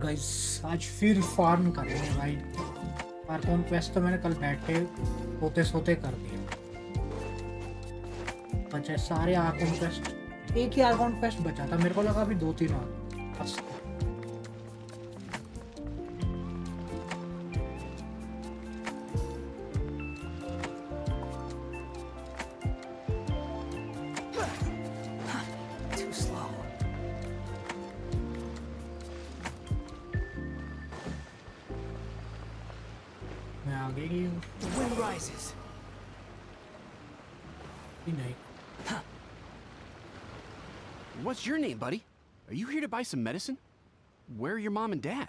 Guys आज फिर farm करेंगे भाई। आर्कॉन क्वेस्ट तो मैंने कल बैठ के सोते सोते कर दिया। बचे सारे आर्कॉन क्वेस्ट, एक ही आर्कॉन क्वेस्ट बचा था, मेरे को लगा अभी 2-3 और बस। मैं आ गई हूँ। The wind rises. नहीं, What's your name, buddy? Are you here to buy some medicine? Where are your mom and dad?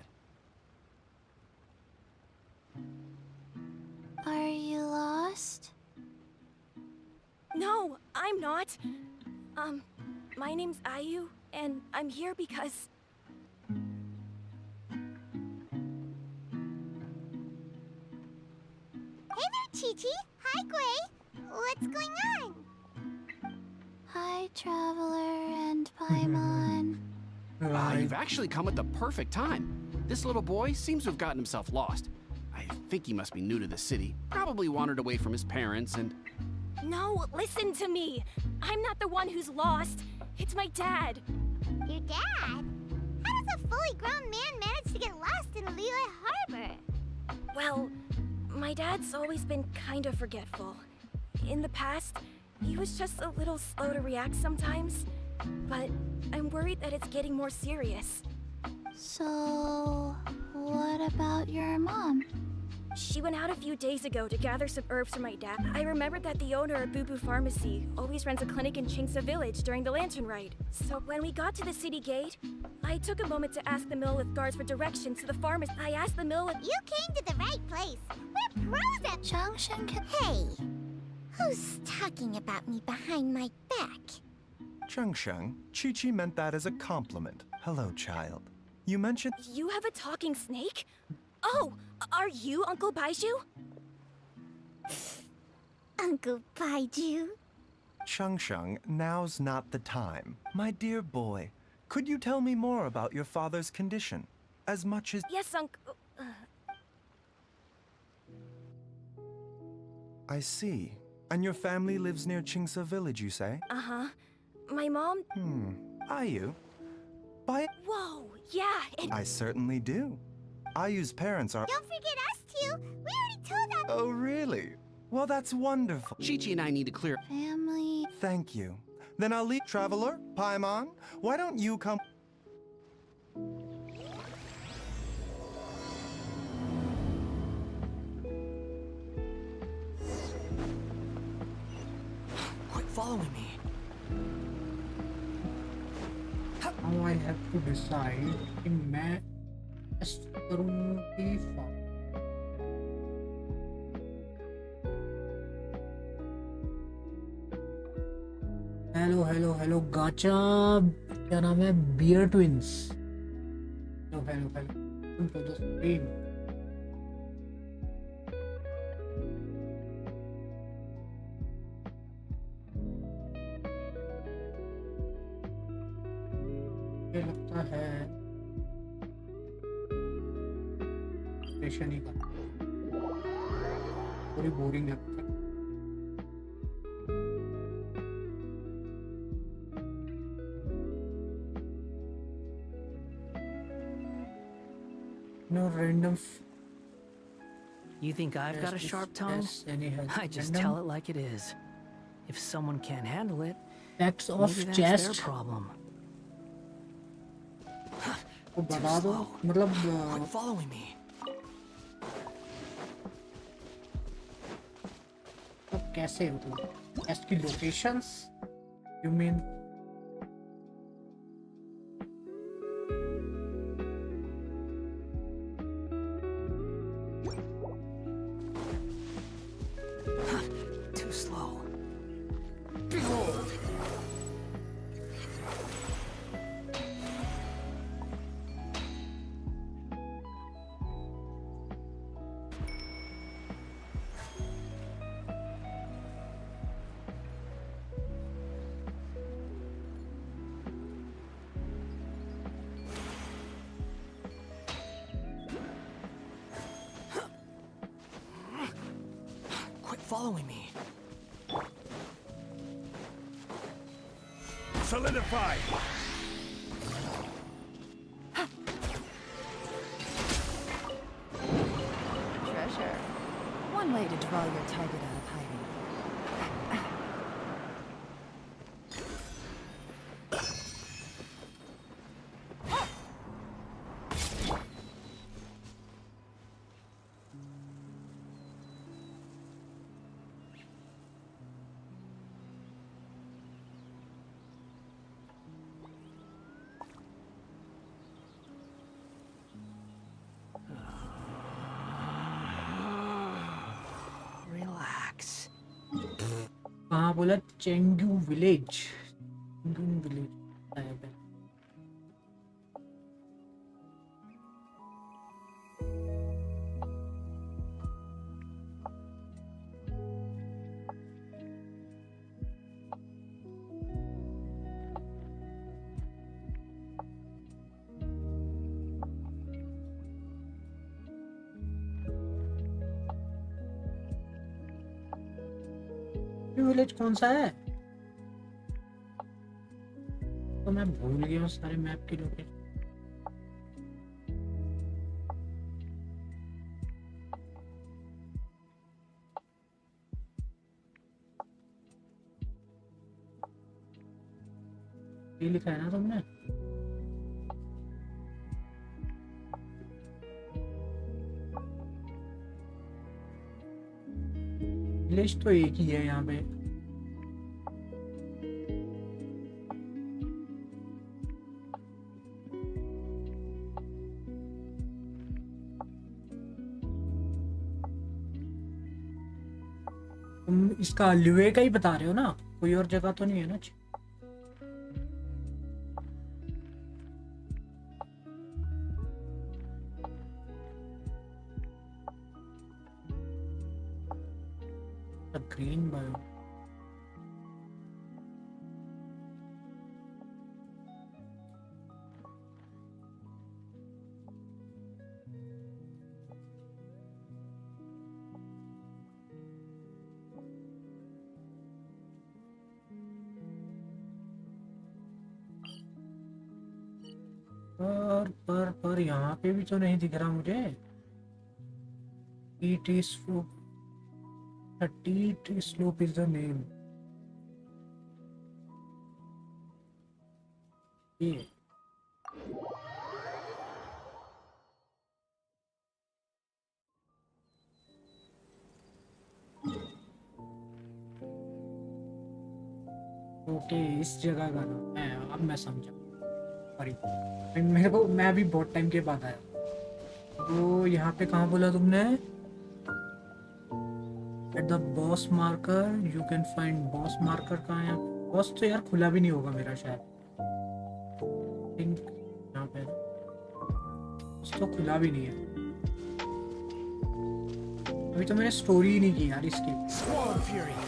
Are you lost? No, I'm not. My name's Ayu, and I'm here because... Hey there, Chi-Chi. Hi, Gray. What's going on? Hi, Traveler and Paimon. You've actually come at the perfect time. This little boy seems to have gotten himself lost. I think he must be new to the city. Probably wandered away from his parents and... No, listen to me. I'm not the one who's lost. It's my dad. Your dad? How does a fully grown man manage to get lost in Liyue Harbor? Well, my dad's always been kind of forgetful. In the past, he was just a little slow to react sometimes. But I'm worried that it's getting more serious. So, what about your mom? She went out a few days ago to gather some herbs for my dad. I remembered that the owner of Boo Boo Pharmacy always runs a clinic in Chingsa Village during the Lantern Ride. So when we got to the city gate, I took a moment to ask the Millith guards for directions to the pharmacy. I asked the Millith... You came to the right place. We're pros at Changshan. Hey, who's talking about me behind my back? Chengsheng, Chi-Chi meant that as a compliment. Hello, child. You mentioned... You have a talking snake? Oh, are you Uncle Baiju? Uncle Baiju? Chengsheng, now's not the time. My dear boy, could you tell me more about your father's condition? As much as... Yes, Uncle... I see. And your family lives near Chingsa Village, you say? Uh-huh. My mom... Ayu? By... Whoa, yeah, I certainly do. Ayu's parents are... Don't forget us two. We already told them. Oh, really? Well, that's wonderful. Chi-Chi and I need to clear... Family. Thank you. Then I'll leave. Traveler, Paimon, why don't you come... Quit following me. now I have to decide कि मैं test करूँ कि farm. Hello hello hello gacha, क्या नाम है? Bear twins. Hello hello hello to the stream. ये लगता है स्टेशन ही का पूरी बोरिंग लगता है। No random. You think I've got a Yes, sharp tongue? yes, and he has I just random. tell it like it is. If someone can't handle it, Facts of maybe that's their chest problem. को बता दो, मतलब Quit following me. तो कैसे, मतलब chest की locations you mean? Too slow. Behold! following me. Solidify! Treasure. One way to draw your target out of hiding. Relax. कहाँ बोला? चेंगू विलेज। चेंगू विलेज आया पे। विलेज कौन सा है? तो मैं भूल गया हूँ सारे मैप के लोकेशन। ये लिखा है ना तुमने? विलेज तो एक ही है यहाँ पे। तुम इसका ल्यूए का ही बता रहे हो ना? कोई और जगह तो नहीं है ना? Green bio. पर यहाँ पे भी तो नहीं दिख रहा मुझे। It is the T slope is the name. ये ओके, इस जगह का नाम है। अब मैं समझा। सॉरी, मेरे को, मैं भी बहुत टाइम के बाद आया। तो यहाँ पे कहाँ बोला तुमने? At the boss marker you can find boss marker. कहाँ है बॉस? तो यार खुला भी नहीं होगा मेरा शायद। थिंक यहाँ पे बॉस तो खुला भी नहीं है। अभी तो मैंने स्टोरी ही नहीं की यार इसकी। Squall Fury.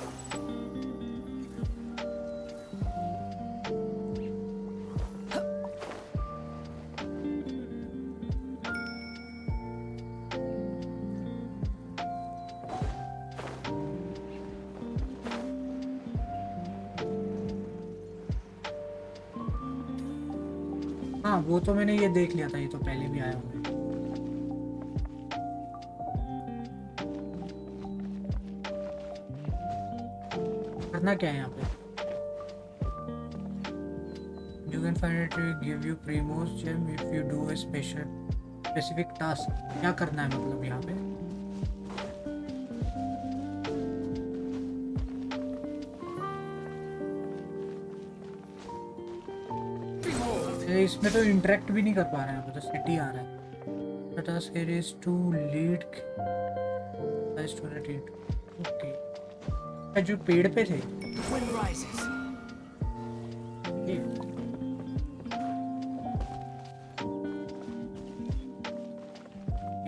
हाँ वो तो मैंने ये देख लिया था, ये तो पहले भी आया हुआ है। करना क्या है यहाँ पे? You can find it to give you Primos gem if you do a specific task. क्या करना है मतलब यहाँ पे? इसमें तो इंटरेक्ट भी नहीं कर पा रहे हैं, तो सिटी आ रहा है। The task here is to lead guys to retreat. Okay. जो पेड़ पे थे। The wind rises. ये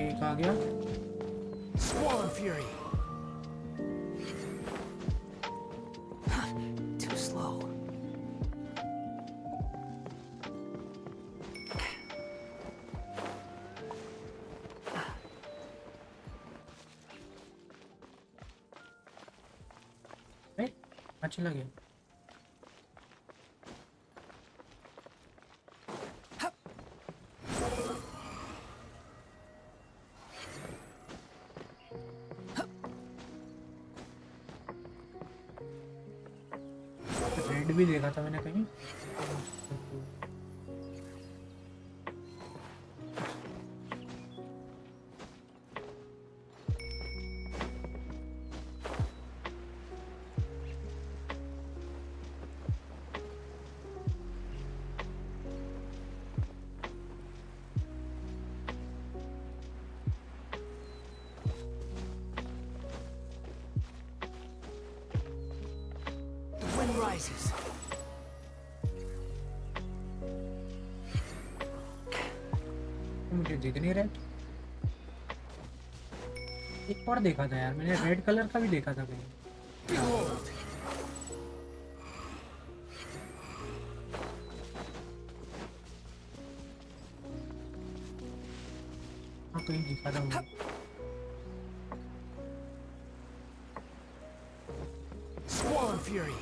एक आ गया। Squall Fury. Too slow. कहाँ चला गया? रेड भी देखा था मैंने कहीं। The wind rises. मुझे दिख नहीं रहा। एक और देखा था यार मैंने, रेड कलर का भी देखा था कहीं। Behold. हाँ कहीं दिखा था मुझे। Squall fury.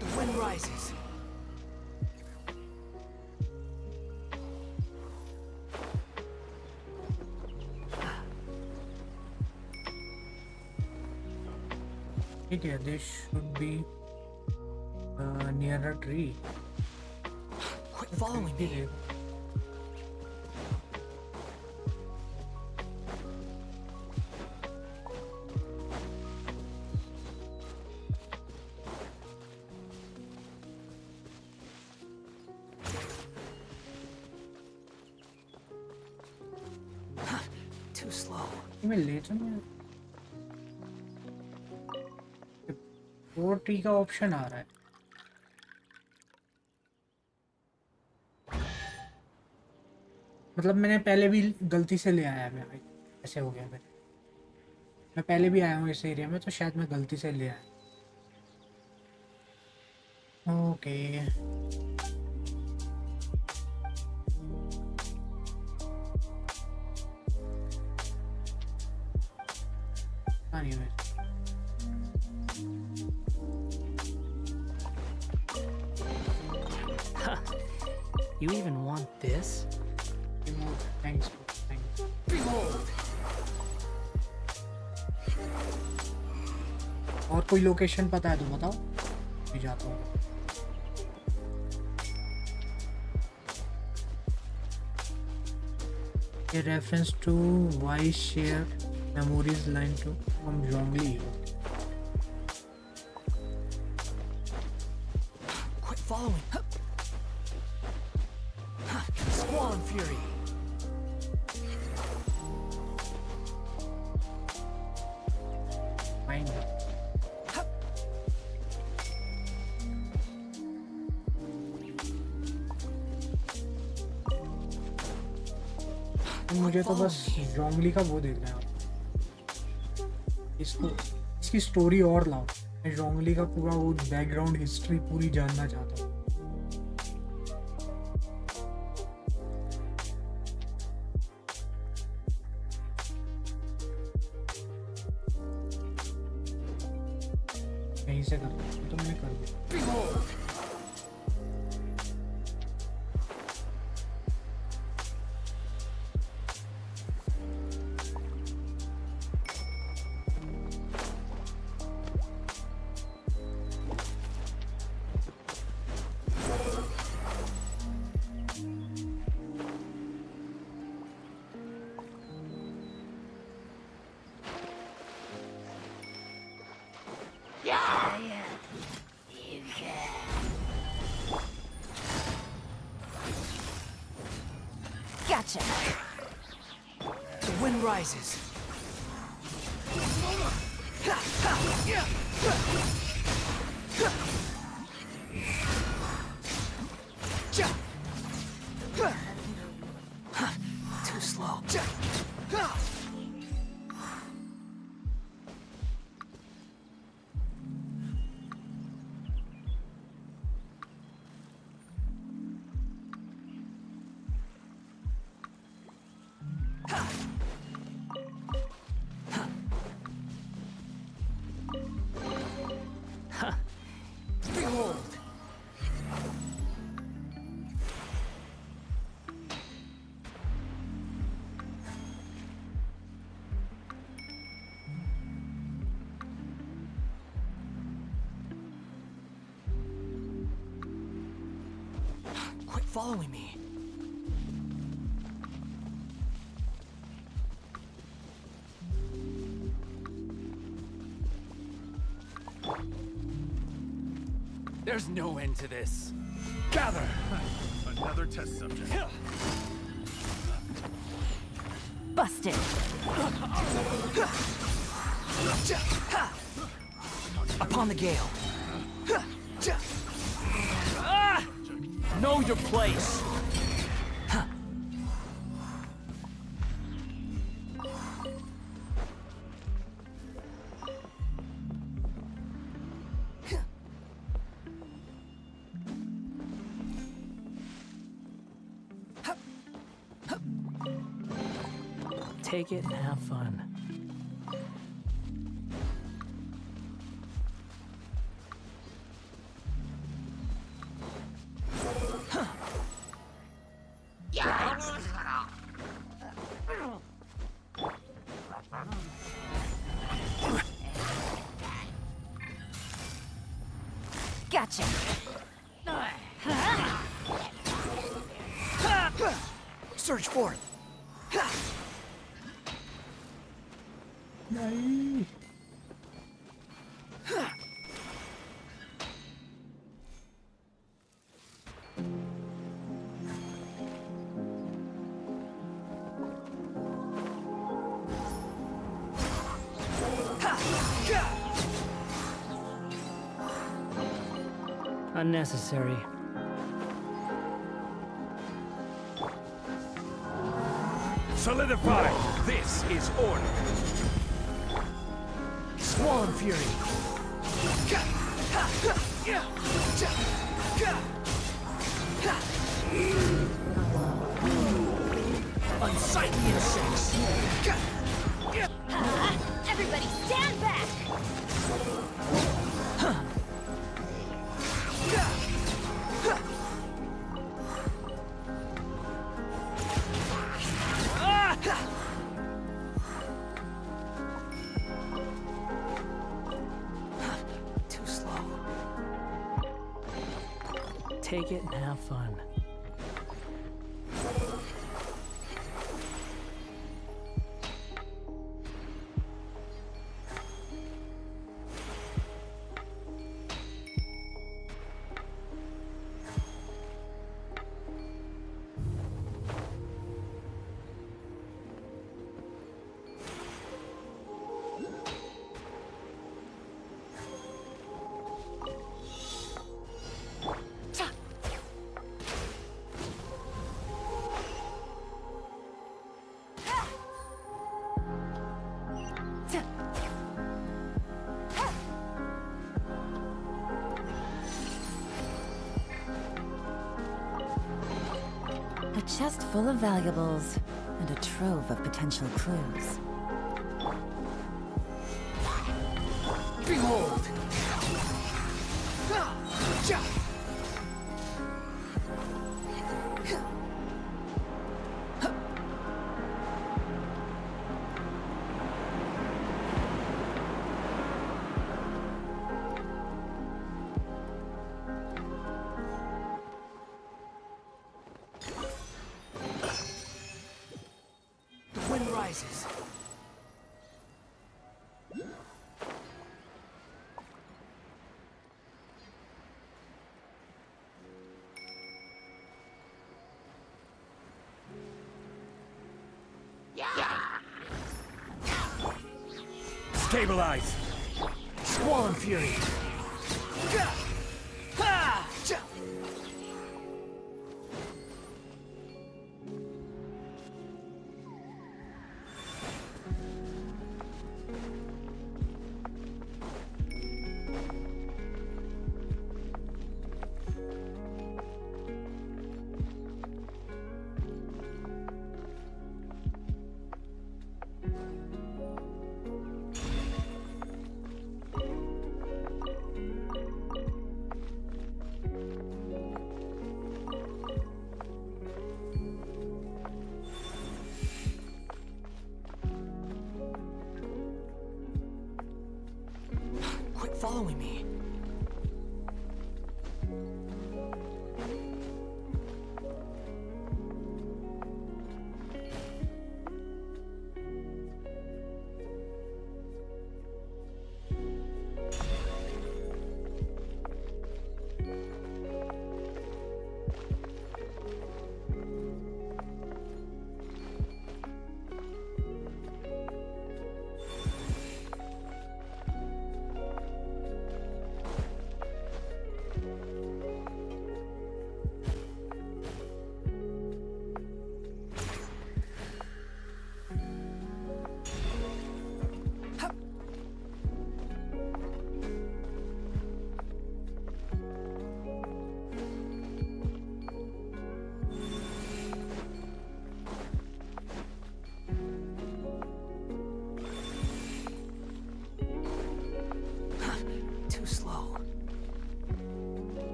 The wind rises. ठीक है, this should be near a tree. Quit following me. Too slow. मैं ले चलूँ यार। और ट्री का ऑप्शन आ रहा है। मतलब मैंने पहले भी गलती से ले आया, मैं ऐसे हो गया। मैं पहले भी आया हूँ इस एरिया में, तो शायद मैं गलती से ले आया। Okay anyway. You even want this? Thanks. Behold. और कोई लोकेशन पता है तो बताओ, मैं जाता हूँ। A reference to why share memories line to from Zhongli. Quit following. Squall and fury. Fine. मुझे तो बस जोंगली का वो देखना है। इसकी स्टोरी और लाओ। मैं जोंगली का पूरा वो बैकग्राउंड हिस्ट्री पूरी जानना चाहता हूँ। कहीं से कर तुमने कर दिया। Gotcha. The wind rises. Too slow. following me. There's no end to this. Gather! Another test subject. Busted. Upon the gale. Know your place. Take it and have fun. Gotcha. Search for it. नहीं. Unnecessary. Solidify! This is order! Squall Fury. Unsightly insects. Everybody stand back! Too slow. Take it and have fun. A chest full of valuables and a trove of potential clues. Behold! The wind rises. Stabilize! Squall Fury. Quit following me.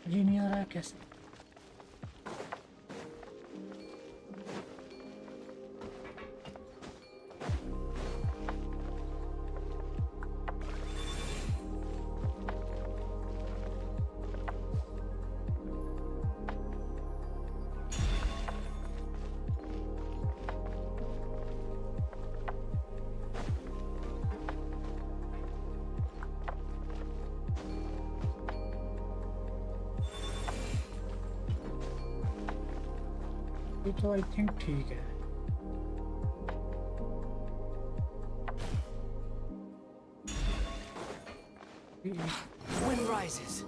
ये नहीं आ रहा है कैसे? ये तो I think ठीक है। Wind rises.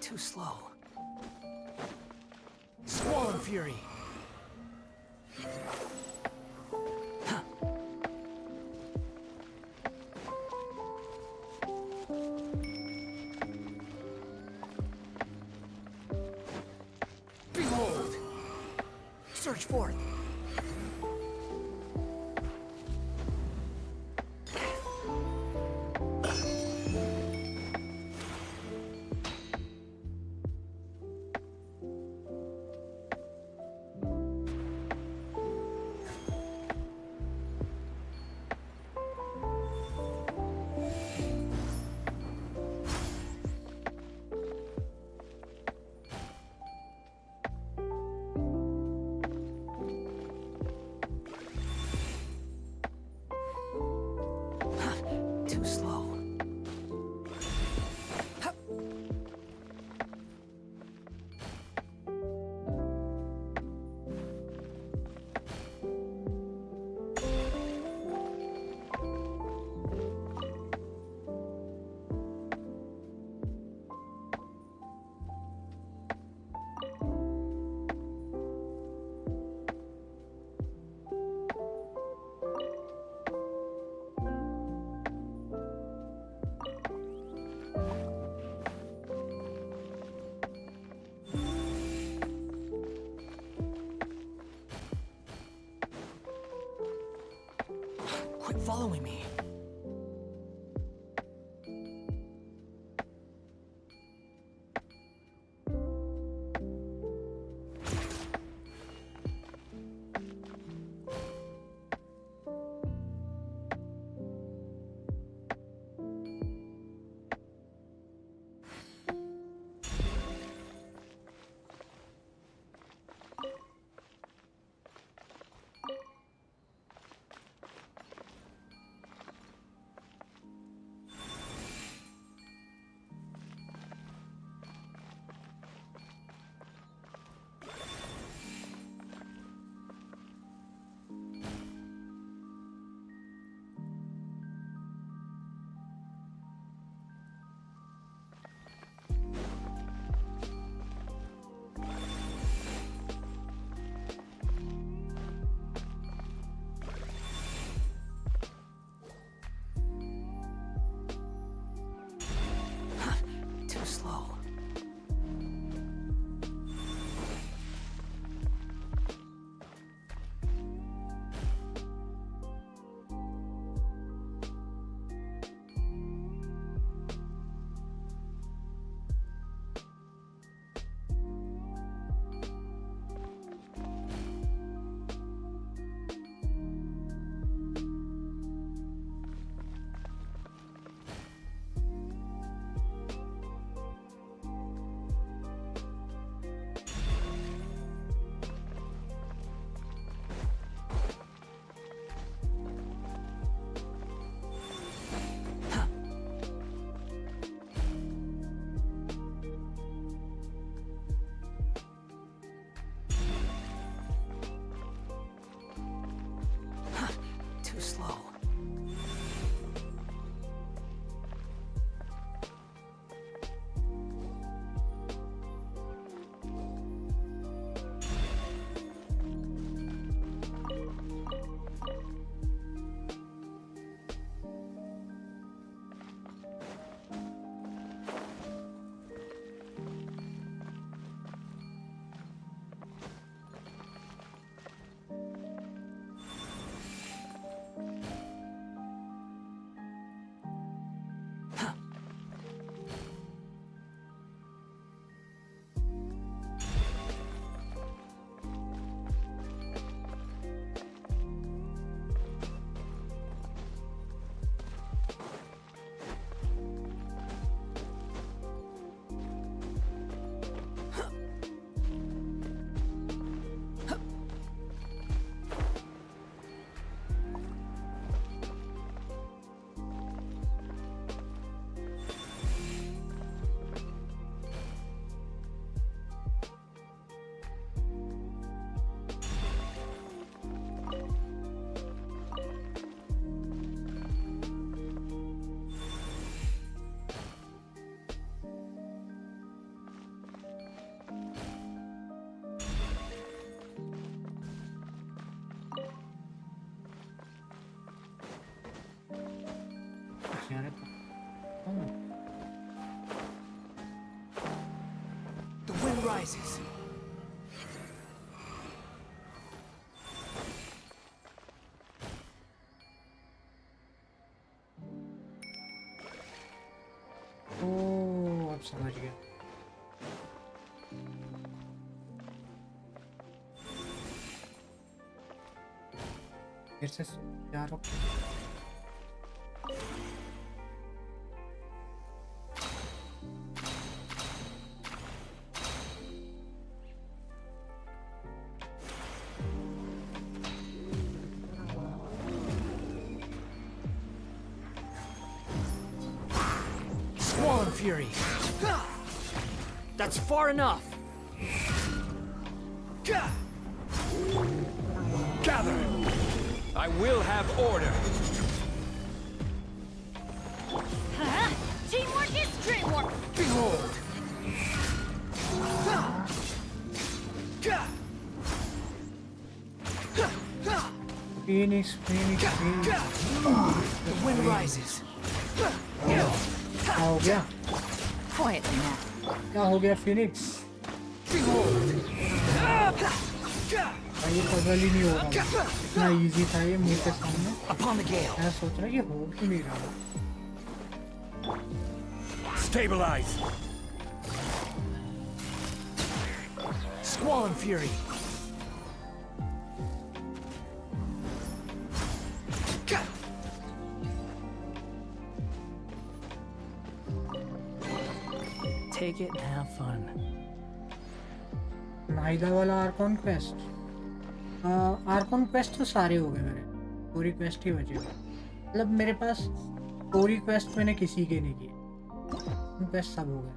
Too slow. Squall and fury. Behold! Search forth. Too slow. Quit following me. slow. The wind rises. ओह अब समझ गया। फिर से जा रहा हूँ। Swollen Fury. That's far enough. Gather! I will have order. Teamwork is dreamwork. Behold. Phoenix, Phoenix, Phoenix। The wind rises. क्या हो गया? Quietly now. क्या हो गया फिनिक्स? Behold. ये पजल ही नहीं हो रहा। इतना इजी था ये मुंह के सामने। Upon the gale. मैं सोच रहा ये हो क्यों नहीं रहा। Stabilize! Squall and Fury. Take it and have fun. नाइदा वाला आर्कॉन क्वेस्ट। आर्कॉन क्वेस्ट तो सारे हो गए मेरे। पूरी क्वेस्ट ही बचे। मतलब मेरे पास पूरी क्वेस्ट मैंने किसी के नहीं किए। क्वेस्ट सब हो गए।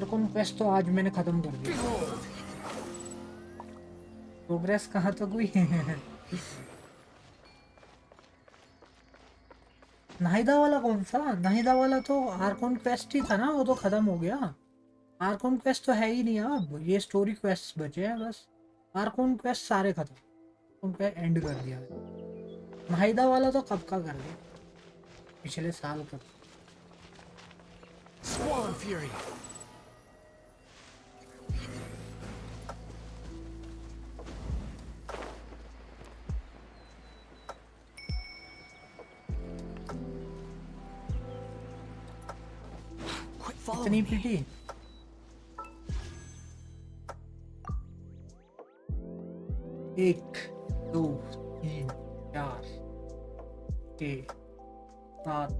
आर्कॉन क्वेस्ट तो आज मैंने खत्म कर दिया। प्रोग्रेस कहाँ तक हुई है? नाहिदा वाला कौन सा? नाहिदा वाला तो आर्कॉन क्वेस्ट ही था ना, वो तो खत्म हो गया। आर्कॉन क्वेस्ट तो है ही नहीं अब, ये स्टोरी क्वेस्ट बचे हैं बस। आर्कॉन क्वेस्ट सारे खत्म, उनका एंड कर दिया। नाहिदा वाला तो कब का कर दिया, पिछले साल का। Squall and Fury. इतनी पिटी। एक, दो, तीन, चार, छः, सात,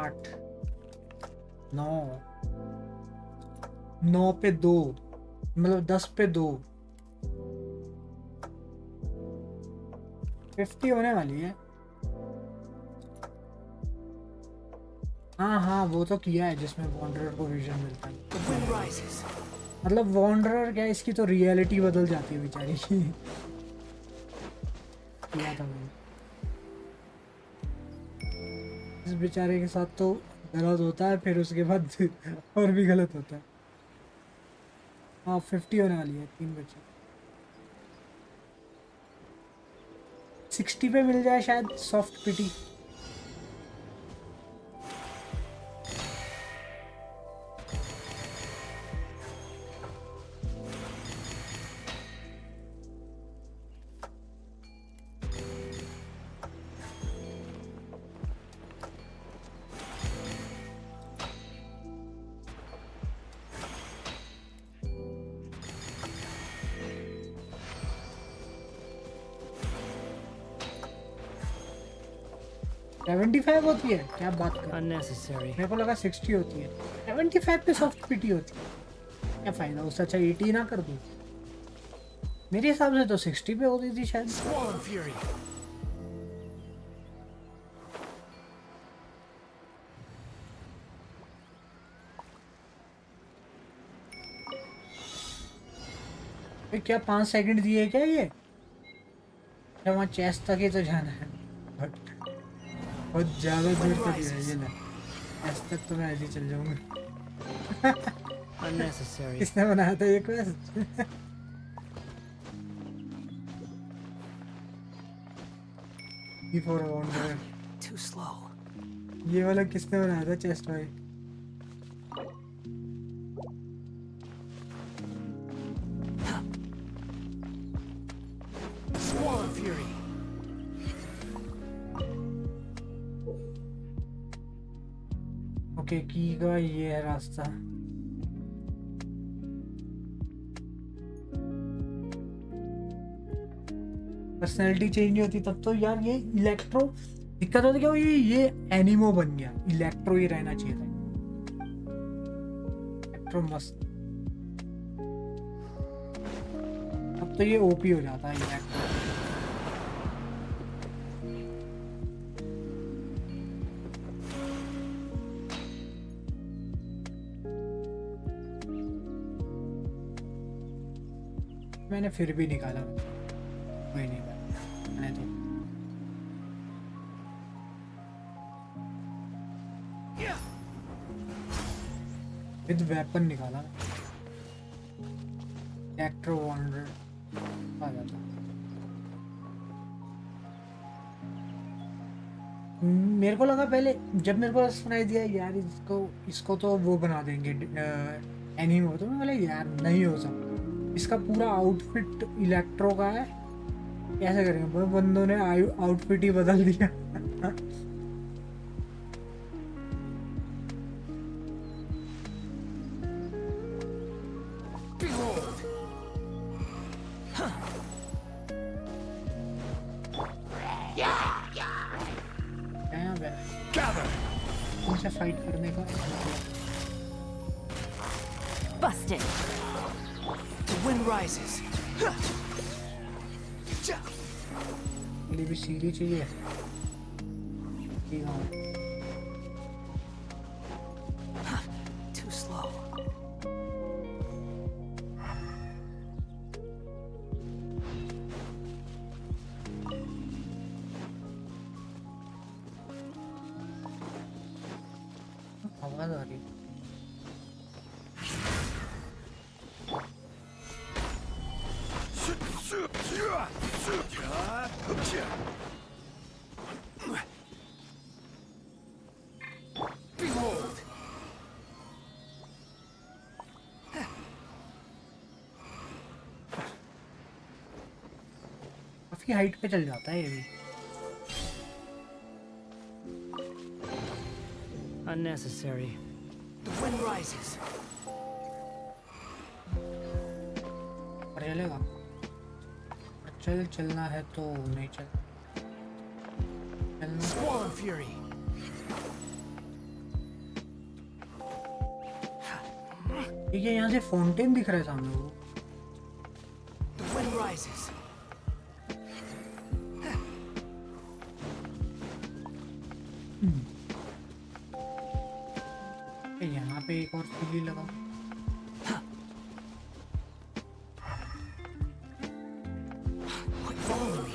आठ, 9 पे 2, मतलब 10 पे 2, 50 होने वाली है। हाँ हाँ वो तो किया है जिसमें वॉन्डरर को विजन मिलता है। The wind rises. मतलब वॉन्डरर क्या, इसकी तो रियलिटी बदल जाती है बेचारी की। किया था मैंने। इस बेचारे के साथ तो गलत होता है, फिर उसके बाद और भी गलत होता है। हाँ 50 होने वाली है, 3 बचे। 60 पे मिल जाए शायद सॉफ्ट पिटी। सेवेंटी 75 होती है, क्या बात कर। Unnecessary. मेरे को लगा 60 होती है। 75 पे सॉफ्ट पिटी होती है, क्या फायदा उससे अच्छा 80 ना कर दूं। मेरे हिसाब से तो 60 पे होती थी शायद। Squall and fury. क्या 5 सेकंड दिए क्या ये? क्या वहाँ चेस्ट तक ही तो जाना है, बट बहुत ज़्यादा दूर तक है ये ना। चेस्ट तक तो मैं ऐसे ही चल जाऊँगा। Unnecessary. किसने बनाया था ये quest? For wonder. Too slow. ये वाला किसने बनाया था चेस्ट भाई? Squall and fury. ओके की का ये है रास्ता। पर्सनैलिटी चेंज नहीं होती तब तो यार ये इलेक्ट्रो दिक्कत होती, क्या ये एनिमो बन गया। इलेक्ट्रो ही रहना चाहिए था। इलेक्ट्रो मस्त। अब तो ये ओपी हो जाता है इलेक्ट्रो। मैंने फिर भी निकाला, कोई नहीं मैंने तो। विद वेपन निकाला। इलेक्ट्रो वॉन्डर आ जाता। मेरे को लगा पहले जब मेरे को सुनाई दिया यार इसको तो वो बना देंगे एनिमो, तो मैं बोला यार नहीं हो सकता। इसका पूरा आउटफिट इलेक्ट्रो का है, कैसे करेंगे? बंदों ने आउटफिट ही बदल दिया। उनसे फाइट करने का। Busted. The wind rises. ये भी सीढ़ी चाहिए। Too slow. आवाज आ रही है। Behold. काफी हाइट पे चल जाता है ये भी। Unnecessary. The wind rises. पर चलेगा। चलना है तो नहीं चलना। Squall and fury. ये यहाँ से फाउंटेन दिख रहा है सामने को। The wind rises. यहाँ पे एक और तीली लगा। Follow me.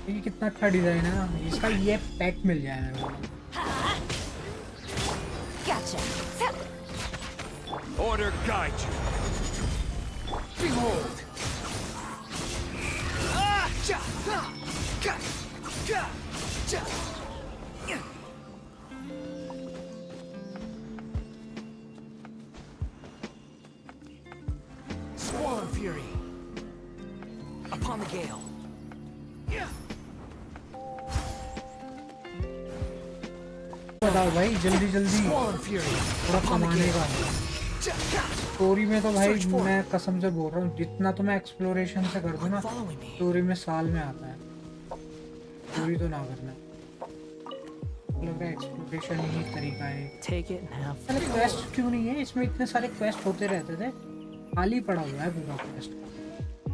ये कितना अच्छा डिजाइन है ना, इसका ये पैक मिल जाए मेरे को। Gotcha. Order guide you. Behold. Squall and fury. Upon the gale. बताओ भाई जल्दी जल्दी Squall and fury. थोड़ा Upon the कमाने gale. का। स्टोरी में तो भाई मैं कसम से बोल रहा हूँ, जितना तो मैं एक्सप्लोरेशन से कर दूँ ना, Following me. स्टोरी में साल में आता है। स्टोरी तो ना करना, लग रहा है एक्सप्लोरेशन ही तरीका है। Take it and have अरे क्वेस्ट क्यों नहीं है इसमें? इतने सारे क्वेस्ट होते रहते थे, खाली पड़ा हुआ है पूरा क्वेस्ट।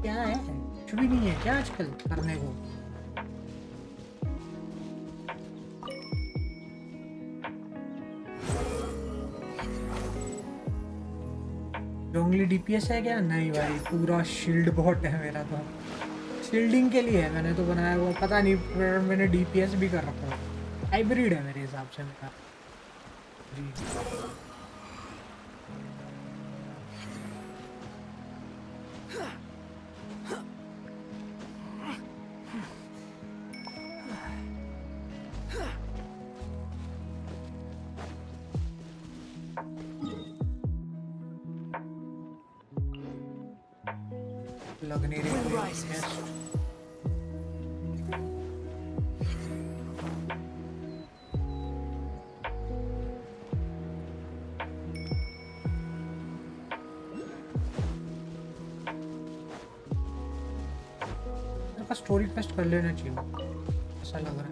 क्या है, कुछ भी नहीं है क्या आजकल करने को? जोंगली डीपीएस है क्या? नहीं भाई, पूरा शील्ड बॉट है मेरा तो। शील्डिंग के लिए है मैंने तो बनाया हुआ, पता नहीं पर मैंने डीपीएस भी कर रखा है। हाइब्रिड है मेरे हिसाब से मेरा जी। लग नहीं रही है। स्टोरी क्वेस्ट कर लेना चाहिए, ऐसा लग रहा है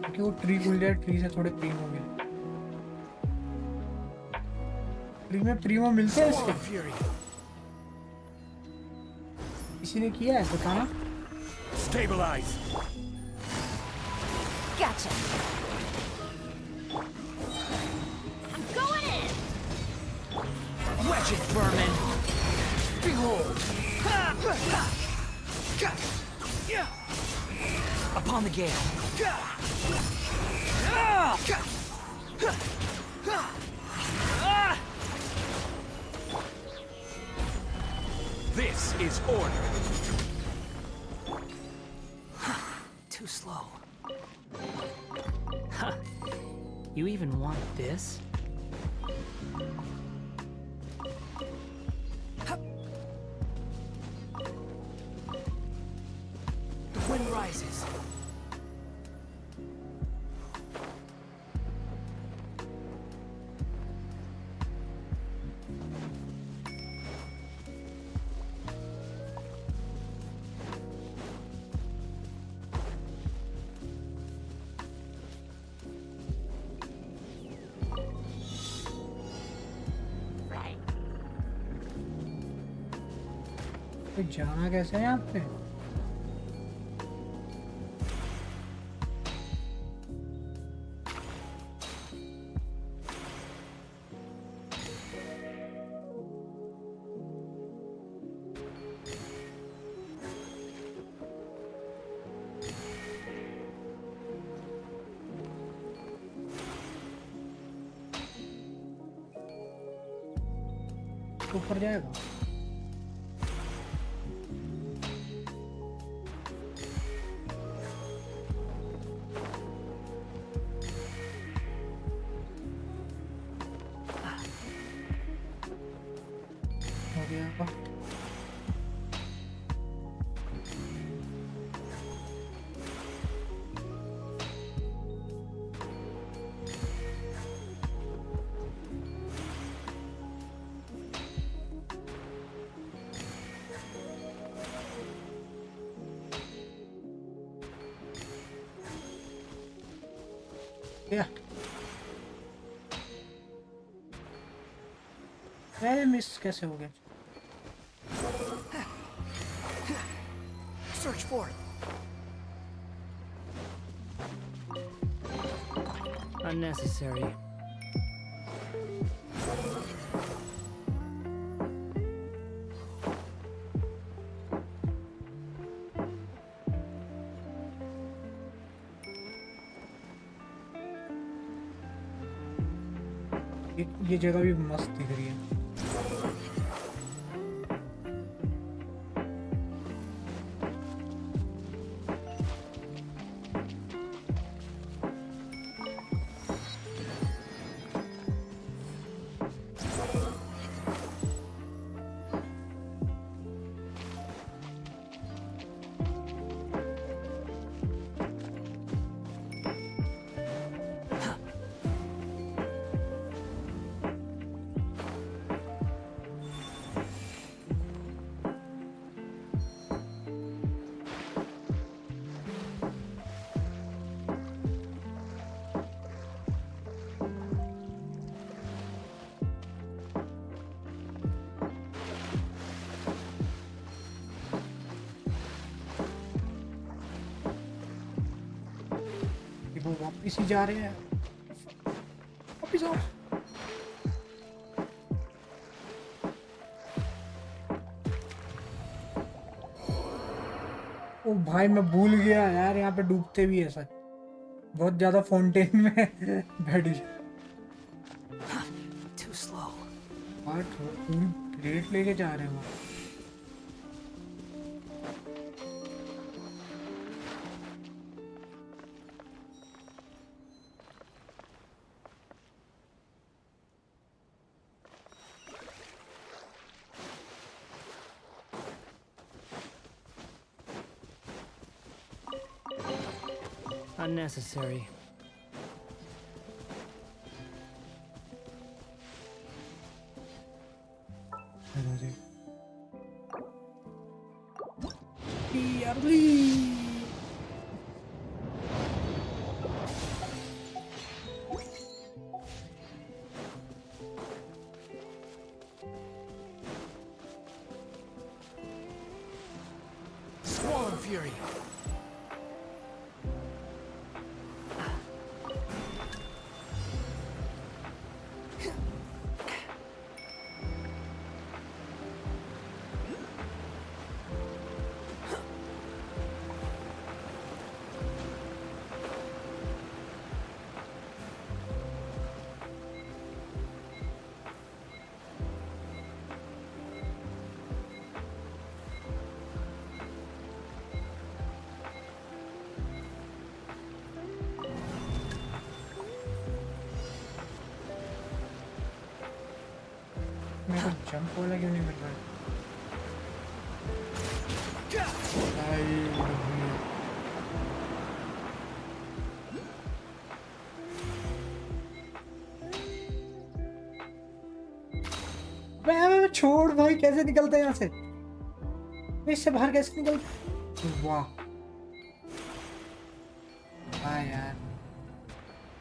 क्योंकि वो ट्री खुल गया, ट्री से थोड़े प्रीमो मिले। ट्री में प्रीमो मिलते हैं इसके? किसी ने किया है बताना। Stabilize. Gotcha. I'm going in! wedge it, vermin. Behold. Upon the gale. This is order. Too slow. Huh. You even want this? The wind rises. तो जाना कैसे है यहाँ पे? ऊपर जाएगा? हो गया। Yeah. मिस कैसे हो गया? Search for it. Unnecessary. ये जगह भी मस्त दिख रही है। वो वापिस ही जा रहे हैं, वापिस आओ। ओ भाई मैं भूल गया यार, यहाँ पे डूबते भी है सच, बहुत ज्यादा फाउंटेन में बैठ गया। Too slow. पूरी प्लेट लेके जा रहे हैं वहाँ। Unnecessary. Squall and fury. मेरे को जंप वाला क्यों नहीं मिल रहा है? छोड़ भाई, कैसे निकलते हैं यहाँ से? इससे बाहर कैसे निकलते? वाह हाँ यार,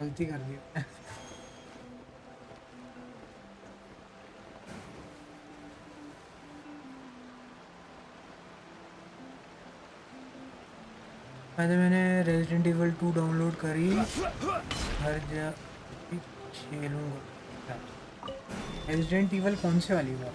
गलती कर दी। मैंने रेजिडेंट इवल 2 डाउनलोड करी, हर जगह खेलूंगा। रेजिडेंट इवल कौन से वाली बात?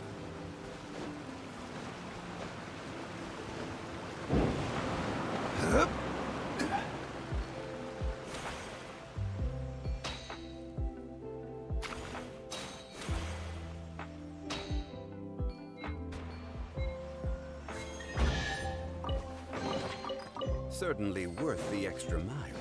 Certainly worth the extra mile.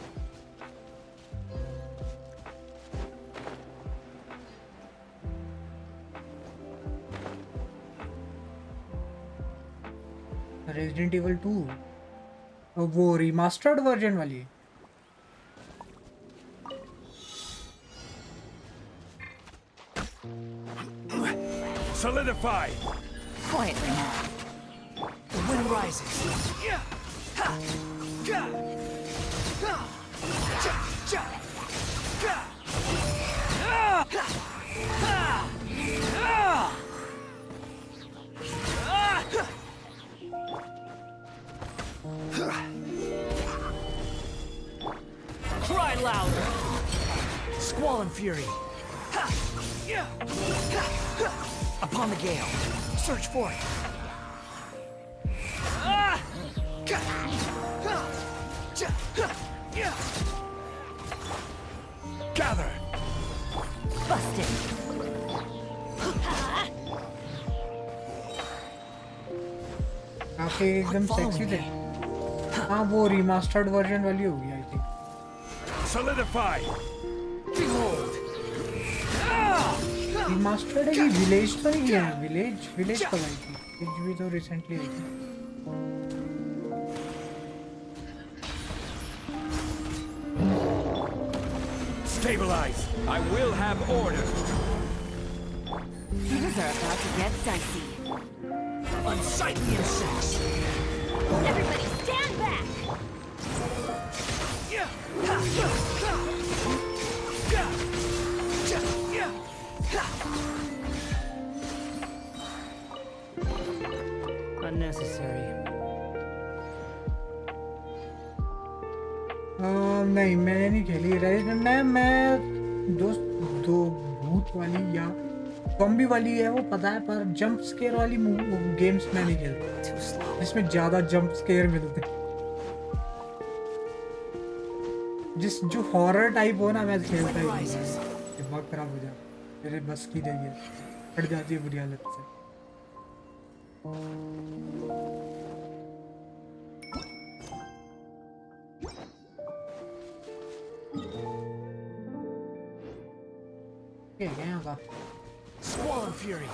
Resident evil 2 वो रिमास्टर्ड वर्जन वाली। Solidify! Quietly now. The wind rises. fury. Upon the gale. Search for it. Gather. Busted. काफी एकदम सेक्सी थे। हाँ वो रिमास्टर्ड वर्जन वाली होगी I think. Solidify. Behold. Remastered है कि विलेज तो नहीं है? विलेज कब आई थी? विलेज भी तो रिसेंटली आई थी। Stabilize. I will have order. Things are about to get dicey. Unsightly insects. Everybody stand back! Unnecessary. नहीं मैंने नहीं खेली मैं दोस्त दो भूत वाली या ज़ॉम्बी वाली है वो पता है, पर जंप स्केयर वाली गेम्स मैं नहीं खेलता जिसमें ज़्यादा जंप स्केयर मिलते। जो हॉरर टाइप हो ना मैं खेलता ही नहीं, दिमाग खराब हो जाता, मेरे बस की नहीं है, हट जाती है बुरी हालत से। क्या है यहाँ का? Squall and fury.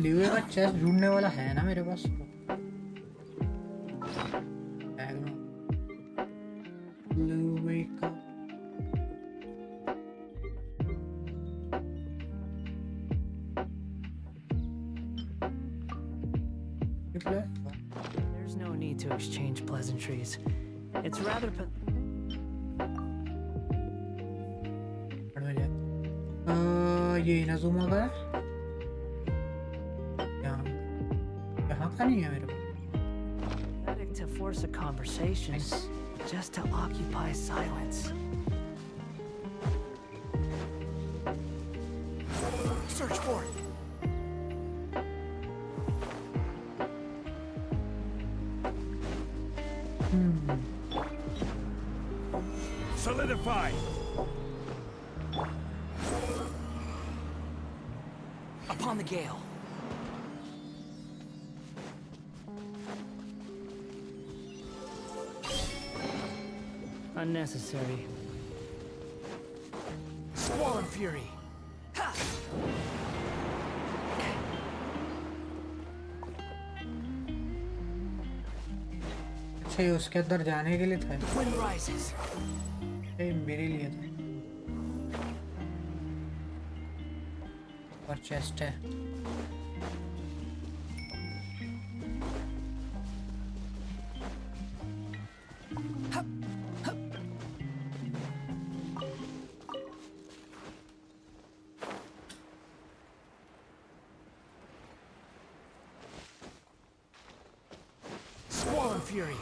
लिवे का चेस्ट ढूंढने वाला है ना मेरे पास। बैग में लिवे का There's no need to exchange pleasantries. It's rather ये इनाजुमा का है, यहाँ का नहीं है मेरे पास। pathetic to force a conversation just to occupy silence. Search for it. Solidify. Upon the gale. Unnecessary. Squall and fury. अच्छा ये उसके अंदर जाने के लिए था, The wind rises. ये मेरे लिए था। और चेस्ट है। Squall and fury.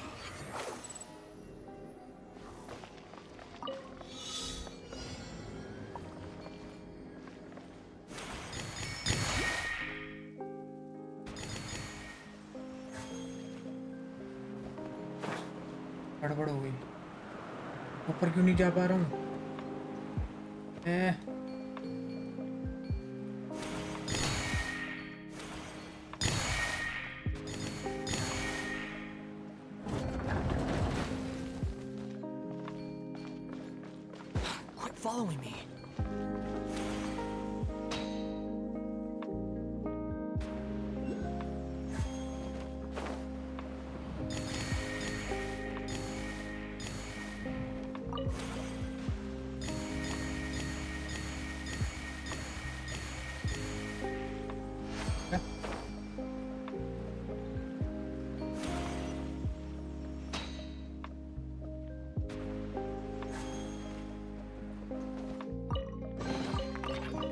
गड़बड़ हो गई, ऊपर क्यों नहीं जा पा रहा हूँ? Quit following me.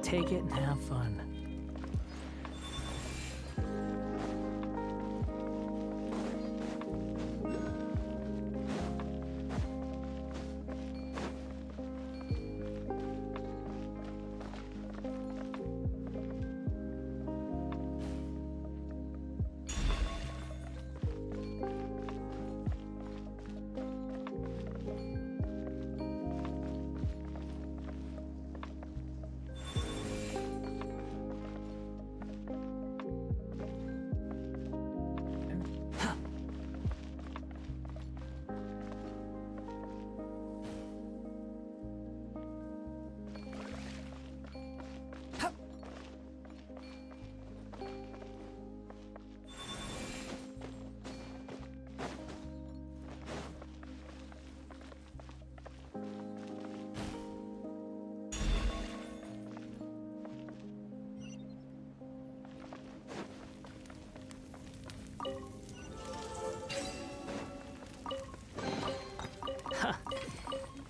Take it and have fun.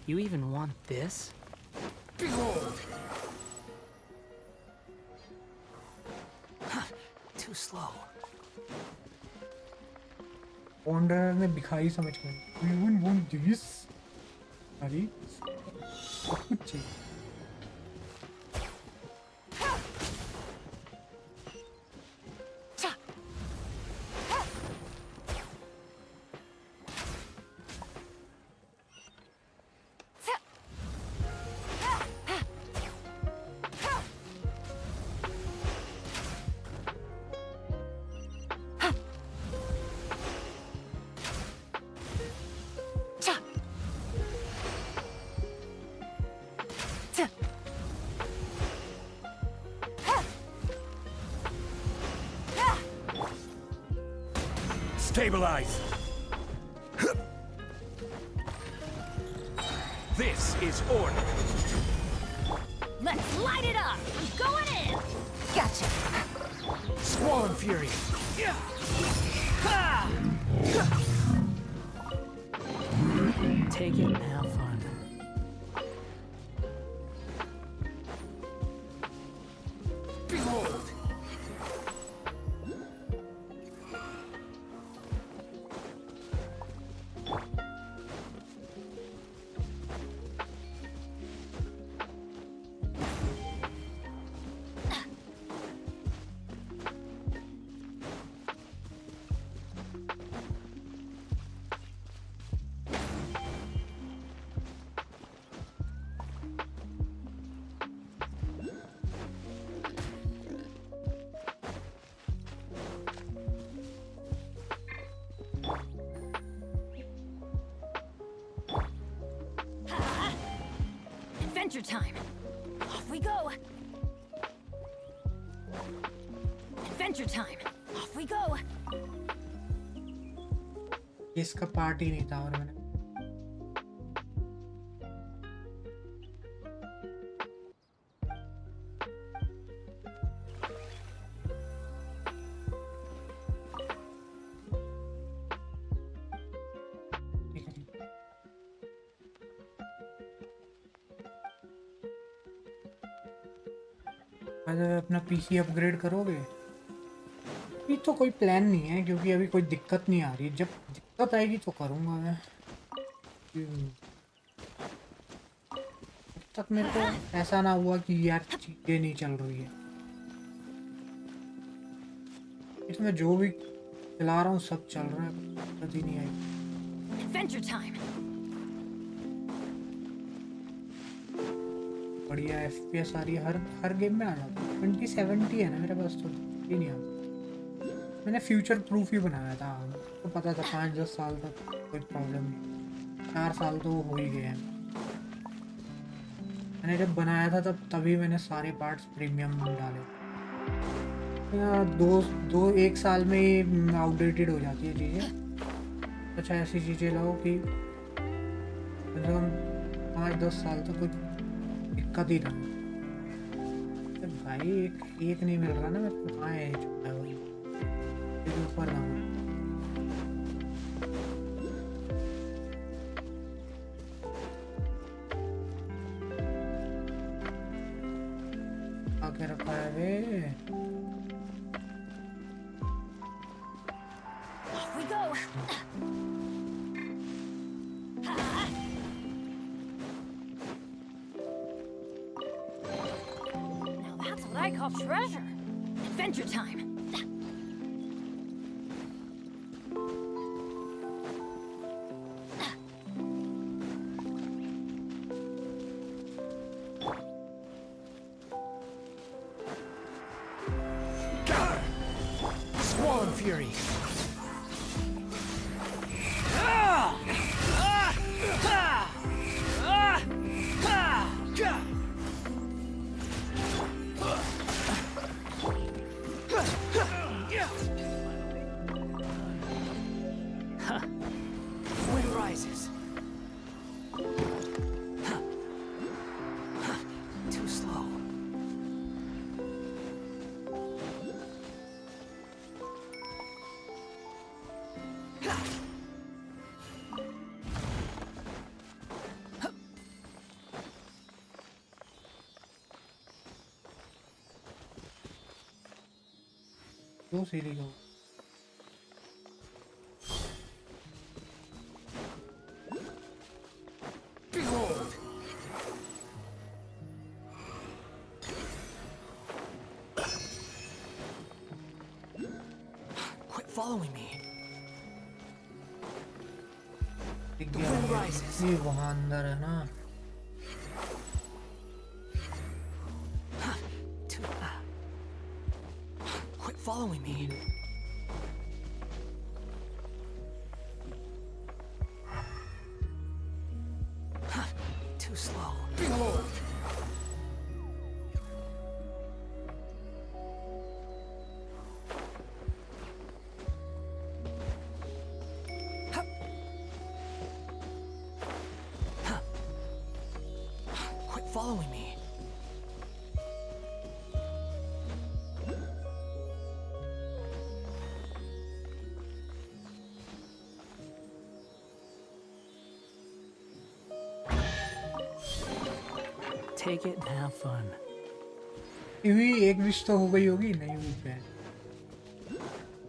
You even want this? Behold! Too slow. Wanderer ने भिखारी समझ कर we even want this अरे कुछ चाहिए Stabilize! This is order! Let's light it up! I'm going in! Gotcha. Squall and Fury! Take it and have fun. Behold! Adventure time! Off we go! Adventure time! Off we go! इसका part ही नहीं था और मैंने अपना PC upgrade करोगे अभी तो कोई प्लान नहीं है क्योंकि अभी कोई दिक्कत नहीं आ रही जब दिक्कत आएगी तो करूँगा मैं अब तक मेरे को ऐसा ना हुआ कि यार चीज़ें नहीं चल रही है इसमें जो भी चला रहा हूँ सब चल रहा है दिक्कत ही नहीं आई Adventure time! बढ़िया FPS आ रही है हर गेम में आ जाता है 2070 है ना मेरे पास तो ही नहीं आता मैंने फ्यूचर प्रूफ ही बनाया था तो पता था 5-10 साल तक कोई प्रॉब्लम नहीं 4 साल तो हो ही गए हैं मैंने जब बनाया था तभी मैंने सारे पार्ट्स प्रीमियम में डाले एक साल में ही आउटडेटेड हो जाती है चीज़ें अच्छा ऐसी चीज़ें लाओ कि मतलब 5-10 साल तक कुछ दिक्कत ही रहा भाई एक नहीं मिल रहा ना मेरे को कहाँ है छुट्टा भाई ऊपर ना के रखा है वे। Off we go. Now that's what I call treasure. Adventure time. Swan Fury. Wind rises. Too slow. दो सीढ़ी का। Behold! Quit following me. दिख The गया wind मुझे। rises. ये वहाँ अंदर है ना। Quit following me. Too slow. Behold! Quit following me. Take it and have fun. हुई एक विश तो हो गई होगी, नहीं हुई पे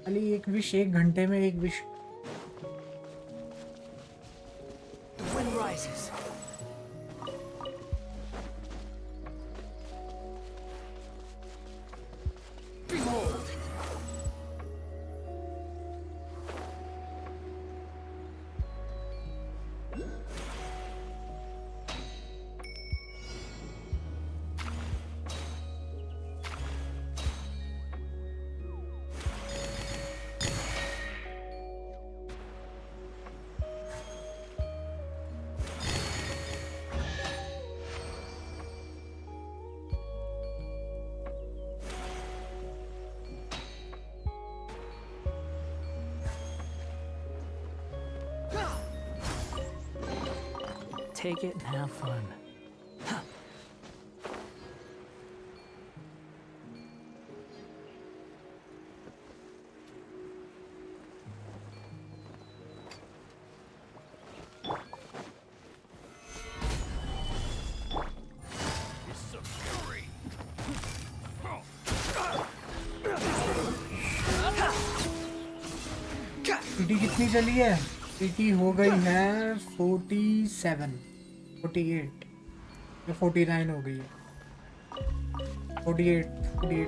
खाली एक विश, 1 घंटे में एक wish. The wind rises. Behold! Take it and have fun. सीटी कितनी चली है? सीटी हो गई है 47, 48 या 49 हो गई है। 48 हो गई।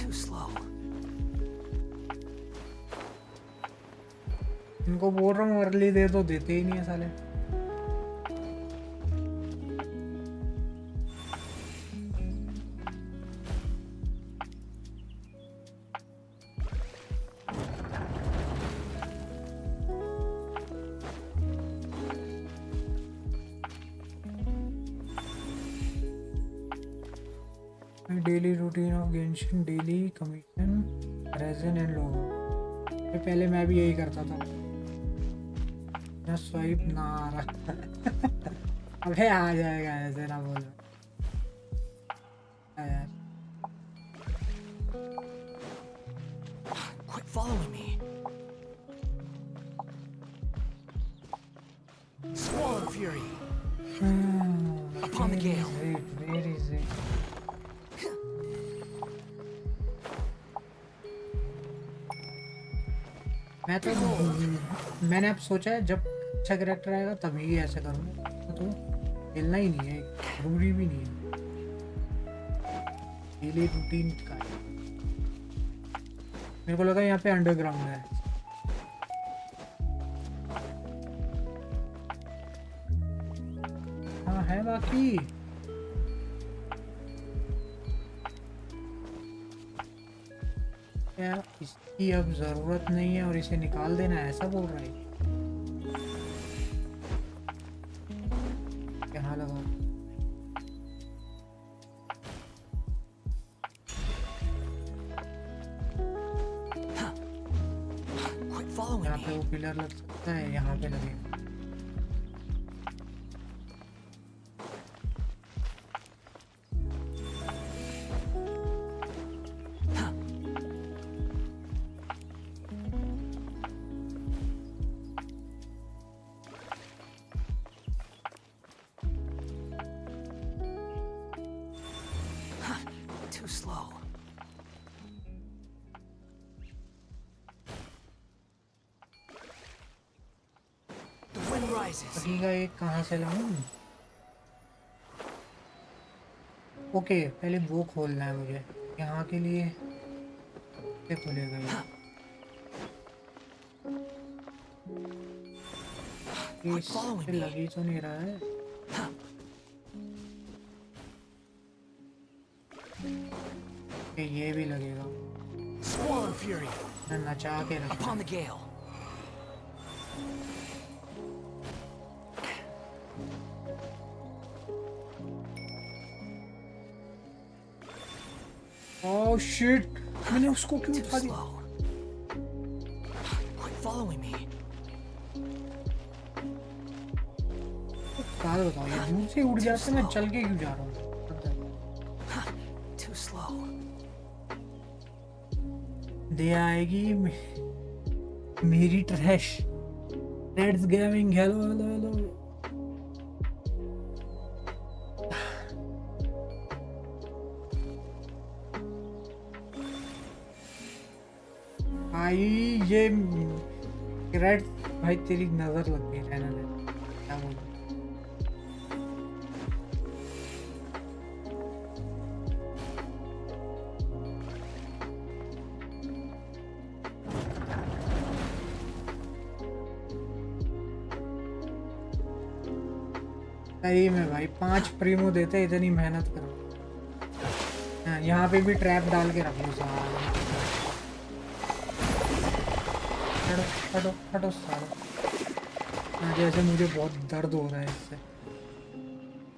Too slow. इनको बोल रहा हूँ अर्ली दे, तो देते ही नहीं है साले। Daily routine of Genshin, daily commission, resin and logo. ये पहले मैं भी यही करता था। स्वाइप ना आ रहा। अबे आ जाएगा, ऐसे ना बोलो यार। Quit following me. Swan Fury. मैंने अब सोचा है जब अच्छा कैरेक्टर आएगा तभी ऐसे करूँगा, तो खेलना ही नहीं है, जरूरी भी नहीं है, डेली रूटीन का है। मेरे को लगा यहाँ पे अंडरग्राउंड है। हाँ है बाकी। क्या इसकी अब जरूरत नहीं है और इसे निकाल देना है, ऐसा बोल रहा है? यहाँ लगा यहाँ पे वो पिलर लग सकता है, यहाँ पे लगेगा। Too slow. The wind rises. लगेगा एक कहाँ से लाऊं? ओके पहले वो खोलना है मुझे, यहाँ के लिए कैसे खुलेगा ये? इससे लगी तो नहीं रहा है। ये भी लगेगा। Squall and fury. नचा के रखा। Upon the gale. Oh shit, मैंने उसको क्यों Too उठा दिया? slow. Quit following me. बात बताओ, ये दूर से उड़ जाते मैं चल के क्यों जा रहा हूँ? Too slow. दे आएगी मेरी trash. Let's gaming, hello hello hello. भाई ये रेड भाई तेरी नजर लग गई, रहने दे, क्या बोलूं? सही में भाई 5 प्रीमो देते, इतनी मेहनत करो। हाँ, यहाँ पे भी ट्रैप डाल के रख लो सारा। हटो हटो हटो सारा। हाँ, जैसे मुझे बहुत दर्द हो रहा है इससे।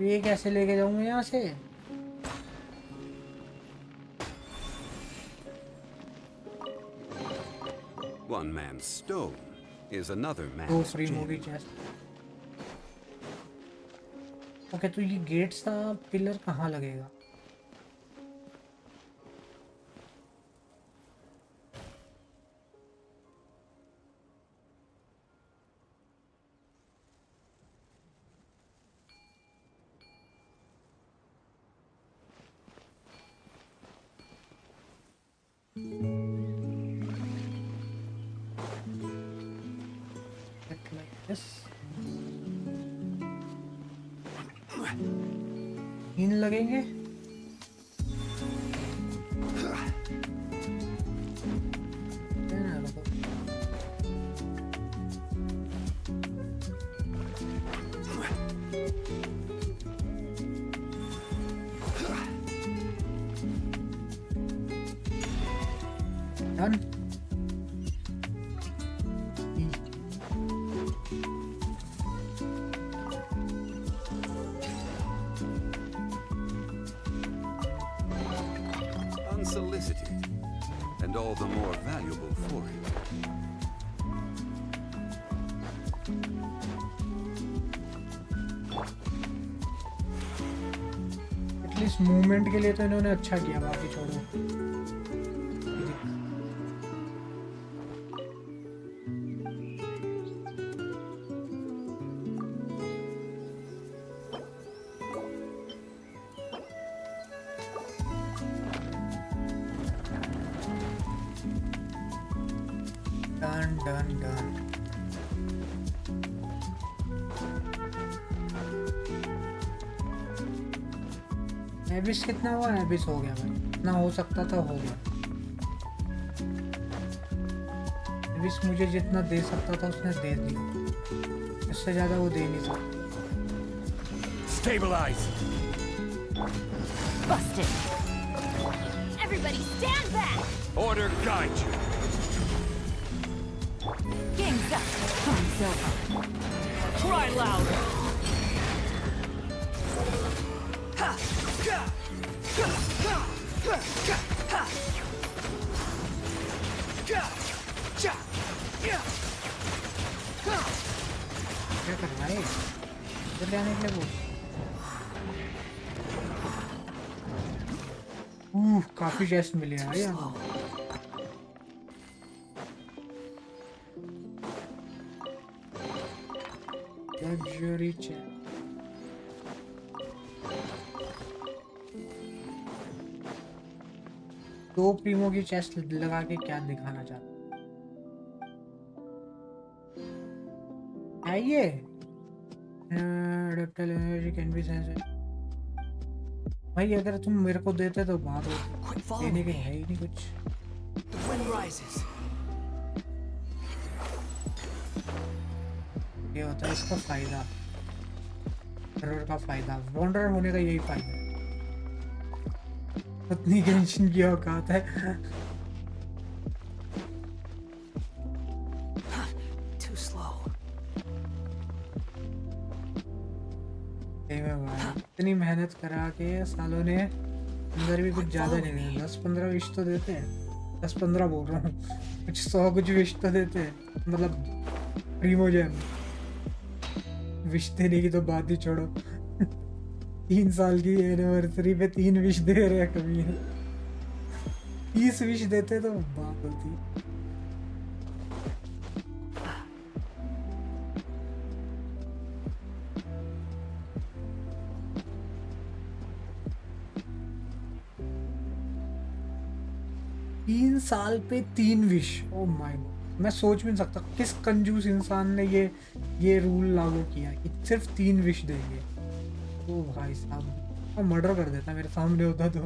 ये कैसे लेके जाऊँ यहाँ से? One man's stone is another दो man's free gem. Movie chest. Okay तो ये गेट्स का पिलर कहाँ लगेगा? Like this. 3 लगेंगे। Done. Unsolicited, and all the more valuable for it. At least movement के लिए तो इन्होंने अच्छा किया, बाकी छोड़ो। Done. Done done done. एबिस कितना हुआ? एबिस हो गया भाई, इतना हो सकता था हो गया। एबिस मुझे जितना दे सकता था उसने दे दिया, इससे ज्यादा वो दे नहीं सकता। Stabilize. Busted. Everybody stand back. Order guide you. Game's up. Time's over. Cry louder. क्या कर रहा है इधर ले आने के लिए? वो काफी चेस्ट मिले यार यहाँ। Luxury chest. दो प्रीमो की चेस्ट लगा के क्या दिखाना चाहता है ये? Adapter energy can be sense. भाई अगर तुम मेरे को देते तो बात होती, देने के है ही नहीं कुछ। The wind rises. ये होता है इसका फायदा, टेरर का फायदा, वॉन्डरर होने का यही फायदा है। उतनी गेंशिन की औकात है। Too slow. इतनी मेहनत करा के सालों ने अंदर भी कुछ ज्यादा नहीं देते, 10-15 विश तो देते हैं। 10-15 बोल रहा हूँ, कुछ 100 कुछ विश तो देते हैं। मतलब प्रीमो जेम विश देने की तो बात ही छोड़ो। 3 साल की एनिवर्सरी पे 3 विश दे रहे हैं कभी। 30 विश देते तो बात होती। तीन साल पे 3 विश, ओ माय गॉड। मैं सोच भी नहीं सकता किस कंजूस इंसान ने ये रूल लागू किया कि सिर्फ 3 विश देंगे। ओ भाई साहब, मैं मर्डर कर देता मेरे सामने होता तो।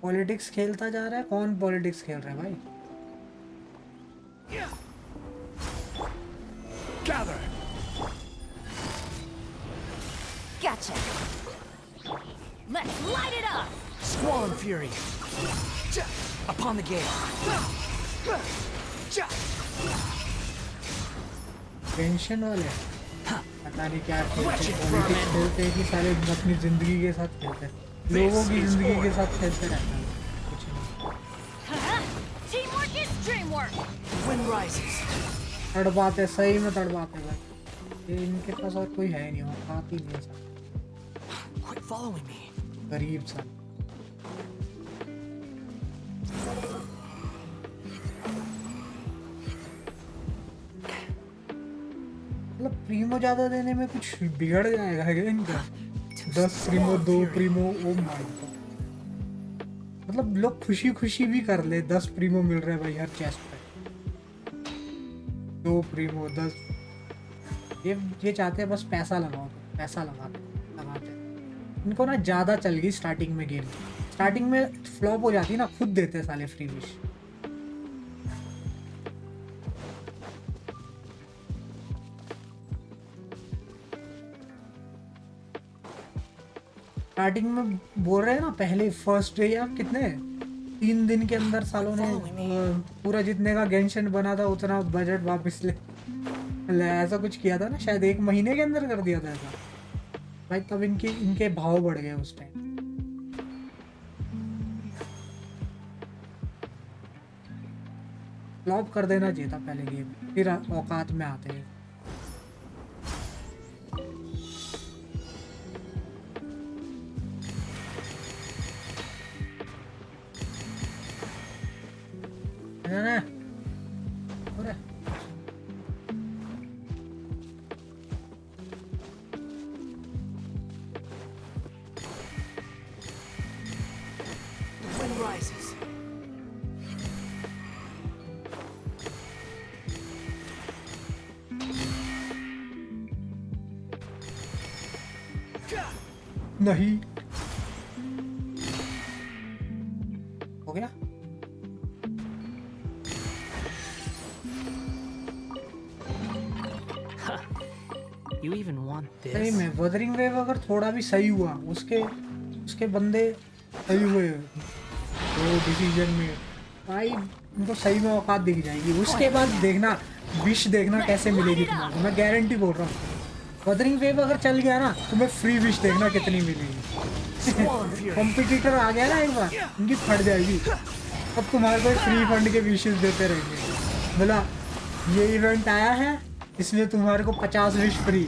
पॉलिटिक्स खेलता जा रहा है। कौन पॉलिटिक्स खेल रहा है भाई? Gather. Gotcha. Let's light it up. Squall and fury. Upon the gate. Tension वाले पता नहीं क्या खेलते हैं। पॉलिटिक्स खेलते हैं कि सारे अपनी जिंदगी के साथ खेलते हैं, लोगों की जिंदगी के साथ खेलते रहते हैं। कुछ नहीं, Teamwork is dreamwork. The wind rises. तड़पाते, सही में तड़पाते भाई। ये इनके पास और कोई है नहीं, औकात ही नहीं है सब। Quit following me. गरीब सा। मतलब प्रीमो ज्यादा देने में कुछ बिगड़ जाएगा क्या इनका? 10 Primo, 2 Primo, oh my God. मतलब लोग खुशी खुशी भी कर ले। 10 प्रीमो मिल रहे हैं भाई हर चेस्ट पे। 2 प्रीमो 10। ये चाहते हैं बस पैसा लगाओ, पैसा लगाते। इनको ना ज्यादा चल गई स्टार्टिंग में गेम। स्टार्टिंग में फ्लॉप हो जाती ना, खुद देते साले फ्री विश। स्टार्टिंग में बोल रहे हैं ना, पहले फर्स्ट डे या कितने 3 दिन के अंदर सालों ने पूरा जितने का गेंशन बना था उतना बजट वापस ले ऐसा कुछ किया था ना, शायद 1 महीने के अंदर कर दिया था ऐसा भाई। तब इनके भाव बढ़ गए उस टाइम। फ्लॉप कर देना चाहिए था पहले गेम, फिर औकात में आते हैं। ना नहीं हो गया। You even want सही this? में वदरिंग वेव अगर थोड़ा भी सही हुआ, उसके बंदे सही हुए वो डिसीजन में, भाई उनको सही में औकात दिख जाएगी। उसके बाद देखना विश देखना कैसे मिलेगी तुम्हारे, मैं गारंटी बोल रहा हूँ। वदरिंग वेव अगर चल गया ना, तुम्हें फ्री विश देखना कितनी मिलेगी। कॉम्पिटिटर आ गया ना एक बार, उनकी फट जाएगी। अब तुम्हारे को फ्री फंड के विशेस देते रहेंगे, बोला ये इवेंट आया है इसलिए तुम्हारे को 50 विश फ्री।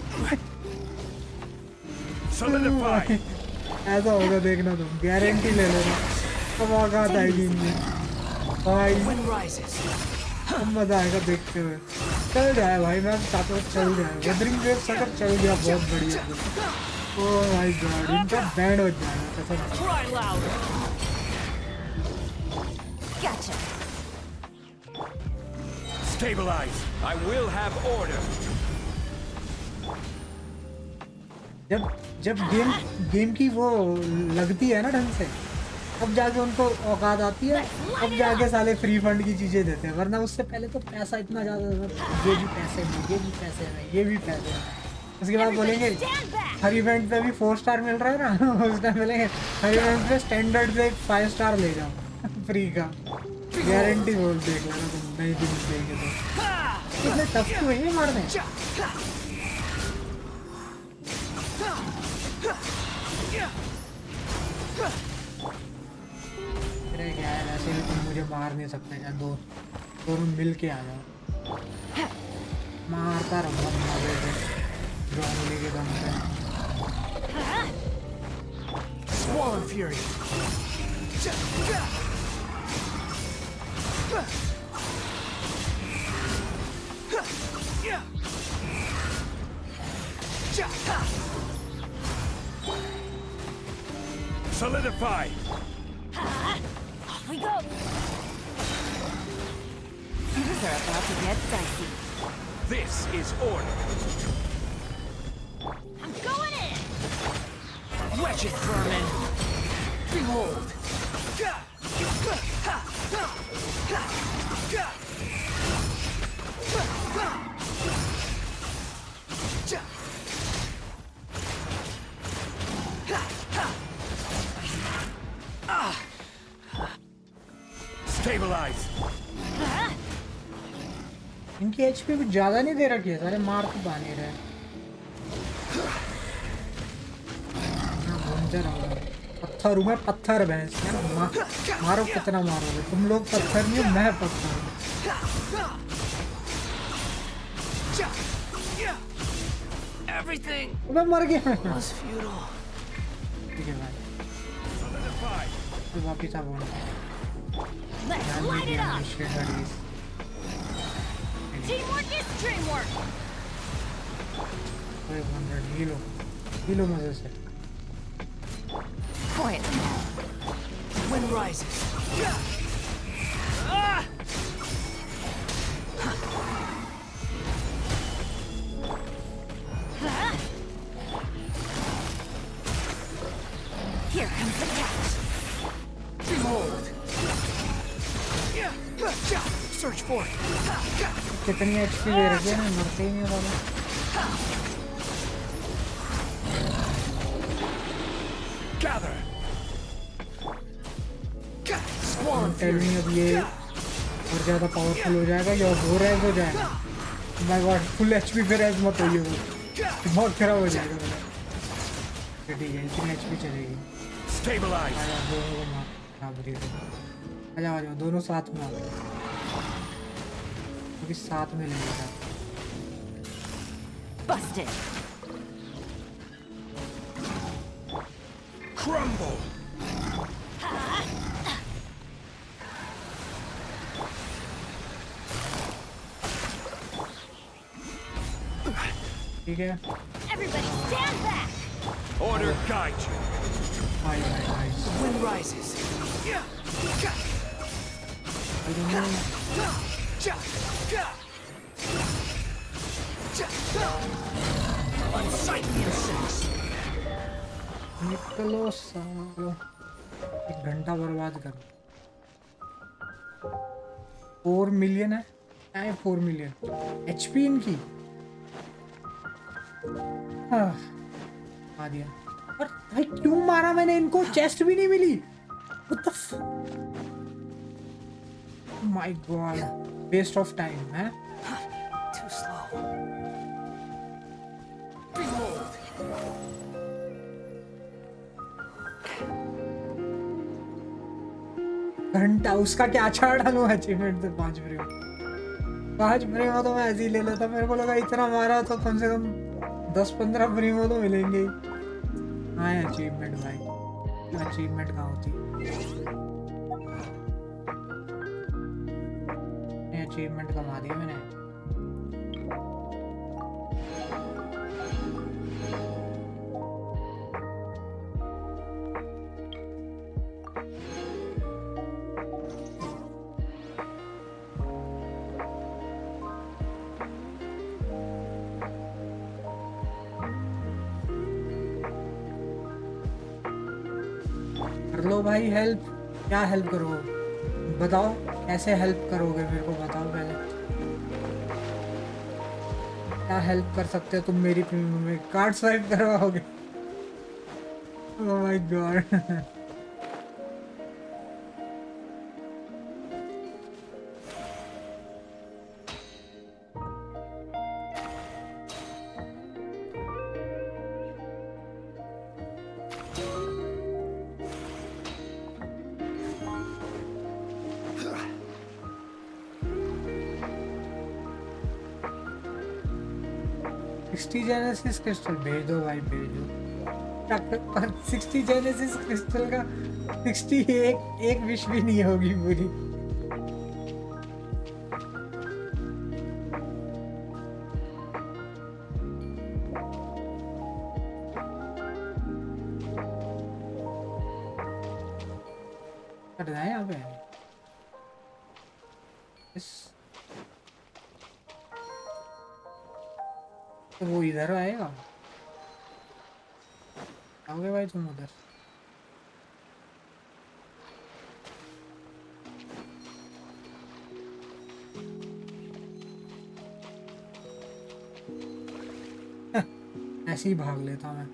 ऐसा होगा देखना, तुम गारंटी ले लेना। अब औकात आएगी इनकी भाई, अब मजा आएगा देखते हुए। चल जाए भाई, मैं चाहता हूँ चल जाए। वदरिंग वेव अगर चल गया बहुत बढ़िया। ओह माय गॉड, इनका बैंड हो जाएगा कसम। Gotcha. Stabilize. I will have order. जब गेम की वो लगती है ना ढंग से, अब जाके उनको औकात आती है, अब जाके साले फ्री फंड की चीजें देते हैं। वरना उससे पहले तो पैसा इतना ज्यादा था, ये भी पैसे में, ये भी पैसे में, ये भी पैसे में। उसके बाद बोलेंगे हर इवेंट पे भी 4 स्टार मिल रहा है ना, उस टाइम बोलेंगे हर इवेंट पे स्टैंडर्ड से 5 स्टार ले जाओ फ्री का। गारंटी बोल देख लेना तुम, नहीं भी देंगे तो। इतने टफ क्यों है ये मारने? अरे क्या है, वैसे भी तुम मुझे मार नहीं सकते क्या? दोनों मिल के आ जाओ, मारता रहूँगा मजे से जोंगली के दम पे। Swollen Fury. Solidify. Off we go. Things are about to get dicey. This is order. I'm going in. Wedge it, vermin. Behold. Stabilize. इनकी एचपी भी ज्यादा नहीं दे रखी है, सारे मार तो पा नहीं रहे। घूमते रहो, पत्थर हूँ मैं, पत्थर भैंस। मारो कितना मारोगे तुम लोग? पत्थर नहीं, मैं पत्थर हूँ। Everything मैं मर गया। was futile. ठीक है भाई, Solidify. तो वापिस आ बोल। Let's light it up. Teamwork is dreamwork. Helo मजे से। Quiet now. Wind rises. Here comes the catch. Behold. Search for it. कितनी एचपी दे रखी है ना, मरते ही नहीं वाला। Gather. टेल मी अब ये और ज़्यादा पावरफुल हो जाएगा या हो रेज हो जाएगा? माय गॉड, फुल एचपी पे रेज मत होइए, वो बहुत खराब हो जाएगा मेरा। ठीक है, इतनी एचपी चलेगी। Stabilize. आजा दोनों को मार, बराबरी से। आजा आ जाओ, दोनों साथ में आ जाओ, क्योंकि साथ में लगेगा। Busted. Crumble. ठीक है, Everybody stand back. Order guide you. भाई भाई भाई। Wind rises. I don't know. Unsightly insects. निकलो सालो, 1 घंटा बर्बाद कर। 4 मिलियन है क्या? है 4 मिलियन एचपी इनकी। आ दिया। और भाई क्यों मारा मैंने इनको? चेस्ट भी नहीं मिली। What the my god, waste of time है। Too slow. घंटा उसका क्या छाड़ डालूं अचीवमेंट से? 5 फ्रेम, 5 फ्रेम तो मैं ऐसे ही ले लेता। मेरे को लगा इतना मारा तो कम से कम 10-15 फ्रेम तो मिलेंगे ही। हाँ अचीवमेंट भाई, अचीवमेंट कहाँ होती है? अचीवमेंट कमा दिया मैंने। कर लो भाई हेल्प। क्या हेल्प करो बताओ? कैसे हेल्प करोगे मेरे को बताओ पहले। क्या हेल्प कर सकते हो तुम मेरी प्रीमियम में? कार्ड स्वाइप करवाओगे? Oh my God. Genesis crystal भेज दो भाई, भेज दो। 60 जेनेसिस क्रिस्टल का 61 एक विश भी नहीं होगी पूरी। कर रहा है यहाँ पे तो वो इधर आएगा। आओगे भाई तुम उधर? ऐसे ही भाग लेता मैं।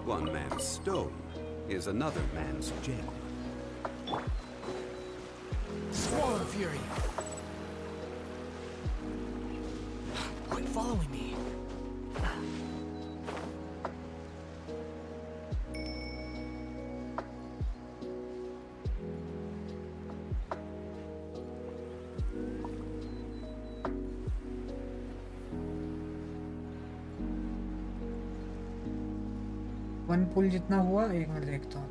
One man's stone is another man's gem. Squall of fury. Quit following me. One pull जितना हुआ, 1 मिनट देखता हूँ।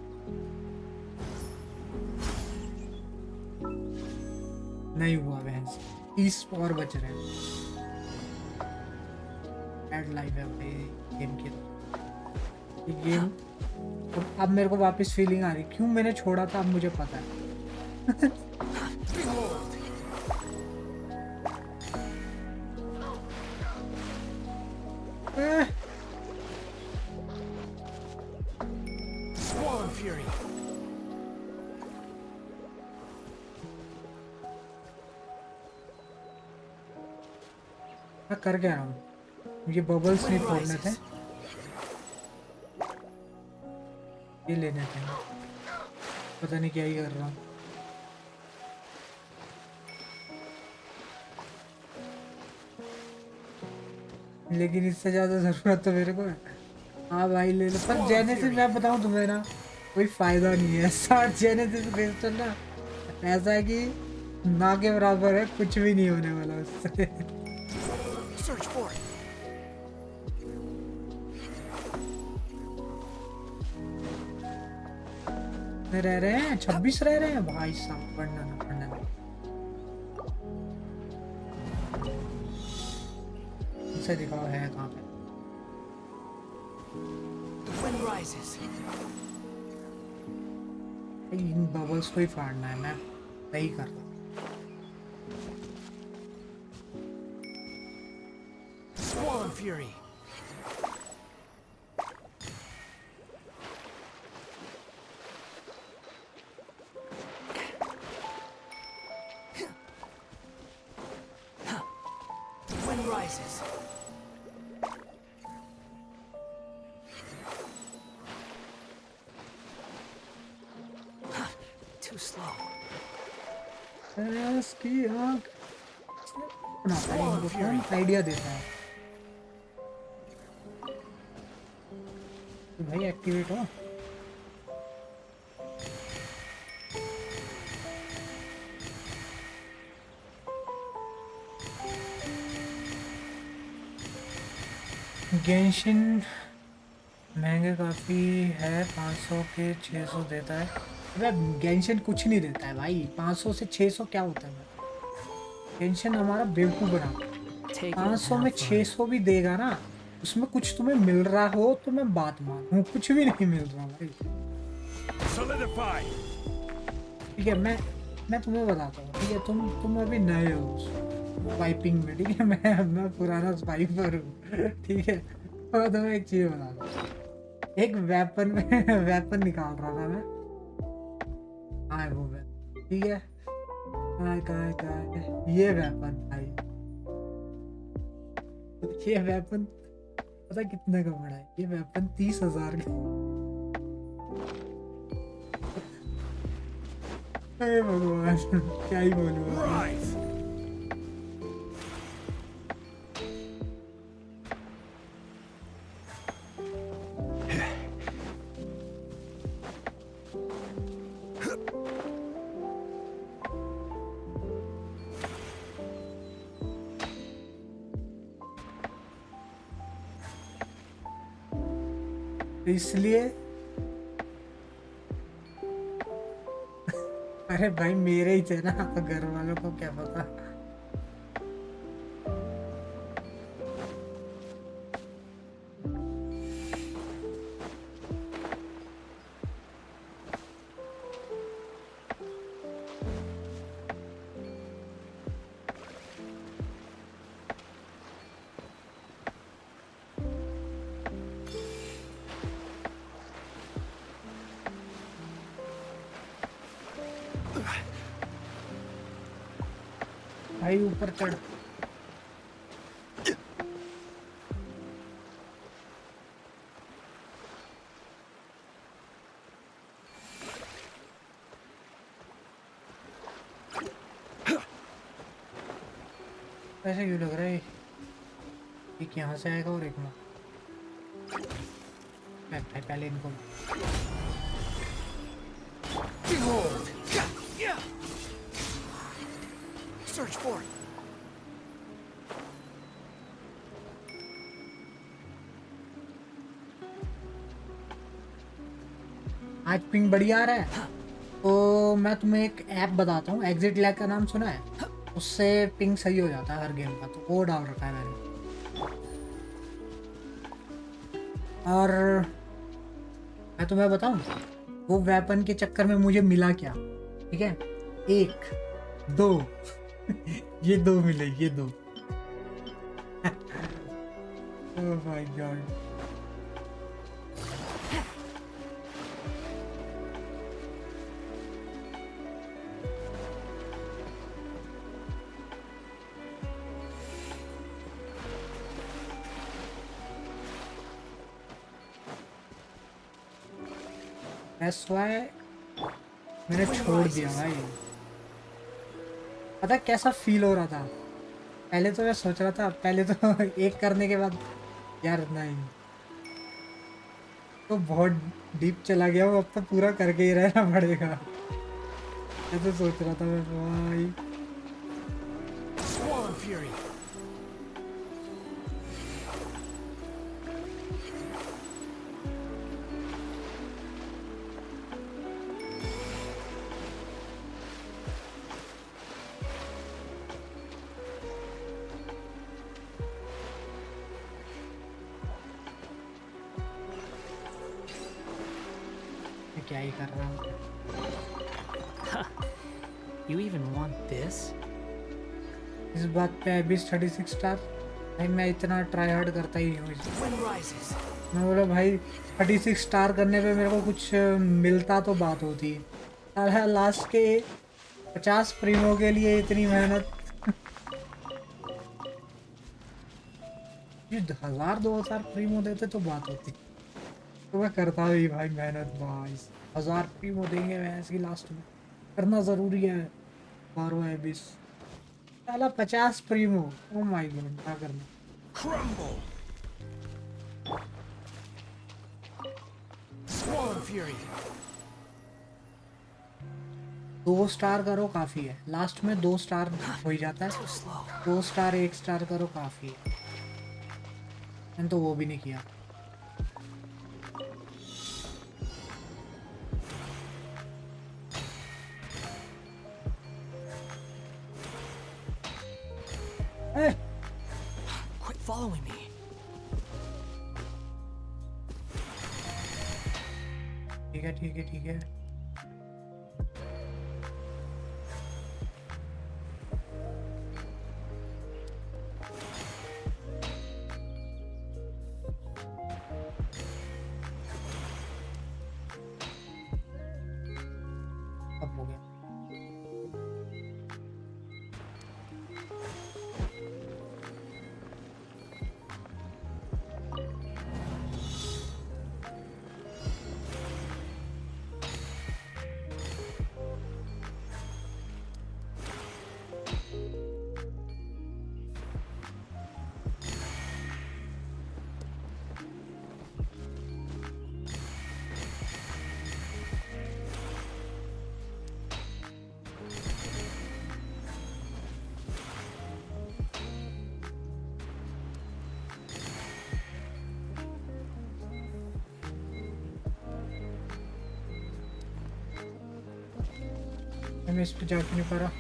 नहीं हुआ बहन, 30 और बच रहे हैं। एड लाइफ है भाई गेम की। ये गेम अब मेरे को वापस फीलिंग आ रही, क्यों मैंने छोड़ा था अब मुझे पता है। मैं कर क्या रहा हूँ? ये बबल्स नहीं फोड़ने थे, ये लेने थे। पता नहीं क्या ही कर रहा हूँ। लेकिन इससे ज्यादा जरूरत तो मेरे को है। हाँ भाई ले लो, पर जेनेसिस मैं बताऊँ तुम्हें ना, कोई फायदा नहीं है। 60 जेनेसिस क्रिस्टल ना ऐसा है कि ना के बराबर है, कुछ भी नहीं होने वाला उससे। Search for it. रह रहे हैं 26 रह रहे हैं भाई साहब। पढ़ना ना पढ़ना ना, इसे दिखाओ है कहाँ पे। The wind rises. In bubbles को ही फाड़ना है, मैं सही कर रहा हूँ। Swollen Fury. The wind rises. Too slow. इसकी आँख बनाता है, इनको कौन आइडिया देता है तो भाई एक्टिवेट हो। गेंशिन महंगे काफ़ी है, 500 के 600 देता है। अबे गेंशिन कुछ नहीं देता है भाई, 500 से 600 क्या होता है भाई? गेंशिन हमारा बेवकूफ़ बना, Take it 500 में and have fun. 600 भी देगा ना, उसमें कुछ तुम्हें मिल रहा हो तो मैं बात मानूं, कुछ भी नहीं मिल रहा भाई। Solidify. ठीक है, मैं तुम्हें बताता हूँ, ठीक है, तुम अभी नए हो स्वाइपिंग में, ठीक है, मैं पुराना स्वाइपर हूँ, ठीक है। तो मैं तुम्हें एक चीज़ बताता हूँ, एक वेपन में वेपन निकाल रहा था मैं, हाँ वो वेपन, ठीक है, कहाँ ये वेपन भाई, ये वेपन पता कितने का पड़ा है? ये वेपन 30,000 का। हे भगवान, क्या ही बोलूं। Rise. इसलिए अरे भाई मेरे ही थे ना, तो घर वालों को क्या पता। भाई ऊपर चढ़, ऐसे क्यों लग रहा है एक यहाँ से आएगा और एक में। भाई पहले इनको Behold! Yeah! Search for it. आज पिंग बढ़िया आ रहा है, तो मैं तुम्हें एक ऐप बताता हूँ, एग्जिट लैग का नाम सुना है? उससे पिंग सही हो जाता है हर गेम का, तो वो डाल रखा है मैंने। और मैं तुम्हें बताऊँ वो वेपन के चक्कर में मुझे मिला क्या, ठीक है, 1 2 ये 2 मिले, ये 2। Oh my God. That's why मैंने छोड़ दिया भाई। पता कैसा फील हो रहा था? पहले तो मैं सोच रहा था, पहले तो एक करने के बाद यार नहीं, तो बहुत डीप चला गया वो, अब तो पूरा करके ही रहना पड़ेगा। मैं तो सोच रहा था मैं भाई। Swollen Fury. क्या ही कर रहा हूँ। You even want this? इस बात पे एबिस 36 स्टार। भाई मैं इतना ट्राई हार्ड करता ही हूँ इसमें। Wind rises. मैं बोला भाई 36 स्टार करने पे मेरे को कुछ मिलता तो बात होती। साला लास्ट के 50 प्रीमो के लिए इतनी मेहनत। ये 1000-2000 प्रीमो देते तो बात होती। तो मैं करता भी भाई मेहनत भाई। 1000 प्रीमो देंगे मैं इसकी लास्ट में, करना जरूरी है। 12 एबिस साला 50 प्रीमो। ओ माय गॉड क्या करना। Crumble! Squall Fury! 2 स्टार करो काफी है, लास्ट में 2 स्टार हो ही जाता है। Too slow. 2 स्टार 1 स्टार करो काफी है। मैंने तो वो भी नहीं किया। ए, Quit following me. ठीक है ठीक है ठीक है। अब हो गया। मैं इस पे जाके नहीं पा रहा।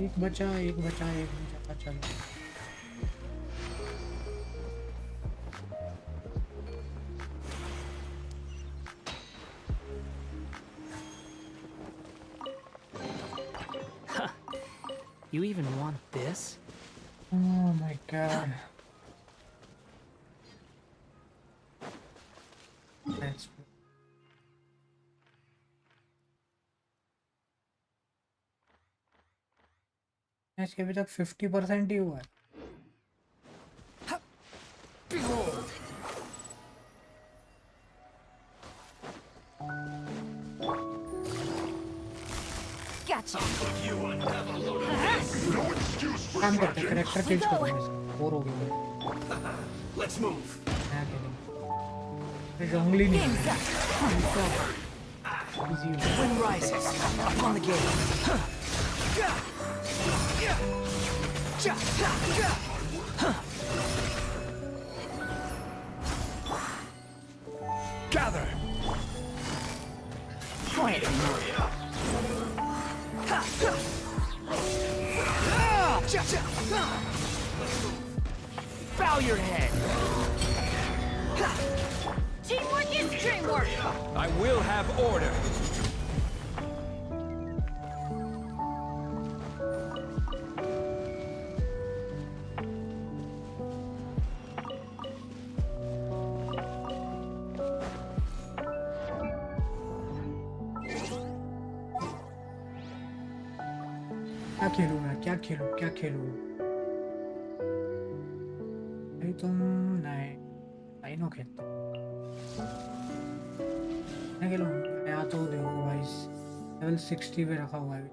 एक बचा एक बचा एक बचा चलो। You even want this? Oh my god. That's इसके अभी तक 50% ही हुआ है। Behold! Gotcha. काम करते हैं, कैरेक्टर चेंज करो इसका, बोर हो गया मैं। Let's move! क्या करें? जंगली नहीं Game's up. Time's over. Easy हो। Wind rises. Up on the gate. Gather! Point. Bow your head. Teamwork is dreamwork. I will have order! क्या खेलूं मैं, क्या खेलूं, क्या खेलूं? नहीं तुम नहीं, आई नो खेलते। मैं खेलूँ या तो देखो भाई लेवल 60 पे रखा हुआ है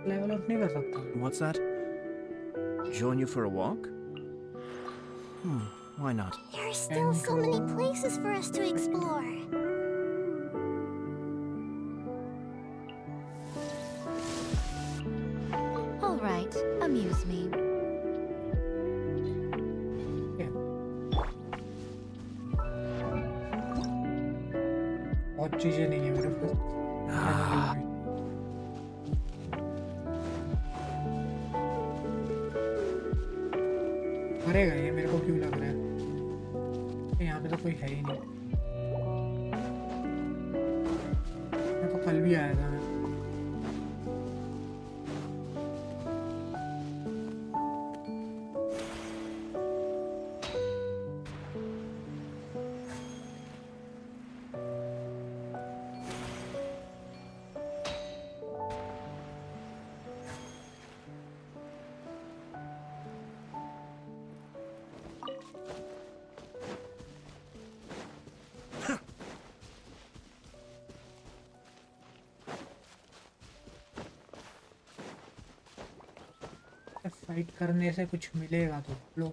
लेवल अप नहीं कर सकता What's that? Join you for a walk? Why not? There are still so many places for us to explore. All right, amuse me. बहुत चीजें नहीं है मेरे पास मरेगा ये मेरे को क्यों लग रहा है यहाँ पे तो कोई है ही नहीं मैं तो कल भी आया था मैं फाइट करने से कुछ मिलेगा तो लो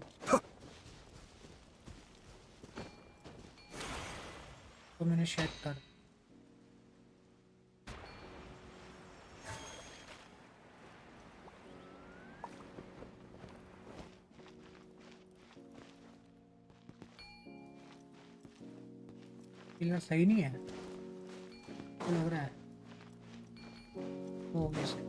तो मैंने शेड कर किलर सही नहीं है तो लग रहा है हो गया से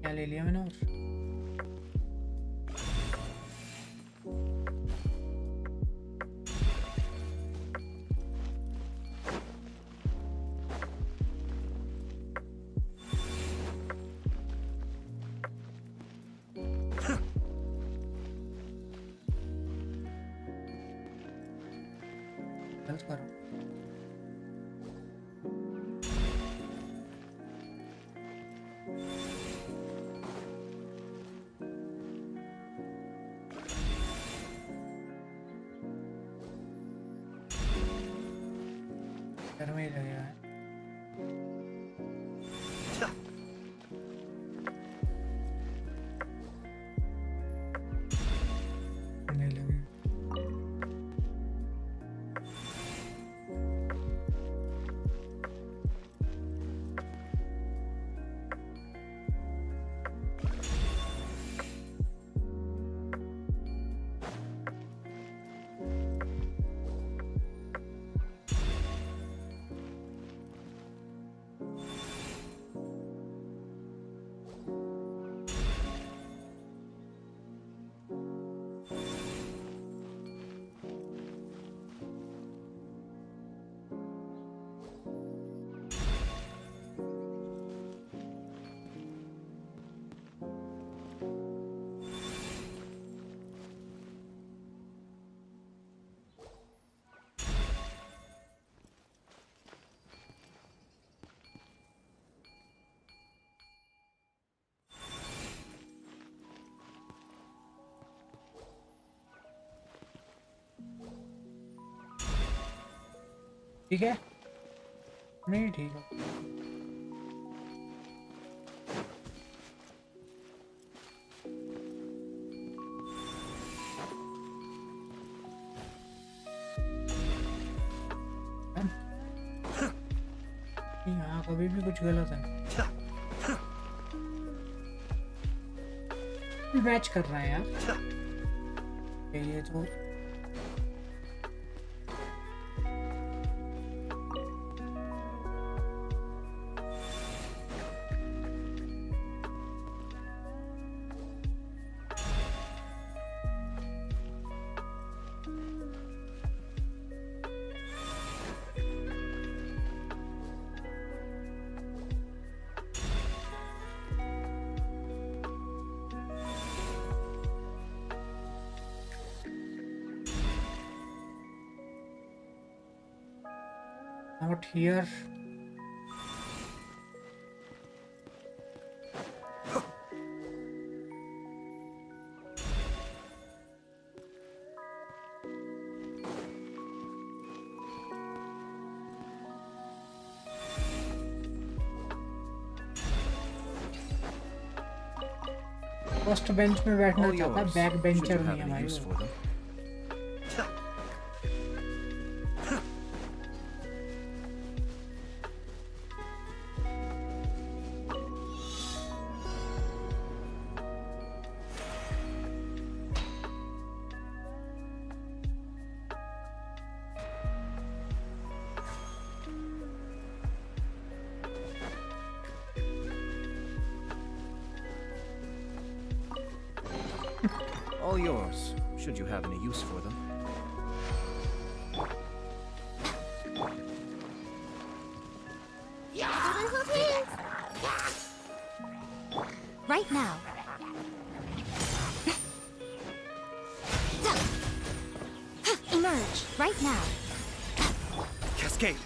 क्या ले लिया मैंने और गलत करो घर में ही लगेगा नहीं लगेगा ठीक है नहीं ठीक है यहाँ कभी भी कुछ गलत है मैच कर रहा है यार ये तो not here फर्स्ट बेंच में बैठना All चाहता है, yours. Back Should you bencher have नहीं है any भाई use वो। for them? All yours. Should you have any use for them? Everyone hold hands. Right now. Emerge. Right now. Cascade.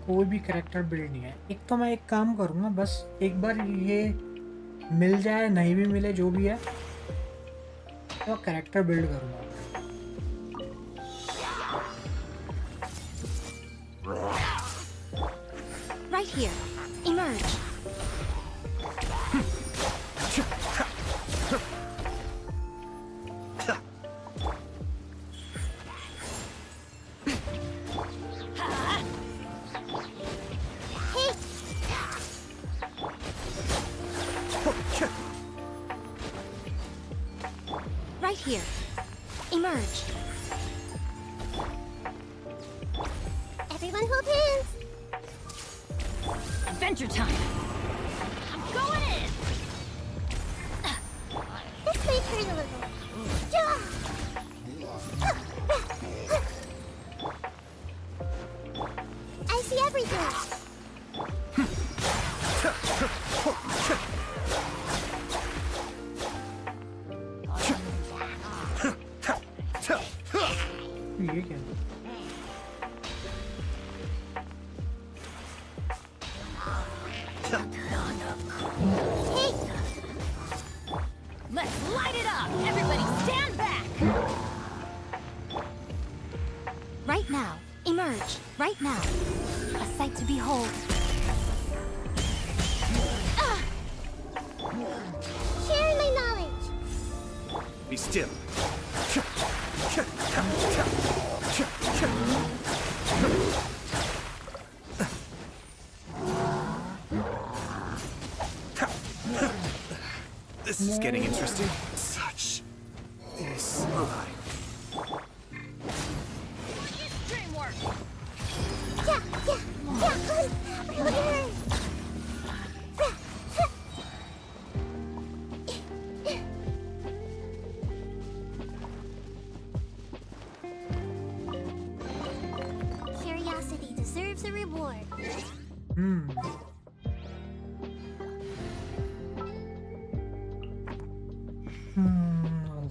कोई भी कैरेक्टर बिल्ड नहीं है। एक तो मैं एक काम करूँगा, बस एक बार ये मिल जाए, नहीं भी मिले, जो भी है, तो कैरेक्टर बिल्ड करूँगा। Right here. Emerge. Right here. Emerge. Everyone hold hands. Adventure time! I'm going in! This may hurt a little. I see everything. ये क्या है? Let's light it up! Everybody stand back! Right now. Emerge. Right now. A sight to behold. Share my knowledge. Be still. This is getting interesting. Such is life. Dreamwork! Yeah. Curiosity deserves a reward.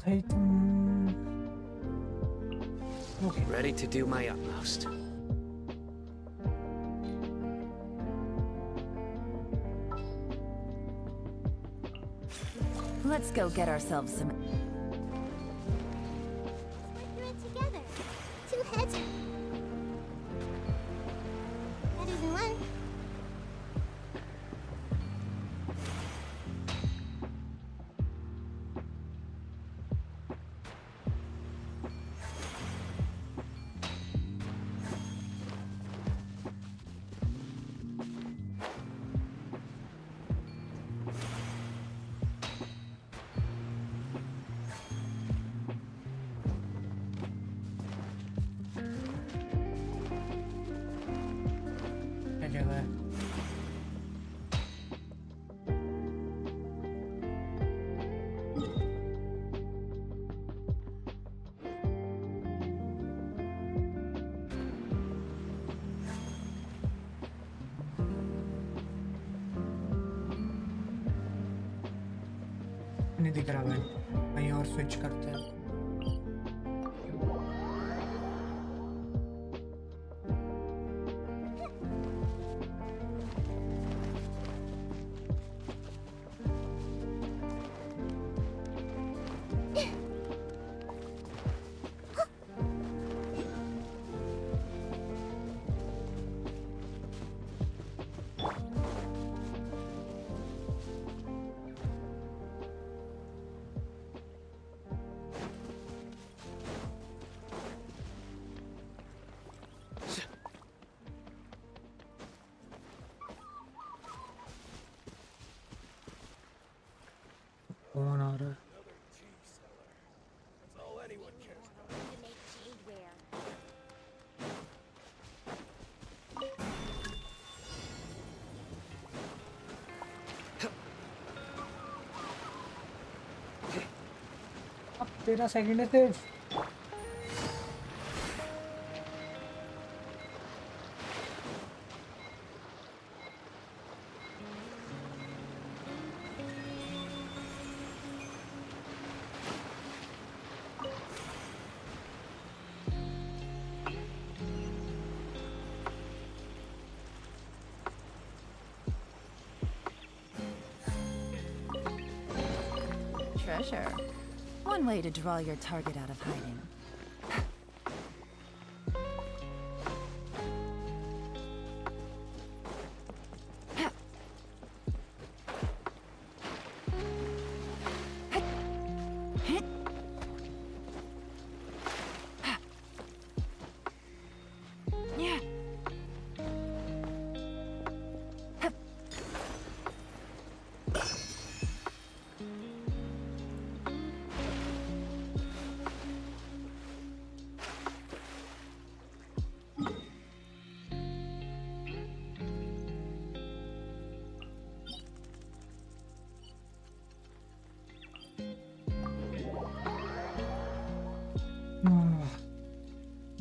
Alright. Okay. Ready to do my utmost. Let's go get ourselves some. Let's do it together. Two heads are better than one. नहीं दिख रहा भाई, कहीं और switch करते हैं। कौन आ रहा है? अब 13 सेकंड है सिर्फ। Treasure. One way to draw your target out of hiding.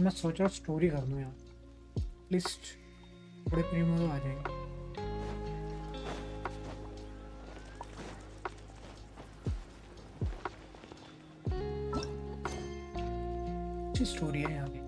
मैं सोच रहा हूँ स्टोरी कर लूँ यार, लिस्ट थोड़े प्रीमो आ जाएंगे। अच्छी स्टोरी है यहाँ की।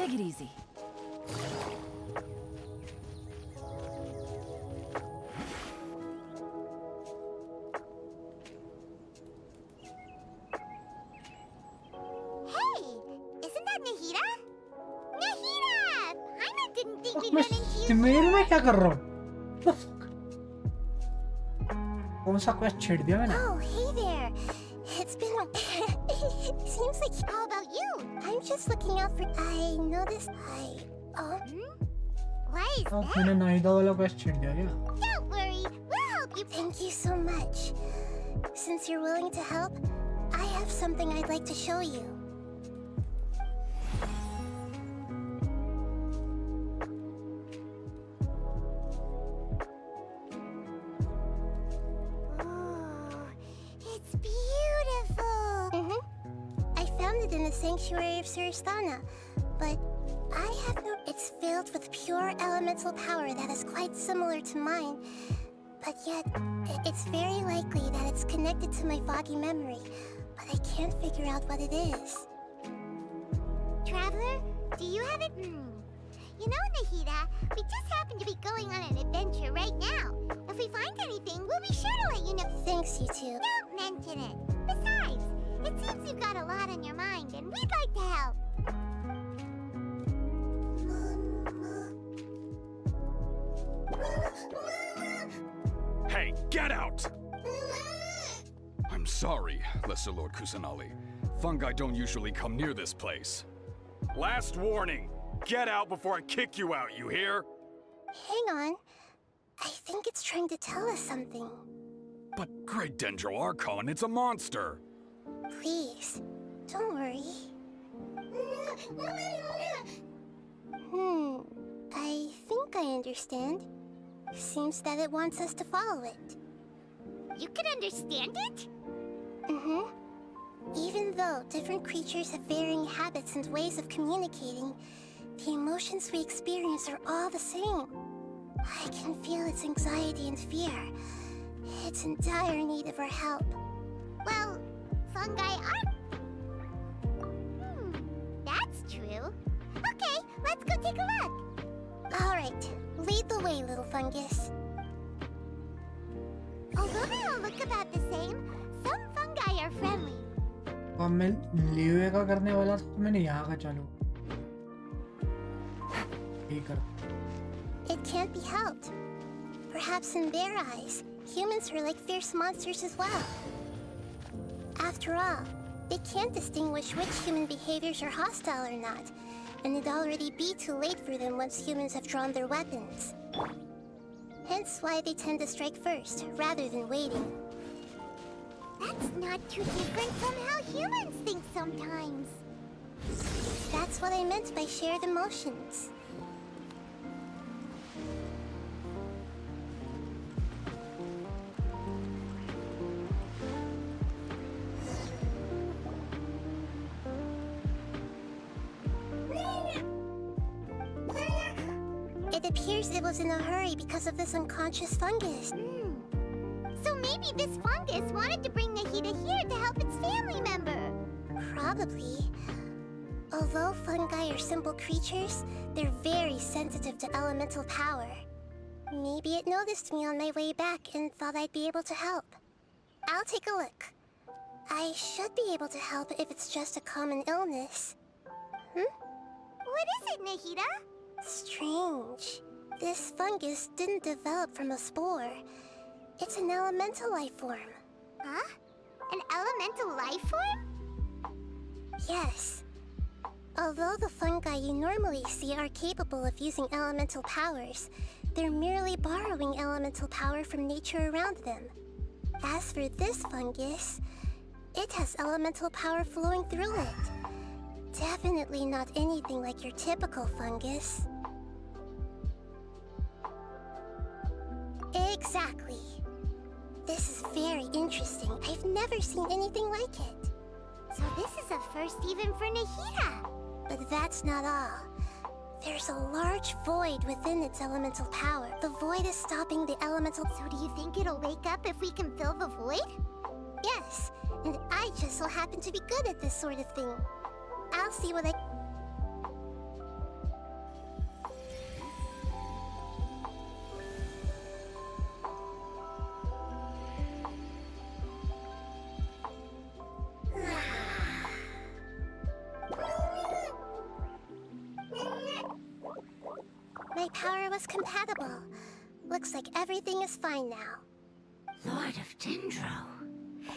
Take it easy. Hey, isn't that Nahida? Nahida! Paimon didn't think we'd मैं run into you. सिमेल में क्या कर रहा हूँ? कौन सा क्वेस्ट छेड़ दिया मैंने? Oh, hey there. It's been seems like. How about you? I'm just looking out for. I noticed. Why is अब that? मैंने नाहिदा वाला क्वेस्ट छेड़ दिया क्या? Don't worry, we'll help you. Thank you so much. Since you're willing to help, I have something I'd like to show you. Oh, it's beautiful. I found it in the sanctuary of Suristana, but I have no. It's filled with pure elemental power that is quite similar to mine, but yet it's very likely that it's connected to my foggy memory, but I can't figure out what it is. Traveler, do you have it? You know, Nahida, we just happen to be going on an adventure right now. If we find anything, we'll be sure to let you know. Thanks, you two. Don't mention it. Besides, it seems you've got a lot on your mind, and we'd like to help. Mama. Get out! I'm sorry, Lesser Lord Kusanali. Fungi don't usually come near this place. Last warning! Get out before I kick you out, you hear? Hang on. I think it's trying to tell us something. But Great Dendroarchon, it's a monster! Please, don't worry. I think I understand. Seems that it wants us to follow it. You can understand it? Mm-hmm. Even though different creatures have varying habits and ways of communicating, the emotions we experience are all the same. I can feel its anxiety and fear. It's in dire need of our help. Well, fungi are... that's true. Okay, let's go take a look. All right, lead the way, little fungus. Although they all look about the same, some fungi are friendly. अब मैं लिवे का करने वाला था तो मैंने यहाँ का चालू यही कर It can't be helped. Perhaps in their eyes, humans are like fierce monsters as well. After all, they can't distinguish which human behaviors are hostile or not, and it'd already be too late for them once humans have drawn their weapons. Hence why they tend to strike first, rather than waiting. That's not too different from how humans think sometimes. That's what I meant by shared emotions. It appears it was in a hurry because of this unconscious fungus. So maybe this fungus wanted to bring Nahida here to help its family member. Probably. Although fungi are simple creatures, they're very sensitive to elemental power. Maybe it noticed me on my way back and thought I'd be able to help. I'll take a look. I should be able to help if it's just a common illness. What is it, Nahida? Strange. This fungus didn't develop from a spore. It's an elemental life form. Huh? An elemental life form? Yes. Although the fungi you normally see are capable of using elemental powers, they're merely borrowing elemental power from nature around them. As for this fungus, it has elemental power flowing through it. Definitely not anything like your typical fungus. Exactly. This is very interesting. I've never seen anything like it. So this is a first even for Nahida. But that's not all. There's a large void within its elemental power. The void is stopping the elemental... So do you think it'll wake up if we can fill the void? Yes, and I just so happen to be good at this sort of thing. I'll see what I... My power was compatible. Looks like everything is fine now. Lord of Dendro?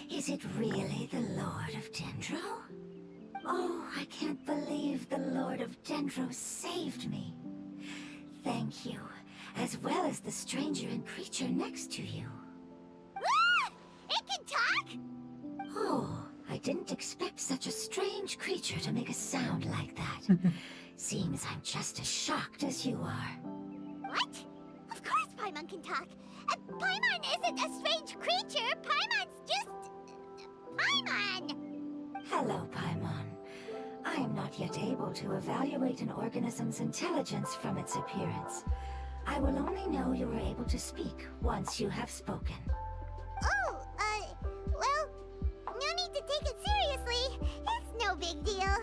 Is it really the Lord of Dendro? Oh, I can't believe the Lord of Dendro saved me. Thank you, as well as the stranger and creature next to you. Ah! It can talk? Oh, I didn't expect such a strange creature to make a sound like that. Seems I'm just as shocked as you are. What? Of course Paimon can talk. Paimon isn't a strange creature. Paimon's just... Paimon! Hello, Paimon. I am not yet able to evaluate an organism's intelligence from its appearance. I will only know you are able to speak once you have spoken. Oh, well, no need to take it seriously. It's no big deal.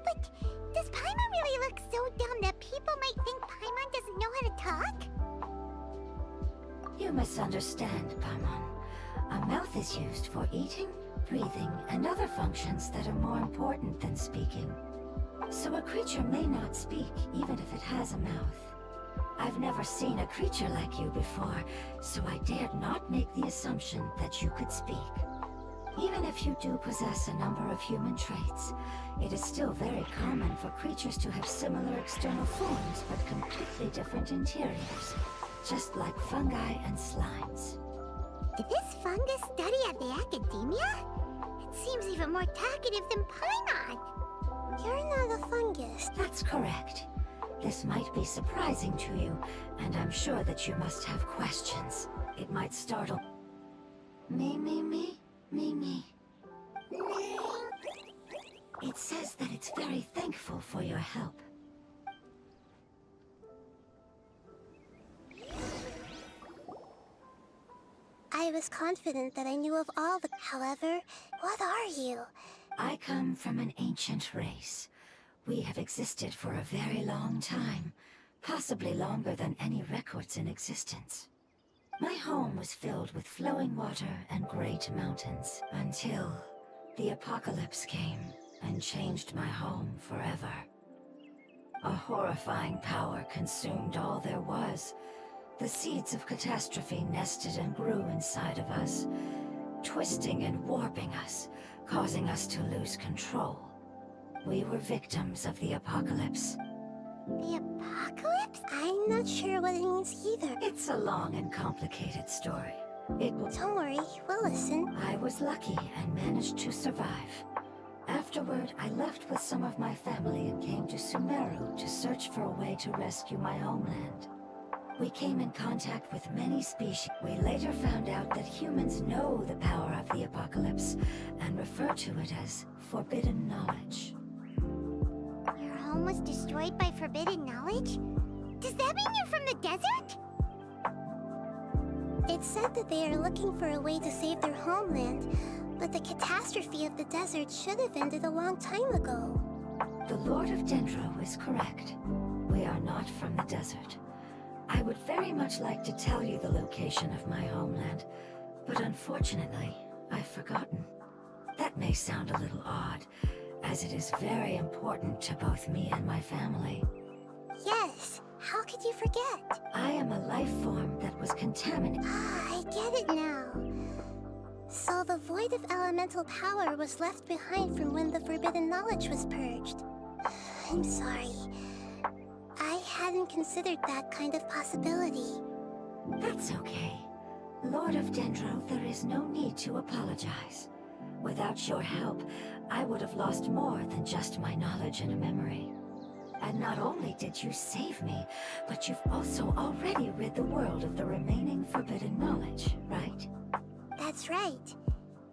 But does Paimon really look so dumb that people might think Paimon doesn't know how to talk? You misunderstand, Paimon. A mouth is used for eating, breathing, and other functions that are more important than speaking. So a creature may not speak even if it has a mouth. I've never seen a creature like you before, so I dared not make the assumption that you could speak. Even if you do possess a number of human traits, it is still very common for creatures to have similar external forms but completely different interiors, just like fungi and slimes. Did this fungus study at the academia? It seems even more talkative than Paimon. You're not a fungus. That's correct. This might be surprising to you, and I'm sure that you must have questions. It might startle... Me. It says that it's very thankful for your help. I was confident that I knew of all the... However, what are you? I come from an ancient race. We have existed for a very long time, possibly longer than any records in existence. My home was filled with flowing water and great mountains, until the apocalypse came and changed my home forever. A horrifying power consumed all there was. The seeds of catastrophe nested and grew inside of us, twisting and warping us, causing us to lose control. We were victims of the apocalypse. The apocalypse? I'm not sure what it means either. It's a long and complicated story. Don't worry, we'll listen. I was lucky and managed to survive. Afterward, I left with some of my family and came to Sumeru to search for a way to rescue my homeland. We came in contact with many species. We later found out that humans know the power of the apocalypse and refer to it as forbidden knowledge. Your home was destroyed by forbidden knowledge? Does that mean you're from the desert? It said that they are looking for a way to save their homeland, but the catastrophe of the desert should have ended a long time ago. The Lord of Dendro is correct. We are not from the desert. I would very much like to tell you the location of my homeland, but unfortunately, I've forgotten. That may sound a little odd, as it is very important to both me and my family. Yes, how could you forget? I am a life form that was contaminated. Ah, I get it now. So the void of elemental power was left behind from when the forbidden knowledge was purged. I'm sorry. I hadn't considered that kind of possibility. That's okay. Lord of Dendro, there is no need to apologize. Without your help, I would have lost more than just my knowledge and memory. And not only did you save me, but you've also already rid the world of the remaining forbidden knowledge, right? That's right.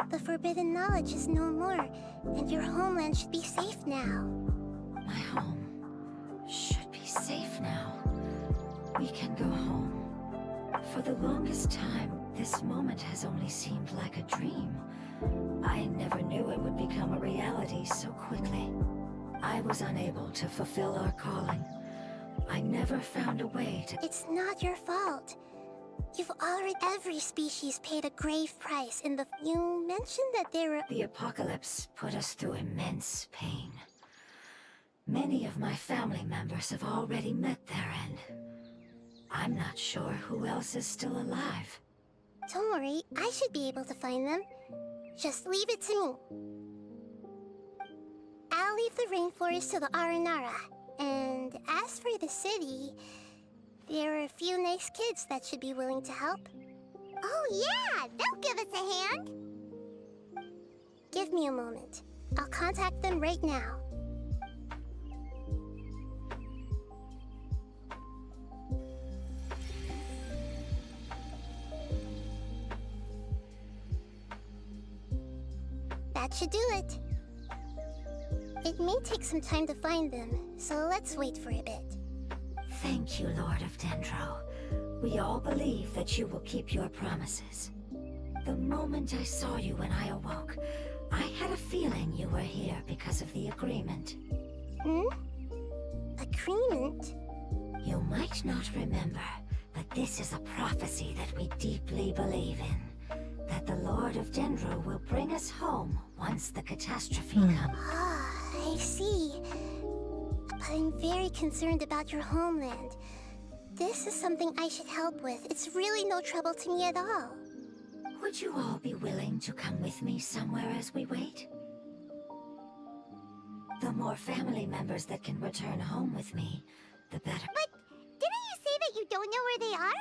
The forbidden knowledge is no more, and your homeland should be safe now. My home should be safe now. We can go home. For the longest time, this moment has only seemed like a dream. I never knew it would become a reality so quickly. I was unable to fulfill our calling. I never found a way to... It's not your fault. You've already... Every species paid a grave price in the... You mentioned that there were... The apocalypse put us through immense pain. Many of my family members have already met their end. I'm not sure who else is still alive. Don't worry, I should be able to find them. Just leave it to me. I'll leave the rainforest to the Aranara. And as for the city, there are a few nice kids that should be willing to help. Oh yeah, they'll give us a hand. Give me a moment. I'll contact them right now. That should do it. It may take some time to find them, so let's wait for a bit. Thank you, Lord of Dendro. We all believe that you will keep your promises. The moment I saw you when I awoke, I had a feeling you were here because of the agreement. Agreement? You might not remember, but this is a prophecy that we deeply believe in. That the Lord of Dendro will bring us home once the catastrophe comes. Ah, I see. But I'm very concerned about your homeland. this is something I should help with. It's really no trouble to me at all. Would you all be willing to come with me somewhere as we wait? The more family members that can return home with me, the better. But didn't you say that you don't know where they are?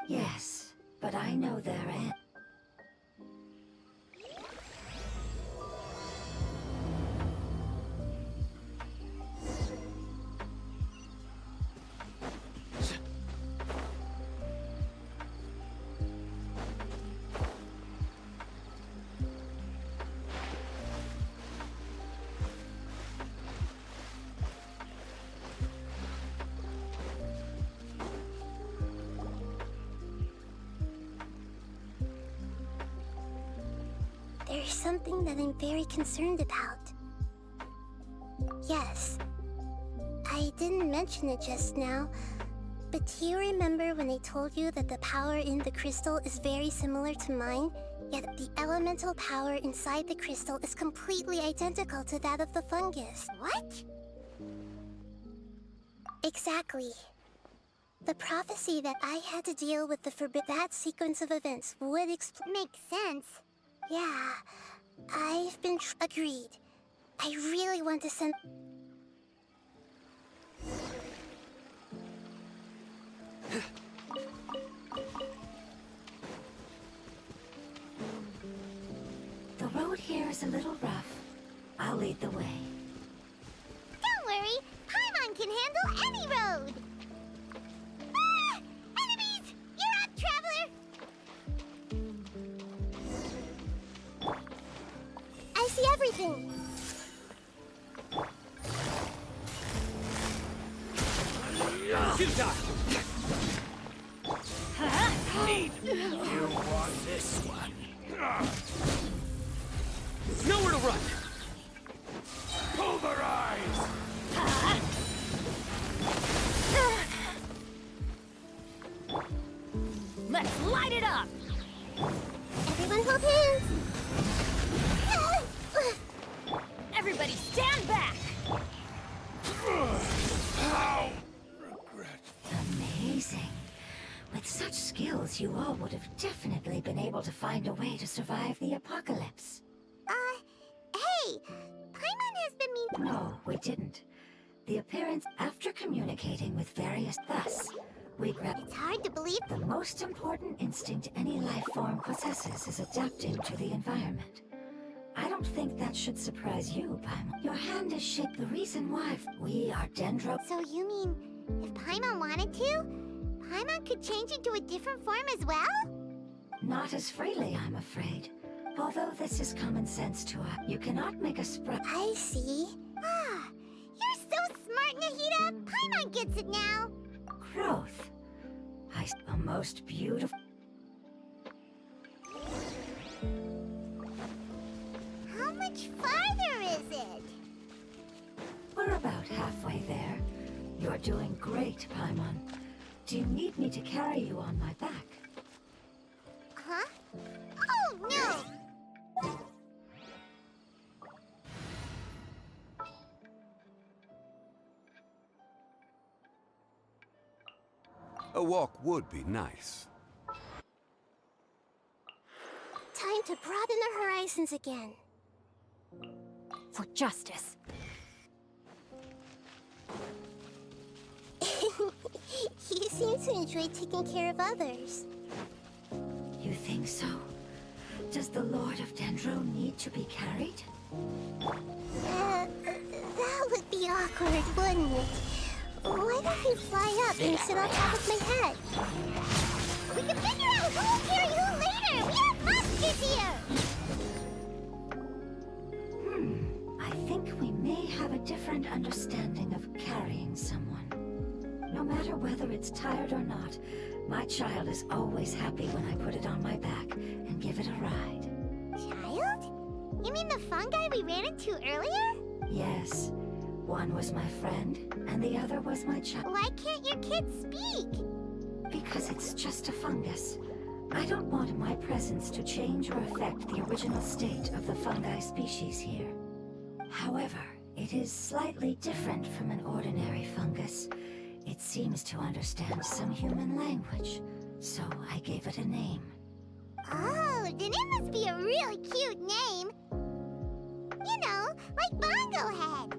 Yes, but I know their end. There's something that I'm very concerned about. Yes, I didn't mention it just now, but do you remember when I told you that the power in the crystal is very similar to mine, yet the elemental power inside the crystal is completely identical to that of the fungus? What? Exactly. The prophecy that I had to deal with that sequence of events would make sense. Yeah, I've been agreed. I really want to send... The road here is a little rough. I'll lead the way. Don't worry, Paimon can handle any road! Ah! Enemies! You're up, traveler! I see everything! You want this one? Nowhere to run! Pulverize! Let's light it up! Everyone hold hands! Everybody stand back! How regretful. Amazing. With such skills, you all would have definitely been able to find a way to survive the apocalypse. Hey! Paimon has been mean... No, we didn't. The appearance after communicating with various... Thus, we grabbed... It's hard to believe... The most important instinct any life form possesses is adapting to the environment. I don't think that should surprise you, Paimon. Your hand is shaped the reason why we are Dendro... So you mean, if Paimon wanted to, Paimon could change into a different form as well? Not as freely, I'm afraid. Although this is common sense to us, you cannot make a sprite... I see. Ah, you're so smart, Nahida! Paimon gets it now! Growth. A most beautiful... How much farther is it? We're about halfway there. You're doing great, Paimon. Do you need me to carry you on my back? Huh? Oh, no! A walk would be nice. Time to broaden our horizons again. For justice. You seem to enjoy taking care of others. You think so? Does the Lord of Dendro need to be carried? That would be awkward, wouldn't it? Why don't you fly up and sit on top of my head? We can figure out who will carry who later! We have muskets here! I think we may have a different understanding of carrying someone. No matter whether it's tired or not, my child is always happy when I put it on my back and give it a ride. Child? You mean the fungi we ran into earlier? Yes. One was my friend, and the other was my child. Why can't your kid speak? Because it's just a fungus. I don't want my presence to change or affect the original state of the fungi species here. However, It is slightly different from an ordinary fungus. It seems to understand some human language, so I gave it a name. Oh, then it must be a really cute name. You know, like Bongo Head.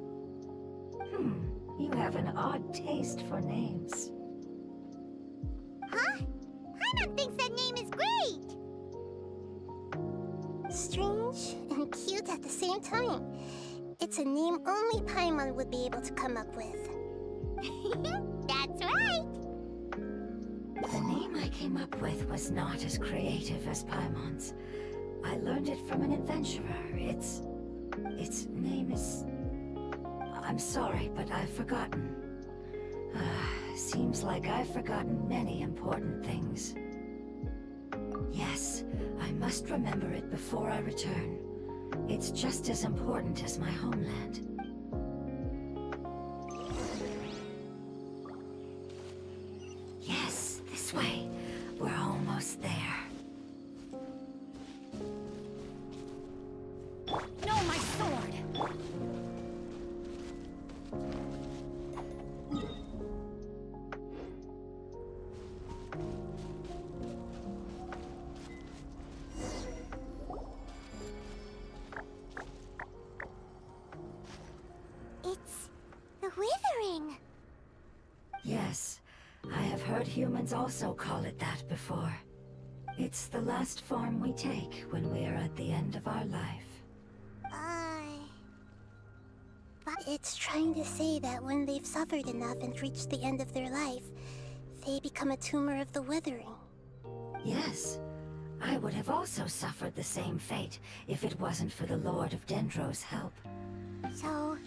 You have an odd taste for names. Huh? Paimon thinks that name is great. Strange and cute at the same time. It's a name only Paimon would be able to come up with. That's right. The name I came up with was not as creative as Paimon's. I learned it from an adventurer. Its name is... I'm sorry, but I've forgotten. Seems like I've forgotten many important things. Yes, I must remember it before I return. It's just as important as my homeland. Yes, this way. We're almost there. No, my sword! It's the Withering. Yes, I have heard humans also call it that before. It's the last form we take when we are at the end of our life. But it's trying to say that when they've suffered enough and reached the end of their life, they become a tumor of the Withering. Yes, I would have also suffered the same fate if it wasn't for the Lord of Dendro's help. So,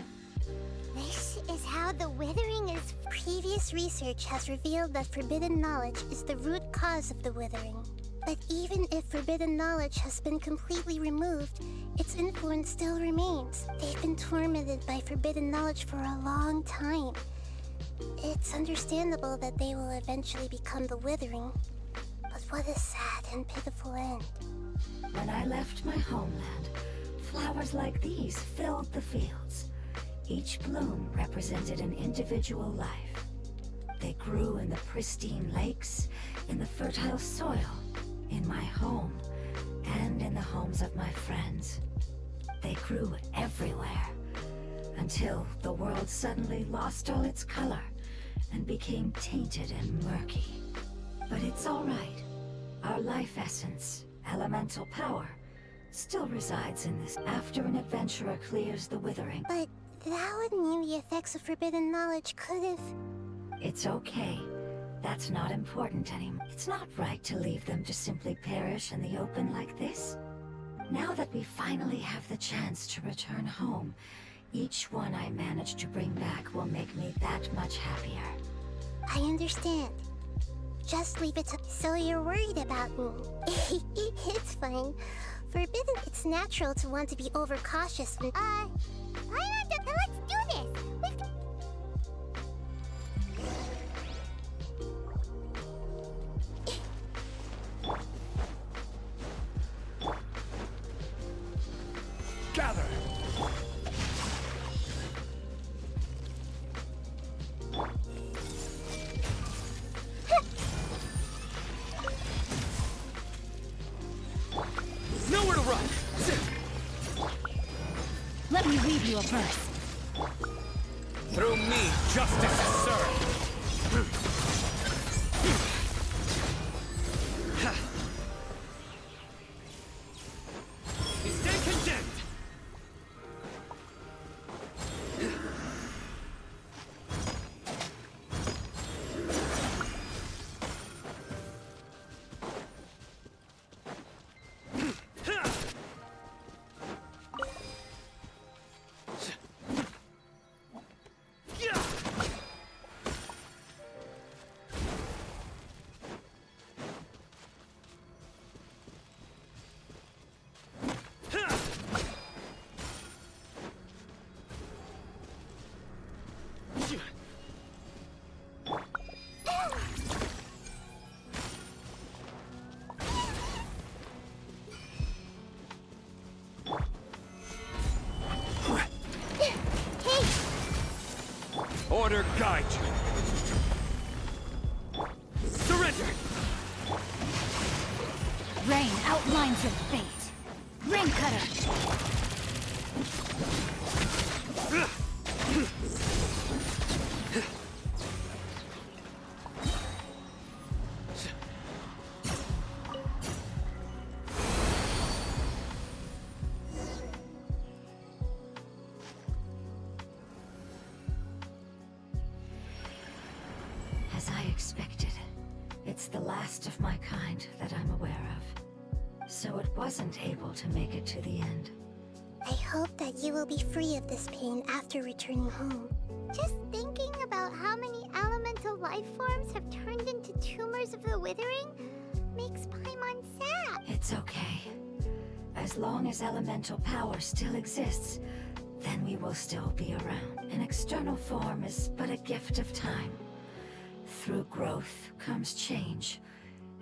this is how the Withering is. Previous research has revealed that forbidden knowledge is the root cause of the Withering. But even if forbidden knowledge has been completely removed, its influence still remains. They've been tormented by forbidden knowledge for a long time. It's understandable that they will eventually become the Withering. But what a sad and pitiful end. When I left my homeland, flowers like these filled the fields. Each bloom represented an individual life. They grew in the pristine lakes, in the fertile soil, in my home, and in the homes of my friends. They grew everywhere, until the world suddenly lost all its color and became tainted and murky. But it's all right. Our life essence, elemental power, still resides in this. After an adventurer clears the Withering. But that would mean the effects of forbidden knowledge could have... It's okay. That's not important anymore. It's not right to leave them to simply perish in the open like this. Now that we finally have the chance to return home, each one I manage to bring back will make me that much happier. I understand. Just leave it to... So you're worried about me. It's fine. Forbidden, it's natural to want to be overcautious when... why not? Let's do this! Gather! Nowhere to run! Sit! Let me read you a verse. Through me, justice is served! Be stand condemned! order guide you. Surrender! Rain outlines your fate. Ring cutter. As I expected, it's the last of my kind that I'm aware of. So it wasn't able to make it to the end. I hope that you will be free of this pain after returning home. Just thinking about how many elemental life forms have turned into tumors of the withering makes Paimon sad. It's okay. As long as elemental power still exists, then we will still be around. An external form is but a gift of time. Through growth comes change,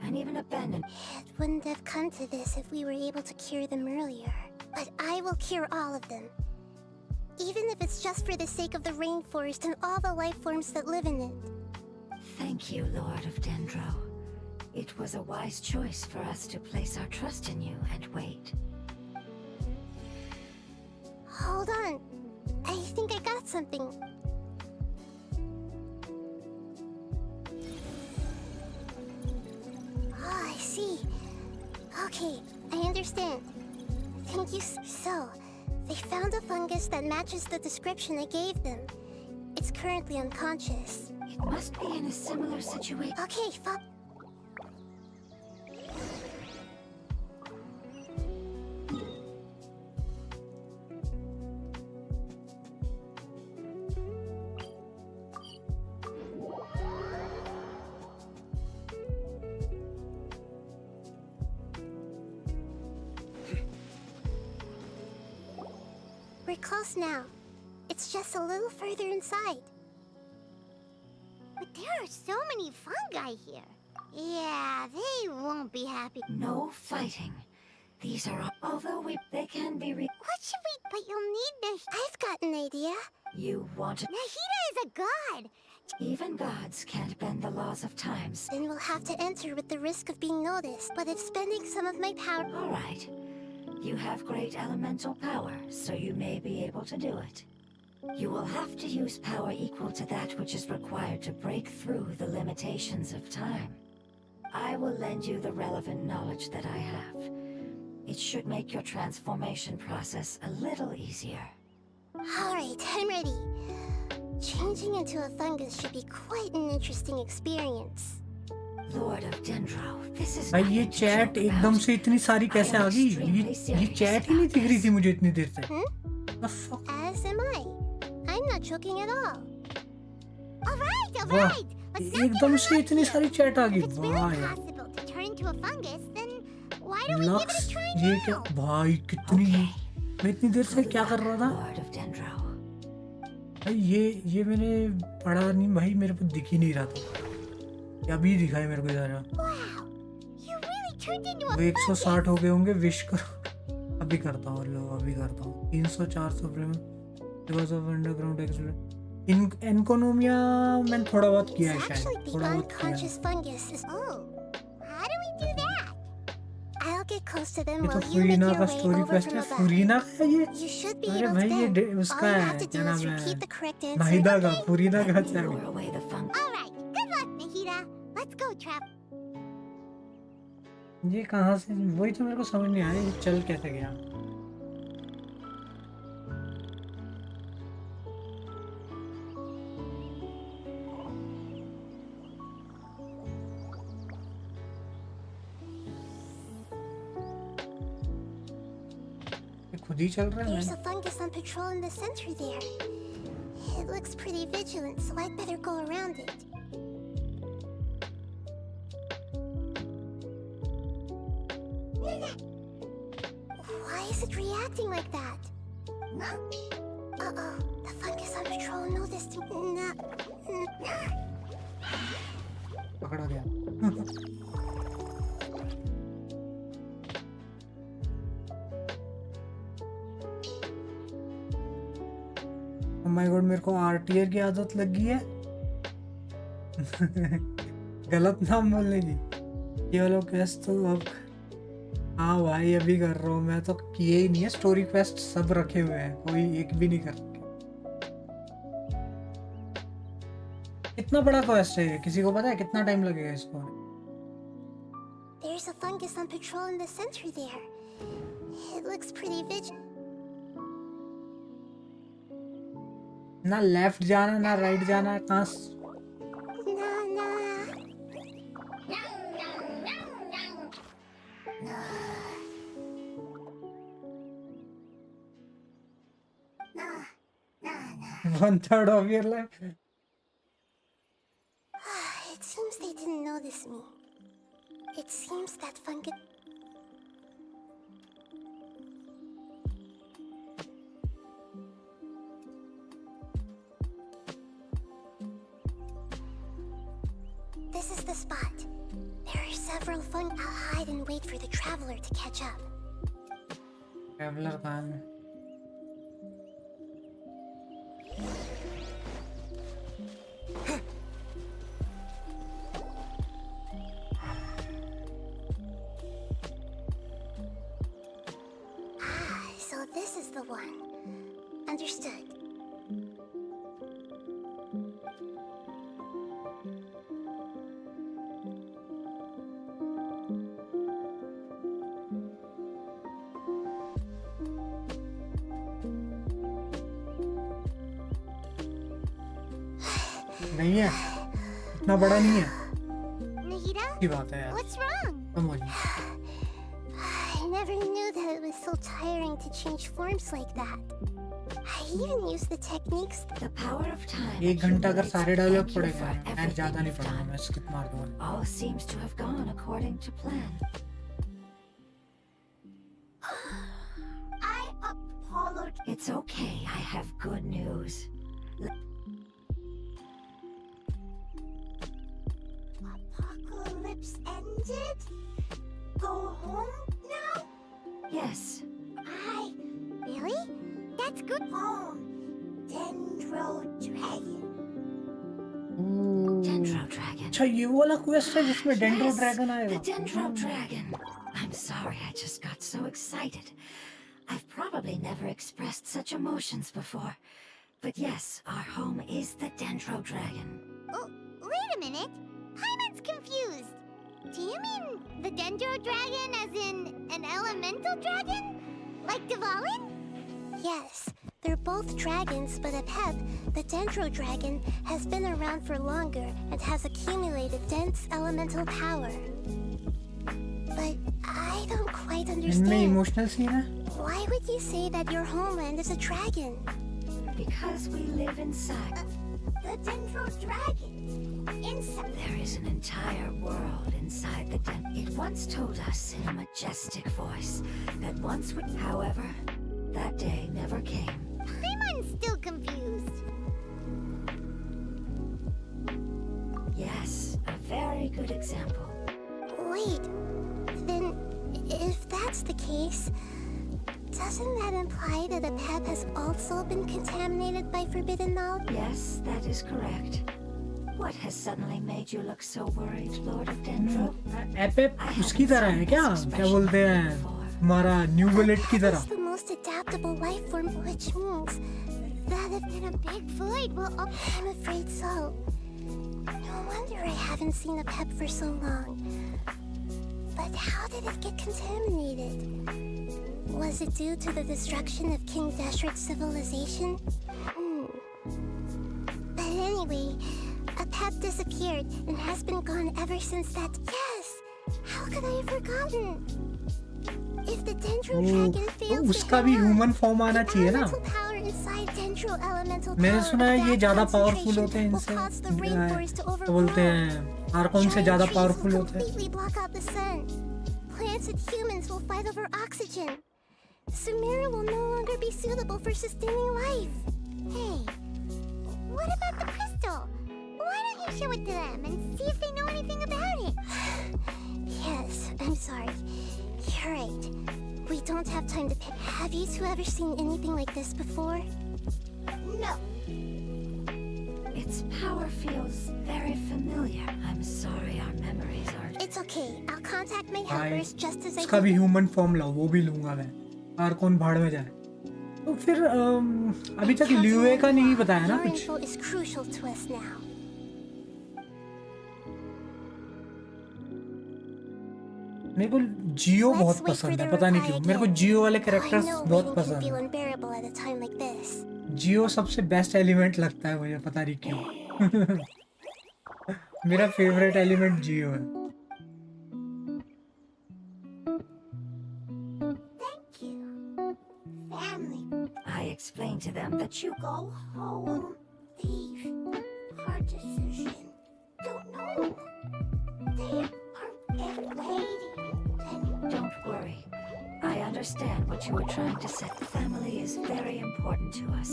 and even abandonment. It wouldn't have come to this if we were able to cure them earlier. But I will cure all of them. Even if it's just for the sake of the rainforest and all the life forms that live in it. Thank you, Lord of Dendro. It was a wise choice for us to place our trust in you and wait. Hold on. I think I got something. Oh, I see. Okay, I understand. Thank you. So, they found a fungus that matches the description I gave them. It's currently unconscious. It must be in a similar situation. Okay, we're close now. It's just a little further inside. But there are so many fungi here. Yeah, they won't be happy. No fighting. These are, they can be What should we... But you'll need the... I've got an idea. You want to... Nahida is a god! Even gods can't bend the laws of times. Then we'll have to enter with the risk of being noticed. But if spending some of my power... All right. You have great elemental power, so you may be able to do it. You will have to use power equal to that which is required to break through the limitations of time. I will lend you the relevant knowledge that I have. It should make your transformation process a little easier. Alright, I'm ready. Changing into a fungus should be quite an interesting experience. Lord of Dendro, this is भाई ये chat एकदम से इतनी सारी कैसे आ गई? ये chat ही नहीं दिख रही थी मुझे इतनी देर से. The fuck? As am I. I'm not joking at all. Alright, वाह, alright. एकदम से इतनी सारी चैट आ गई. If it's वाह really यार. possible to turn into a fungus, then why don't we give it lux a try ये now? क्या भाई कितनी मैं इतनी देर से क्या कर रहा था? Lord of Dendro. भाई ये मैंने पढ़ा नहीं भाई, मेरे को दिख ही नहीं रहा था. अभी दिखा है मेरे को इधर. Wow, you really turned into a वो 160 हो गए होंगे. विश करो. अभी करता हूँ, लो अभी करता हूँ. 300-400 frame because of underground explore in एनकोनोमिया मैंने थोड़ा बहुत किया है It's शायद. actually the थोड़ा बहुत किया है. unconscious fungus is... Oh, how do we do that? I'll get close to them ये तो while you make फुरीना your का way story over quest from है. above. फुरीना का है ये. You should be अरे able भाई to ये then. उसका All you है have to क्या do नाम is है? repeat the correct answer. Nahida का. Okay? फुरीना का Lure chat. away the fungus. All right. Good luck, Nahida. Let's go, Trap. ये कहाँ से, वही तो मेरे को समझ नहीं आया. ये चल कैसे गया? खुद ही चल रहा है. There's a fungus on patrol in the center there. It looks pretty vigilant, so I'd better go around it. Why is it reacting like that? Uh-oh, the fungus on patrol noticed me. पकड़ा गया. Oh my god, मेरे को RTR की आदत लग गई है। गलत नाम बोलने की। ये वाला क्वेस्ट तो अब, हाँ भाई अभी कर रहा हूँ मैं, तो किए ही नहीं है। स्टोरी क्वेस्ट सब रखे हुए हैं, कोई एक भी नहीं कर रखे। कितना बड़ा क्वेस्ट है ये, किसी को पता है कितना टाइम लगेगा इसको? There's a fungus on patrol in the center there. It looks pretty vigilant. ना लेफ्ट जाना ना राइट जाना, कहाँ One third of your life. It seems they didn't notice me. It seems that fungus. This is the spot. There are several fungi. I'll hide and wait for the traveler to catch up. Traveler कहाँ है? So this is the one. Understood. नहीं है, इतना बड़ा नहीं है। Nagita? की बात है यार। What's wrong? कम हो जी। I never knew that it was so tiring to change forms like that. I even used the techniques. The power of time. 1 घंटा अगर सारे डायलॉग पढ़ेगा, मैं everything ज़्यादा नहीं you've पढ़ूंगा, done. मैं स्किप मार दूंगा। All seems to have gone according to plan. I apologize. It's okay. I have good news. Apocalypse ended? Go home now? Yes. Really? That's good. Home. Dendro Dragon. Dendro Dragon. अच्छा ये वाला quest है जिसमें dendro Yes, dragon the आएगा। Dendro Dragon. I'm sorry, I just got so excited. I've probably never expressed such emotions before. But yes, our home is the Dendro Dragon. Oh, wait a minute. Paimon's confused. Do you mean the Dendro Dragon as in an elemental dragon? Like Dvalin? Yes, they're both dragons, but Apep, the Dendro Dragon, has been around for longer and has accumulated dense elemental power. But I don't quite इनमें understand. Emotional scene है। Why would you say that your homeland is a dragon? Because we live inside. The Dendro Dragon? Inside? There is an entire world inside the den. It once told us in a majestic voice that once we. However, that day never came. Paimon's still confused. Yes, a very good example. Wait, then if that's the case, doesn't that imply that Apep has also been contaminated by forbidden knowledge? Yes, that is correct. What has suddenly made you look so worried, Lord of Dendro? एपेप उसकी तरह है क्या? क्या बोलते हैं? हमारा new bullet की तरह। It's the most adaptable life form, which means that if in a big void will up. I'm afraid so. No wonder I haven't seen Apep for so long. But how did it get contaminated? Was it due to the destruction of King Deshret's civilization? But anyway, Apep disappeared and has been gone ever since that. Yes! How could I have forgotten? If the Dendro Dragon fails उसका भी human form आना चाहिए ना। मैंने सुना है ये ज्यादा पावरफुल होते हैं इनसे। तो बोलते हैं आर्कोन से ज्यादा पावरफुल होते हैं। Plants and humans will fight over oxygen. Samira will no longer be suitable for sustaining life. Hey, what about the crystal? Why don't you show it to them and see if they know anything about it? Yes, I'm sorry. You're right. We don't have time to pick. Have you two ever seen anything like this before? No. tower feels very familiar. I'm sorry our memories are... It's okay. I'll contact my भाई helpers just as I उसका भी do. Human form लाओ, वो भी लूंगा मैं। और कौन भाड़ में जाए। तो फिर अभी तक Counting ल्यूए on का नहीं Hua, बताया ना your कुछ। info is crucial to us now. मेरे को जियो Let's बहुत wait for पसंद है, the पता नहीं reply क्यों। मेरे को again. जियो वाले I कैरेक्टर्स know बहुत waiting can पसंद feel है। unbearable at a time like this. जियो सबसे बेस्ट एलिमेंट लगता है मुझे, पता नहीं क्यों। मेरा फेवरेट एलिमेंट जियो है। Thank you. Family. I explained to them that you go home. Thief. Hard decision. Don't know. They are waiting. Don't worry. I understand what you were trying to say. Family is very important to us.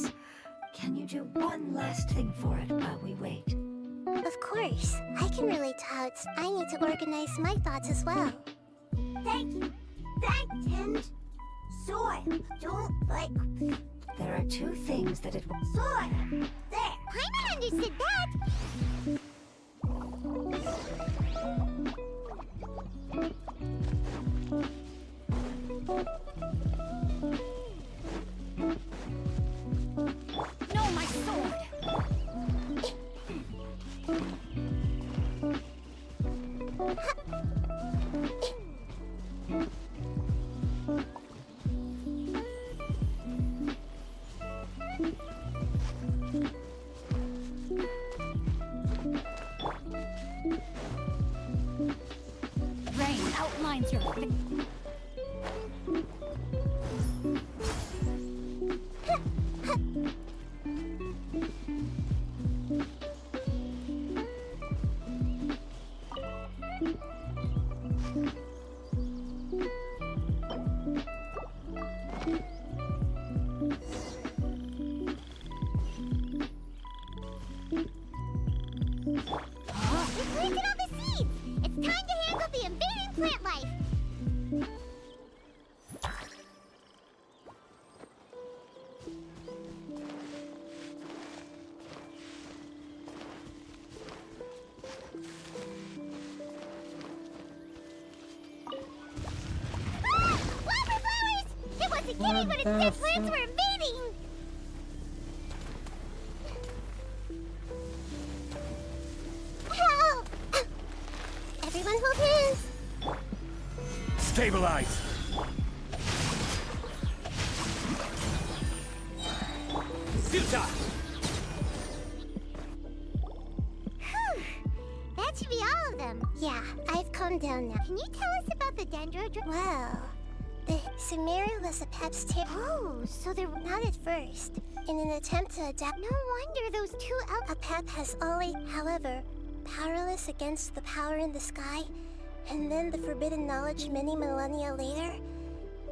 Can you do one last thing for it while we wait? Of course. I can relate to how I need to organize my thoughts as well. Thank you. Tend. Soil. Don't like. There are two things that it will. Soil. There. Paimon understood that. No, my sword! Rain outlines your face. We planted all the seeds. It's time to handle the invading plant life. Ah! Wildflowers! It wasn't kidding when it said plants were invading. Help! Everyone hold hands. Stabilize! Filter! That should be all of them. Yeah, I've calmed down now. Can you tell us about the dendrodra? Well, the Sumeru was a Pep's tip. Oh, so they're not at first. In an attempt to adapt. No wonder those two A Pep has always, however, powerless against the power in the sky, and then the forbidden knowledge many millennia later.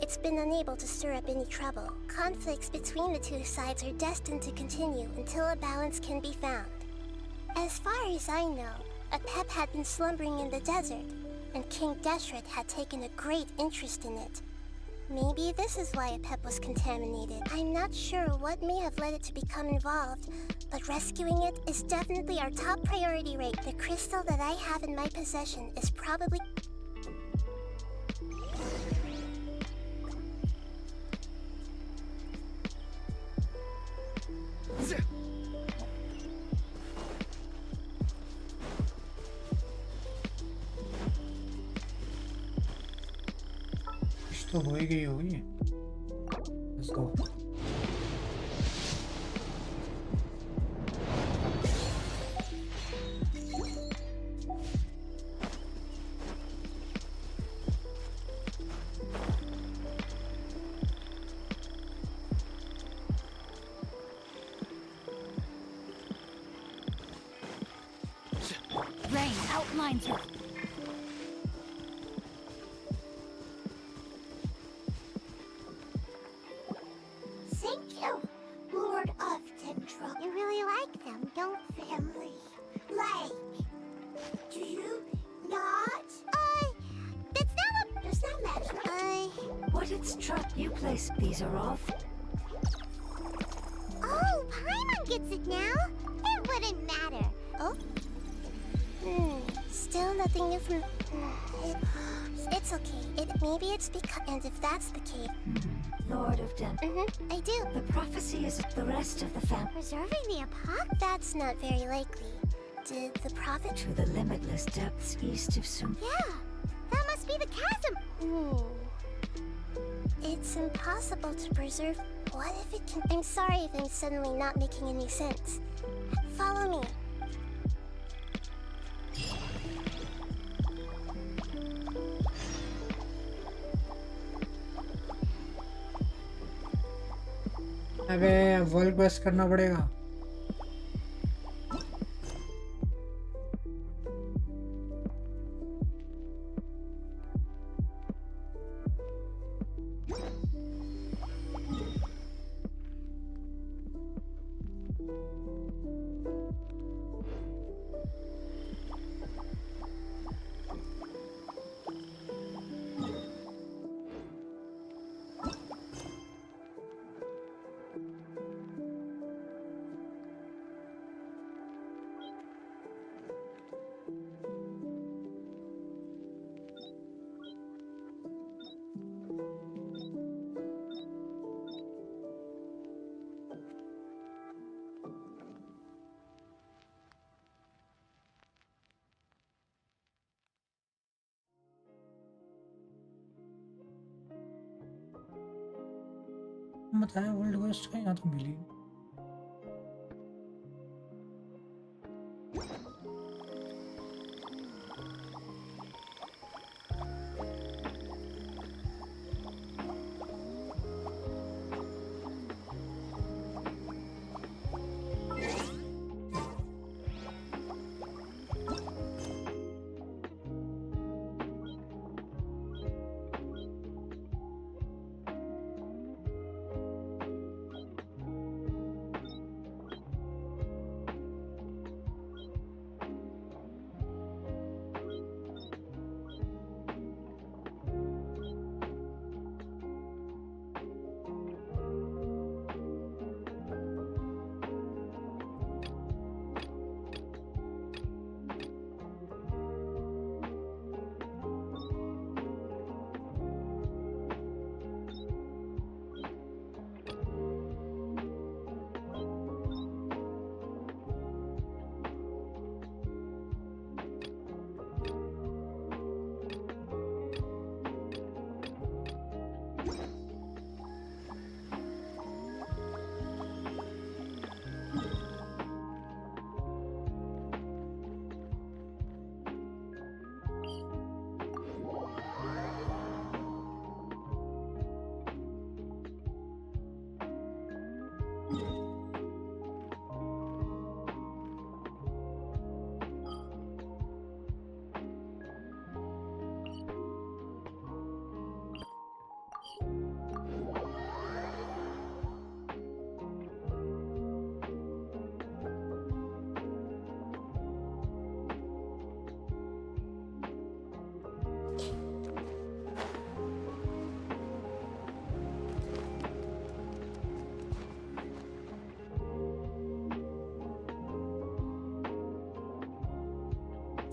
It's been unable to stir up any trouble. Conflicts between the two sides are destined to continue until a balance can be found. As far as I know, a Pep had been slumbering in the desert, and King Deshret had taken a great interest in it. Maybe this is why a Pep was contaminated. I'm not sure what may have led it to become involved, but rescuing it is definitely our top priority rate. The crystal that I have in my possession is probably... तो हो ही गई होगी। Let's go. Rain outlines your... Thank you, Lord of Dendro. You really like them, don't Family. Like. Do you not? That's not what... Does that matter? What it's truck you place, these are all. Oh, Paimon gets it now. It wouldn't matter. Oh? Still nothing new from... It's okay. Maybe it's because... And if that's the case... Lord of Denver. I do. The prophecy is the rest of the family. Preserving the epoch? That's not very likely. Did the prophet... To the limitless depths east of Sum. Yeah, that must be the chasm. It's impossible to preserve... What if it can... I'm sorry if I'm suddenly not making any sense. Follow me. अबे world quest करना पड़ेगा। बताया world quest का यहाँ तो मिली।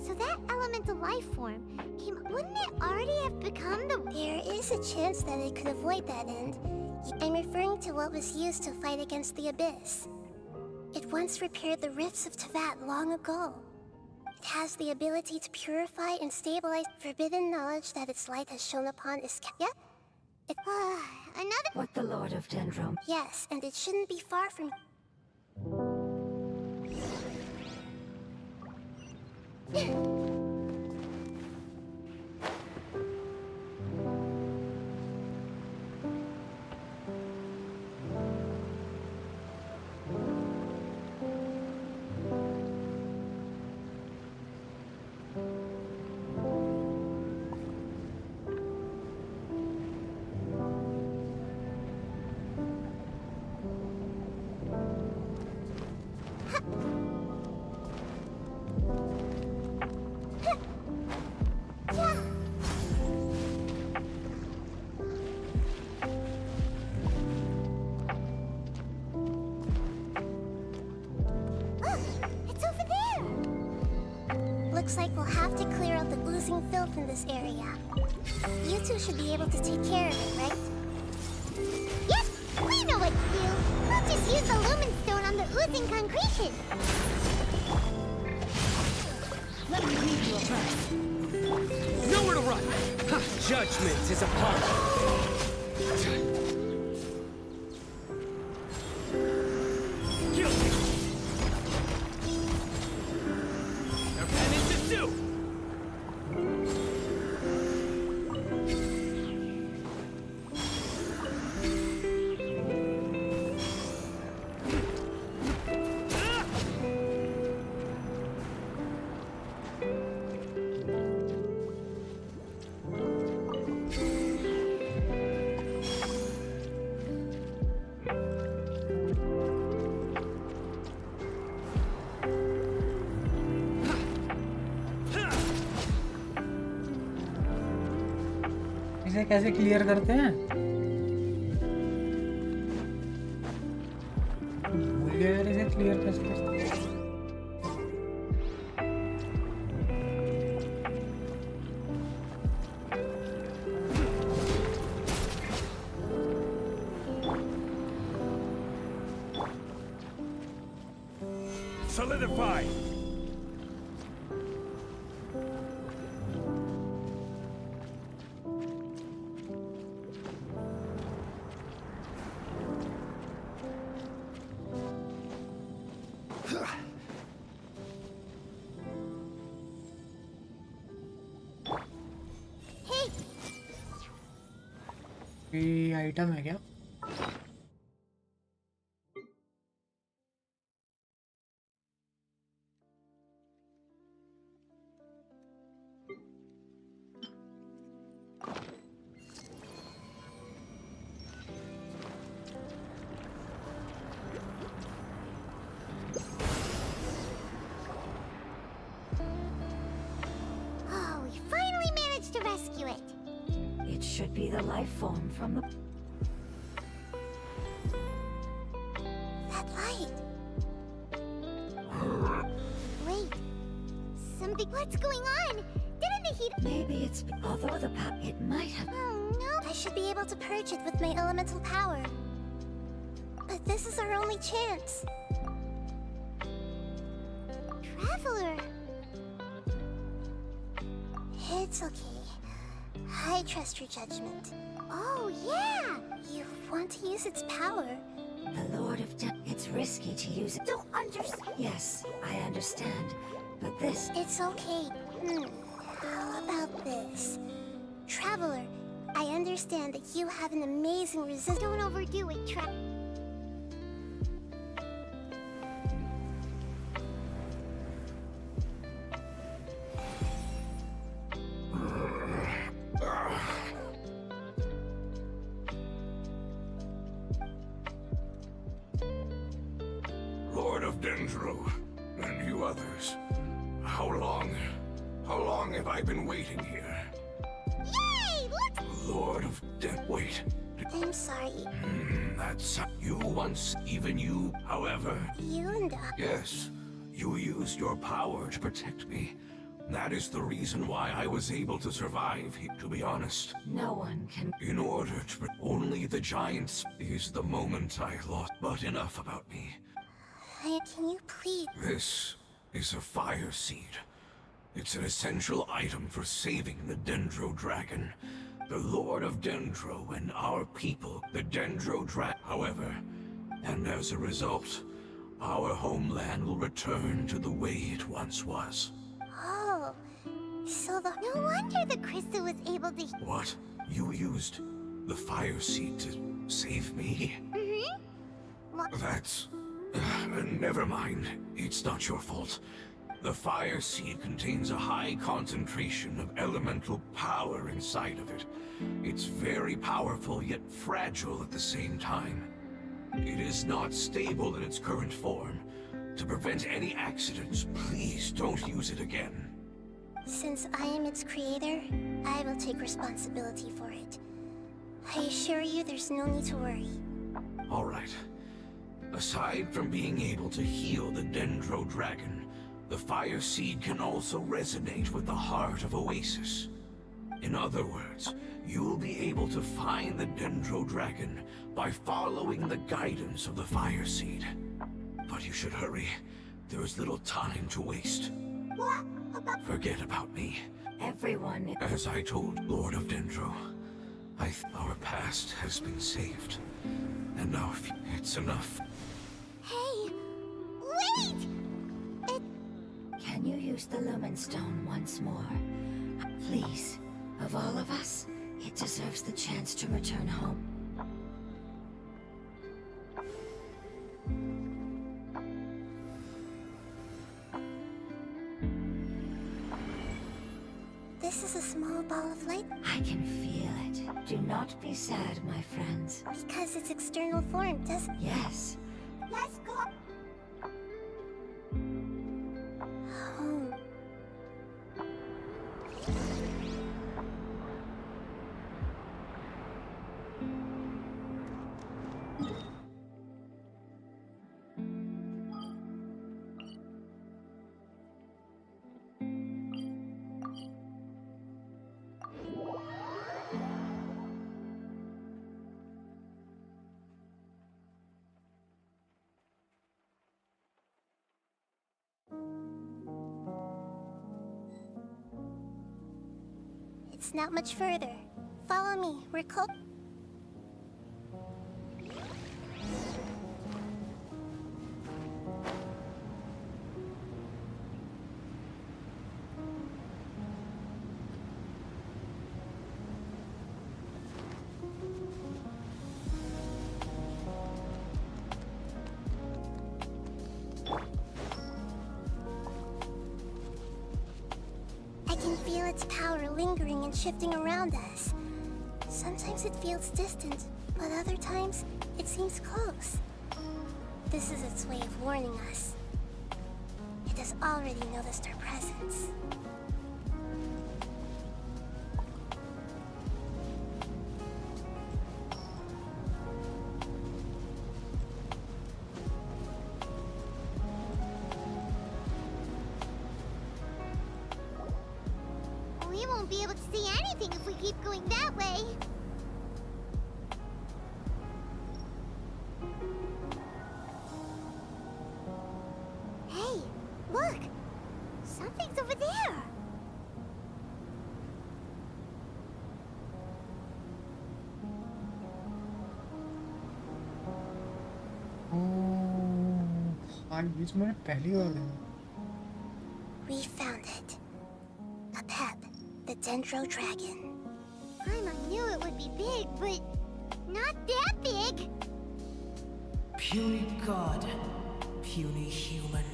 So that elemental life form wouldn't it already have become the... There is a chance that it could avoid that end. I'm referring to what was used to fight against the Abyss. It once repaired the rifts of Tevat long ago. It has the ability to purify and stabilize forbidden knowledge that its light has shone upon is... Yeah? It... another... What the Lord of Dendro... Yes, and it shouldn't be far from... Looks like we'll have to clear out the oozing filth in this area. You two should be able to take care of it, right? Yep, we know what to do. We'll just use the lumen stone on the oozing concretion. Let me lead you a breath. Nowhere to run! Ha, judgment is upon us. Guilty! Their penance is due! इसे कैसे clear करते हैं? भूल गया यार, इसे clear कैसे करते हैं? Solidify! ये आइटम है क्या? Oh, we finally managed to rescue it. It should be the life form from the... That light. Wait. Something... What's going on? Didn't the heat... Maybe it's... Although the it might have... Oh, no. I should be able to purge it with my elemental power. But this is our only chance. Traveler. It's okay. I trust your judgment. Oh, yeah. You want to use its power? The Lord of Death... It's risky to use it. Don't understand. Yes, I understand. But this... It's okay. How about this? Traveler, I understand that you have an amazing resistance. Don't overdo it, Lord of Dendro, and you others. How long have I been waiting here? Yay! Let's... Lord of wait. I'm sorry. That's you once, even you, however. You and I... Yes, you used your power to protect me. That is the reason why I was able to survive here, to be honest. No one can... In order to... Only the giants is the moment I lost. But enough about me. Can you please... This is a fire seed. It's an essential item for saving the Dendro Dragon. The Lord of Dendro and our people, the Dendro Dragon. However, and as a result, our homeland will return to the way it once was. Oh, so the... No wonder the crystal was able to... What? You used the fire seed to save me? What? That's... never mind. It's not your fault. The fire seed contains a high concentration of elemental power inside of it. It's very powerful, yet fragile at the same time. It is not stable in its current form. To prevent any accidents, please don't use it again. Since I am its creator, I will take responsibility for it. I assure you there's no need to worry. All right. Aside from being able to heal the Dendro Dragon, The fire seed can also resonate with the heart of Oasis. In other words, you'll be able to find the Dendro Dragon by following the guidance of the fire seed. But you should hurry. There is little time to waste. What? Forget about me. Everyone... As I told Lord of Dendro, our past has been saved. And now it's enough. Hey! Wait! Can you use the Lumen Stone once more? Please. Of all of us, it deserves the chance to return home. This is a small ball of light I can feel it. Do not be sad, my friends. because its external form doesn't... Yes. Let's go! Home. It's not much further. Follow me. We're close. I can feel its power lingering and shifting around us. Sometimes it feels distant, but other times it seems close. This is its way of warning us. It has already noticed our presence. We won't be able to see anything if we keep going that way. Hey, look! Something's over there! आज बीच में पहली बार देखा We found it. A pep, the Dendro Dragon. Paimon knew it would be big, but not that big. Puny god, puny human,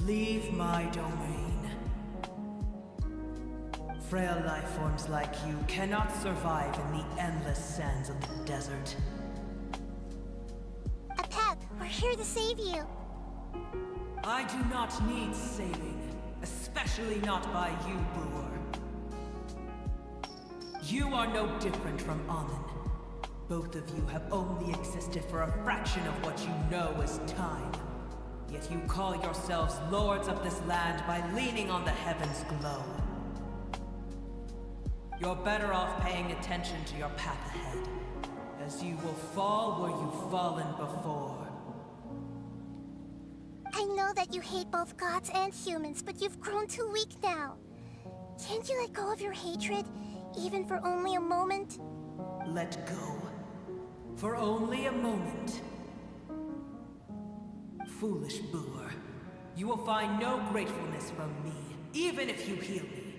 leave my domain. Frail life forms like you cannot survive in the endless sands of the desert. A pep, we're here to save you. I do not need saving, especially not by you, Boor. You are no different from Amun. Both of you have only existed for a fraction of what you know as time. Yet you call yourselves lords of this land by leaning on the heavens' glow. You're better off paying attention to your path ahead, as you will fall where you've fallen before. I know that you hate both gods and humans, but you've grown too weak now. Can't you let go of your hatred, even for only a moment? Let go. For only a moment. Foolish Boor. You will find no gratefulness from me, even if you heal me.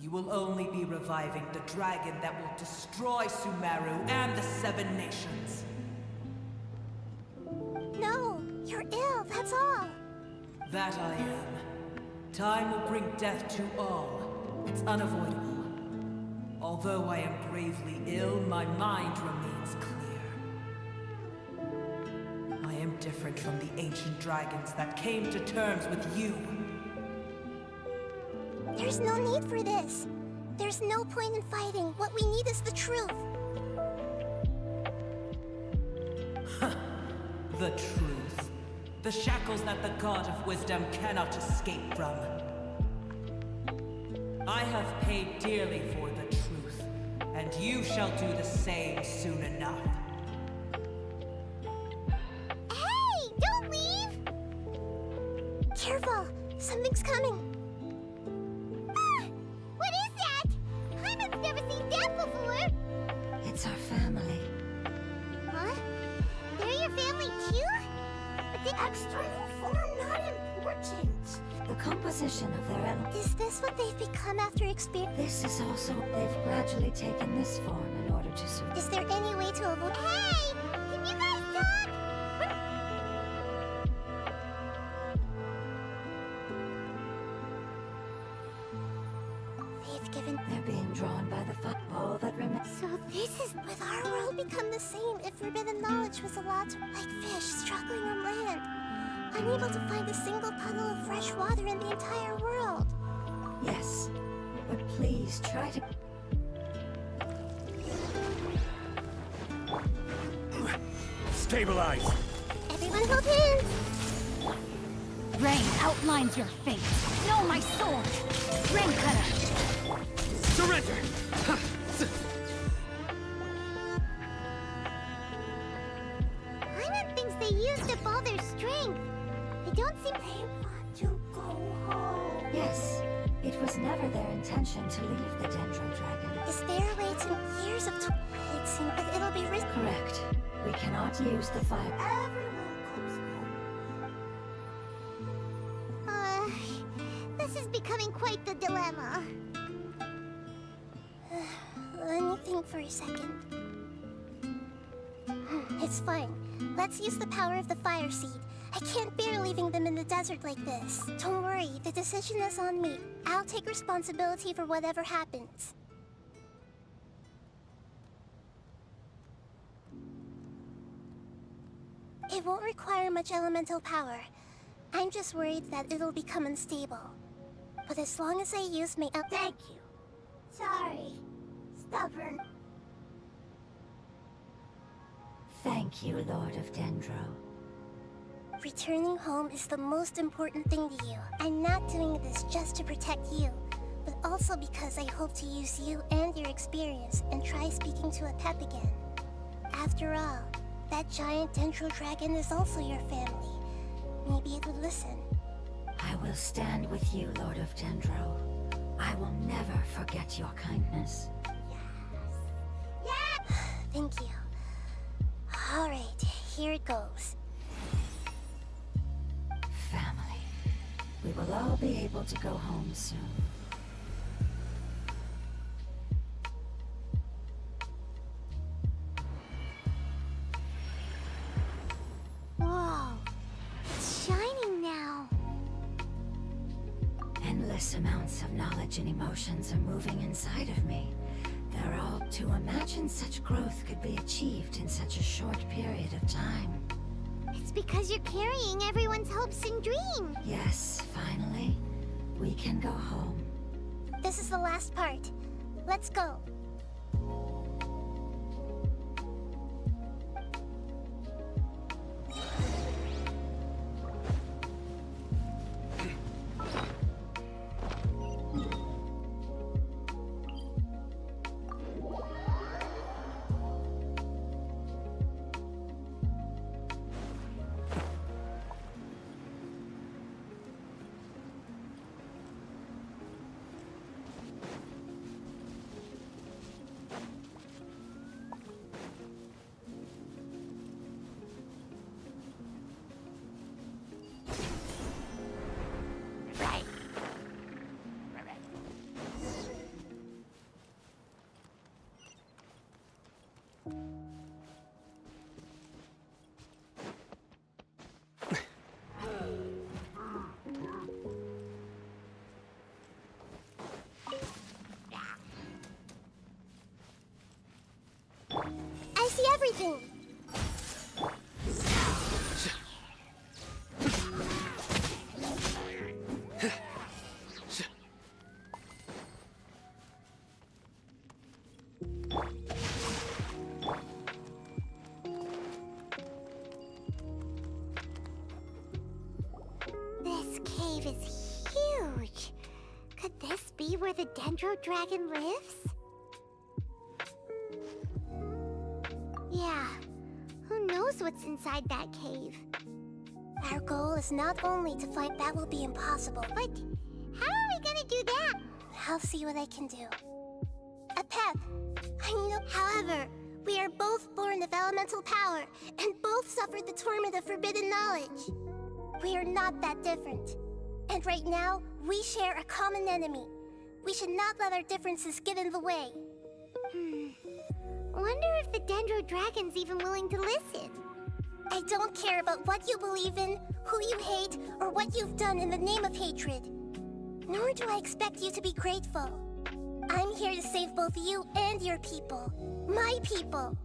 You will only be reviving the dragon that will destroy Sumeru and the Seven Nations. No, you're ill, that's all. That I am. Time will bring death to all. It's unavoidable. Although I am gravely ill, my mind remains clear. I am different from the ancient dragons that came to terms with you. There's no need for this. There's no point in fighting. What we need is the truth. The truth. The shackles that the God of Wisdom cannot escape from. I have paid dearly for the truth, and you shall do the same soon enough. Hey! Don't leave! Careful! Something's coming! Ah! What is that? Hyman's never seen that before! It's our family. Huh? They're your family too? But the external form not important. The composition of their element. Is this what they've become after experience? This is also, they've gradually taken this form in order to survive. Is there any way to avoid? Hey! Can you guys talk? They've given. They're being drawn by the all that remains. So this is. Would our world become the same if forbidden knowledge was allowed to. Like fish struggling on land, unable to find a single puddle of fresh water in the entire world. Yes, but please try to. Stabilize! Everyone hold hands! Rain outlines your fate. Know my sword. Rain cutter. Surrender! Hyman thinks they used up all their strength. They don't seem. They want to go home. Yes, it was never their intention to leave the Dendro Dragon. Is there a way to years of? It seems, but it'll be risky. Correct. We cannot use the fire. Everyone goes home. This is becoming quite the dilemma. Let me think for a second. It's fine. Let's use the power of the fire seed. I can't bear leaving them in the desert like this. Don't worry, the decision is on me. I'll take responsibility for whatever happens. It won't require much elemental power. I'm just worried that it'll become unstable. But as long as I use my Thank you. Sorry. Stubborn. Thank you, Lord of Dendro. Returning home is the most important thing to you. I'm not doing this just to protect you, but also because I hope to use you and your experience and try speaking to a pep again. After all, that giant Dendro Dragon is also your family. Maybe it would listen. I will stand with you, Lord of Dendro. I will never forget your kindness. Thank you. All right, here it goes. Family. We will all be able to go home soon. Whoa. It's shining now. Endless amounts of knowledge and emotions are moving inside of me. They're all to imagine such growth could be achieved in such a short period of time. It's because you're carrying everyone's hopes and dreams. Yes, finally, we can go home. This is the last part. Let's go. I see everything. be where the Dendro Dragon lives? Yeah, who knows what's inside that cave? Our goal is not only to find that will be impossible, But how are we gonna do that? I'll see what I can do. Pep, I know. However, we are both born of elemental power and both suffered the torment of forbidden knowledge. We are not that different. And right now, we share a common enemy. We should not let our differences get in the way. Wonder if the Dendro Dragon's even willing to listen. I don't care about what you believe in, who you hate, or what you've done in the name of hatred. Nor do I expect you to be grateful. I'm here to save both you and your people. My people.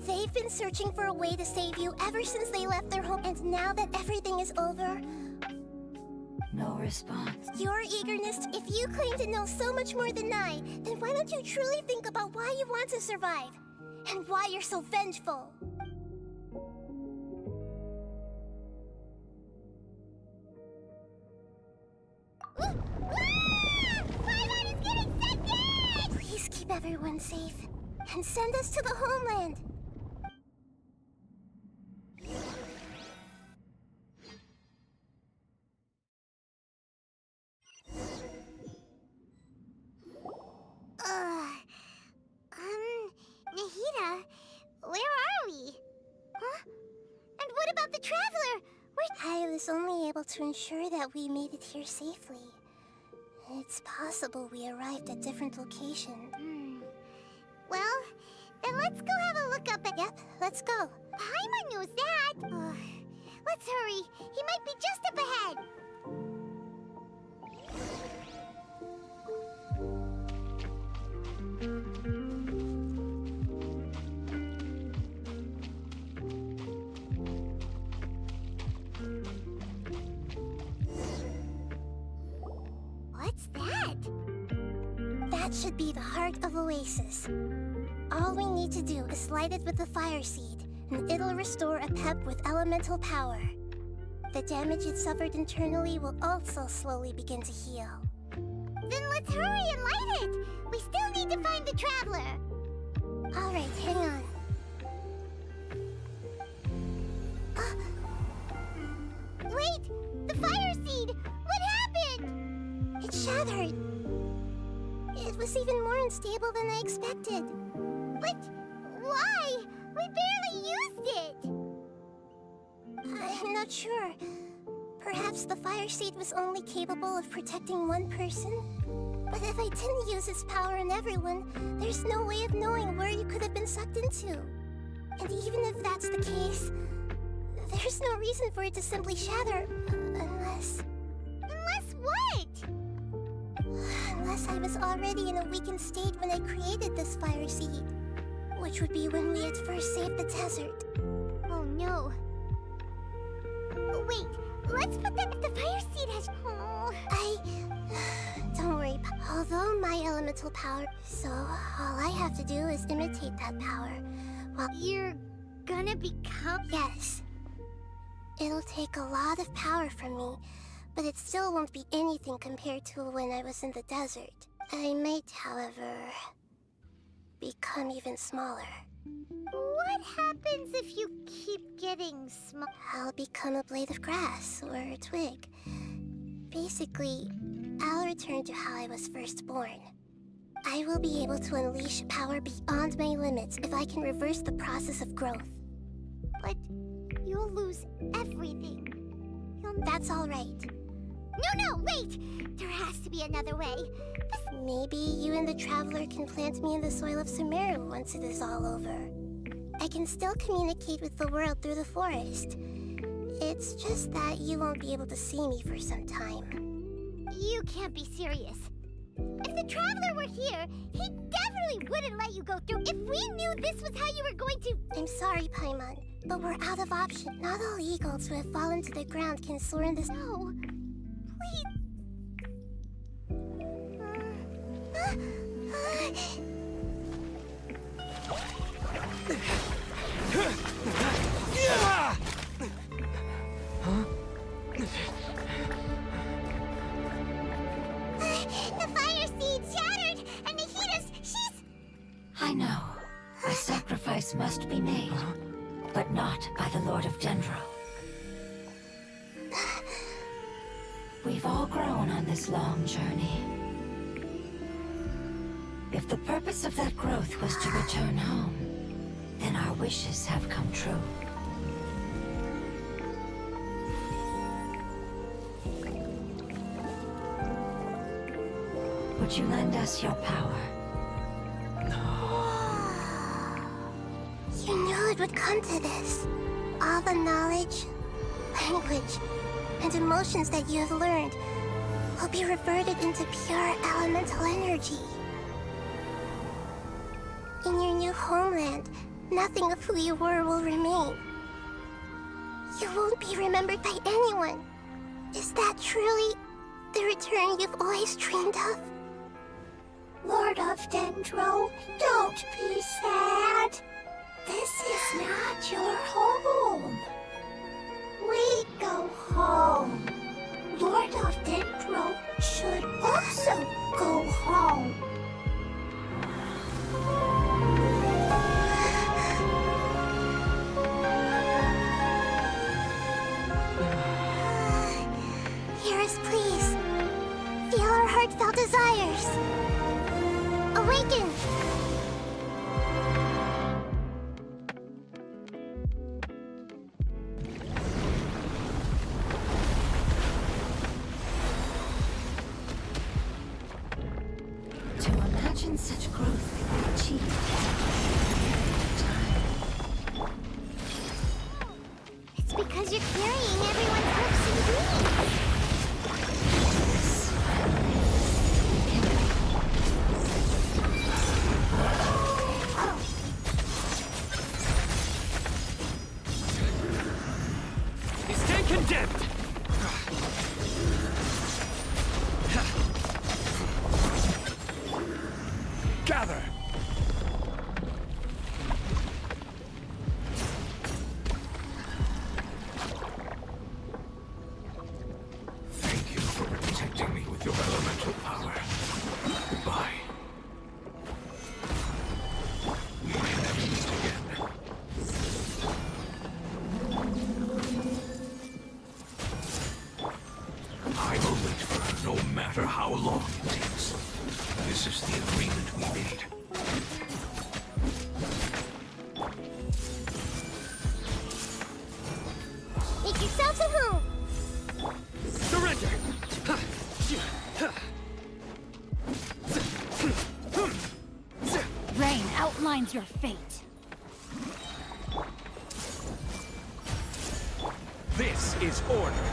They've been searching for a way to save you ever since they left their home, and now that everything is over... No response. Your eagerness, if you claim to know so much more than I, then why don't you truly think about why you want to survive? And why you're so vengeful? Paimon is getting sent! Please keep everyone safe, and send us to the homeland. Nahida, where are we? Huh? And what about the Traveler? I was only able to ensure that we made it here safely. It's possible we arrived at different locations. Well, then let's go have a look up at... Yep, let's go. Paimon knows that! Let's hurry. He might be just up ahead. What's that? That should be the heart of Oasis. All we need to do is light it with the fire seed, and it'll restore a pep with elemental power. The damage it suffered internally will also slowly begin to heal. Then let's hurry and light it! We still need to find the Traveler! Alright, hang on. Wait! The fire seed! What happened? It shattered. It was even more unstable than I expected. But why? We barely used it! I'm not sure. Perhaps the fire seed was only capable of protecting one person? But if I didn't use its power on everyone, there's no way of knowing where you could have been sucked into. And even if that's the case, there's no reason for it to simply shatter, unless... Unless what? Unless I was already in a weakened state when I created this fire seed. Which would be when we had first saved the desert. Oh no. Wait, let's put the fire seed has... Oh. Don't worry, although my elemental power... So, all I have to do is imitate that power. Well, you're gonna become... Yes. It'll take a lot of power from me, but it still won't be anything compared to when I was in the desert. I might, however, become even smaller. What happens if you keep getting small? I'll become a blade of grass or a twig. Basically, I'll return to how I was first born. I will be able to unleash power beyond my limits if I can reverse the process of growth. But you'll lose everything. That's all right. No, wait! There has to be another way. Maybe you and the Traveler can plant me in the soil of Sumeru once it is all over. I can still communicate with the world through the forest. It's just that you won't be able to see me for some time. You can't be serious. If the Traveler were here, he definitely wouldn't let you go through. If we knew this was how you were going to... I'm sorry, Paimon, but we're out of options. Not all eagles who have fallen to the ground can soar in this... No. Please. must be made, but not by the Lord of Dendro. We've all grown on this long journey. If the purpose of that growth was to return home, then our wishes have come true. Would you lend us your power? You knew it would come to this. All the knowledge, language, and emotions that you have learned will be reverted into pure elemental energy. In your new homeland, nothing of who you were will remain. You won't be remembered by anyone. Is that truly the return you've always dreamed of? Lord of Dendro, don't be sad. This is not your home. We go home. Lord of Dendro should also go home. Hear us, please. Feel our heartfelt desires. Awaken! To imagine such growth could be achieved in time. It's because you're carrying everyone's hopes and dreams. Stand condemned! Gather! Thank you for protecting me with your elemental power. Goodbye. We may never meet again. I will wait for her no matter how long it takes. This is the agreement we made. Make yourselves at home. Surrender! Rain outlines your fate. This is order.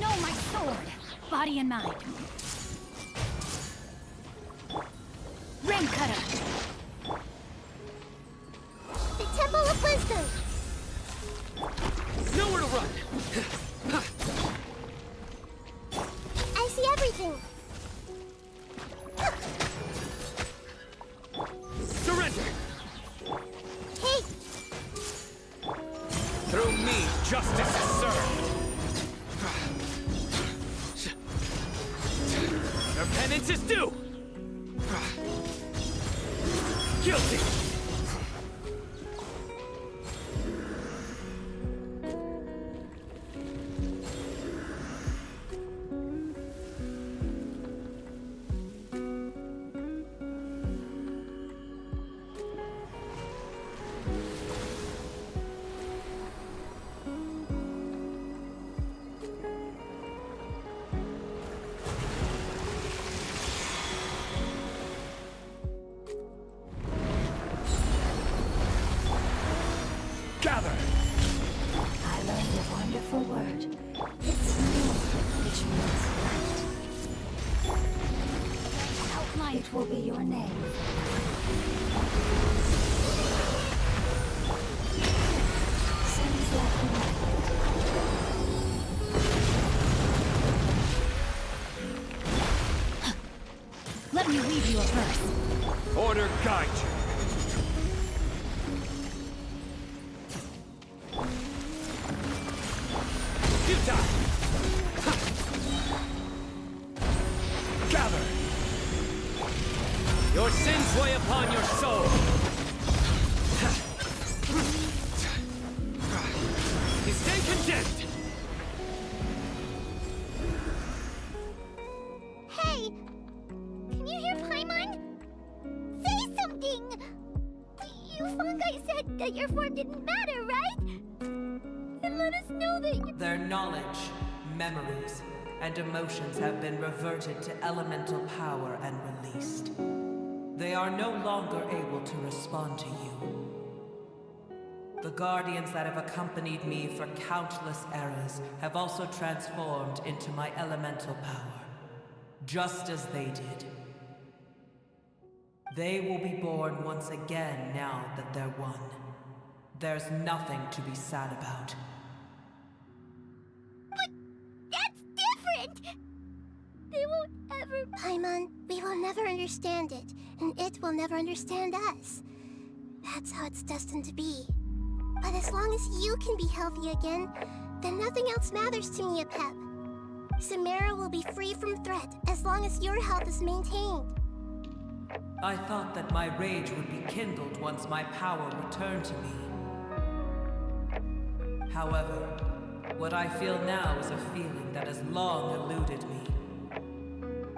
No, my sword! Body and mind. Rim cutter! The Temple of Wisdom. Nowhere to run! I see everything. Surrender! Hey, Through me, justice is served! Their penance is due! Guilty! Gather! I learned a wonderful word. It's new, which means light. Outline. It will be your name. Sounds like Let me read you a verse. Order guide you. Futile! Gather! Descent! Hey! Can you hear Paimon? Say something! You fungi said that your form didn't matter, right? And let us know that you... Their knowledge, memories, and emotions have been reverted to elemental power and released. They are no longer able to respond to you. The guardians that have accompanied me for countless eras have also transformed into my elemental power, just as they did. They will be born once again now that they're one. There's nothing to be sad about. But that's different! They won't ever... Paimon, we will never understand it, and it will never understand us. That's how it's destined to be. But as long as you can be healthy again, then nothing else matters to me, Apep. Samara will be free from threat as long as your health is maintained. I thought that my rage would be kindled once my power returned to me. However, what I feel now is a feeling that has long eluded me.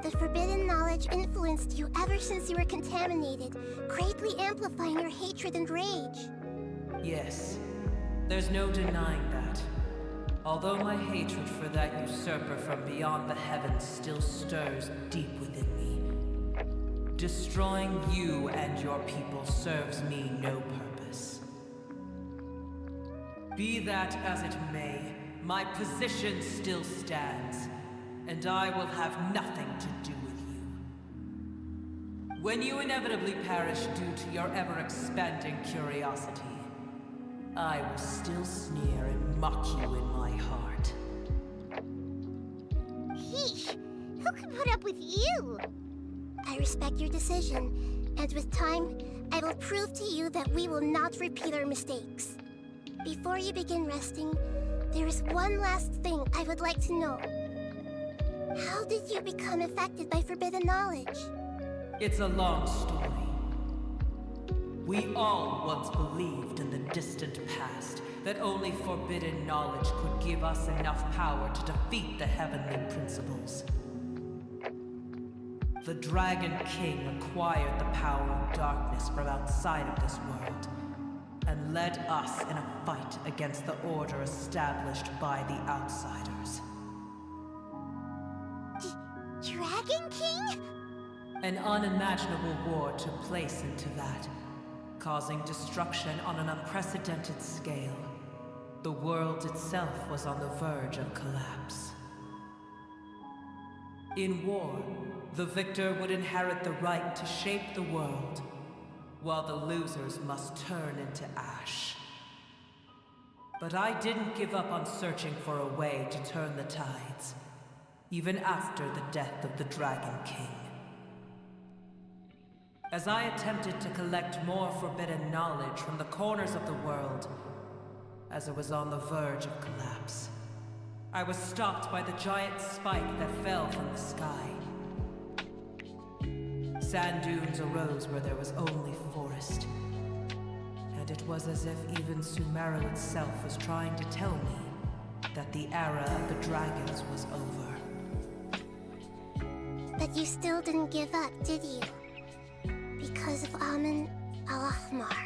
The forbidden knowledge influenced you ever since you were contaminated, greatly amplifying your hatred and rage. Yes, there's no denying that. Although my hatred for that usurper from beyond the heavens still stirs deep within me, destroying you and your people serves me no purpose. Be that as it may, my position still stands, and I will have nothing to do with you. When you inevitably perish due to your ever-expanding curiosity, I will still sneer and mock you in my heart. Heesh! Who can put up with you? I respect your decision, and with time, I will prove to you that we will not repeat our mistakes. Before you begin resting, there is one last thing I would like to know. How did you become affected by forbidden knowledge? It's a long story. We all once believed in the distant past that only forbidden knowledge could give us enough power to defeat the heavenly principles. The Dragon King acquired the power of darkness from outside of this world, and led us in a fight against the order established by the outsiders. Dragon King? An unimaginable war took place into that, causing destruction on an unprecedented scale. The world itself was on the verge of collapse. In war, the victor would inherit the right to shape the world, while the losers must turn into ash. But I didn't give up on searching for a way to turn the tides, even after the death of the Dragon King. As I attempted to collect more forbidden knowledge from the corners of the world, as it was on the verge of collapse, I was stopped by the giant spike that fell from the sky. Sand dunes arose where there was only forest, and it was as if even Sumeru itself was trying to tell me that the era of the dragons was over. But you still didn't give up, did you? Because of Amun Al-Ahmar.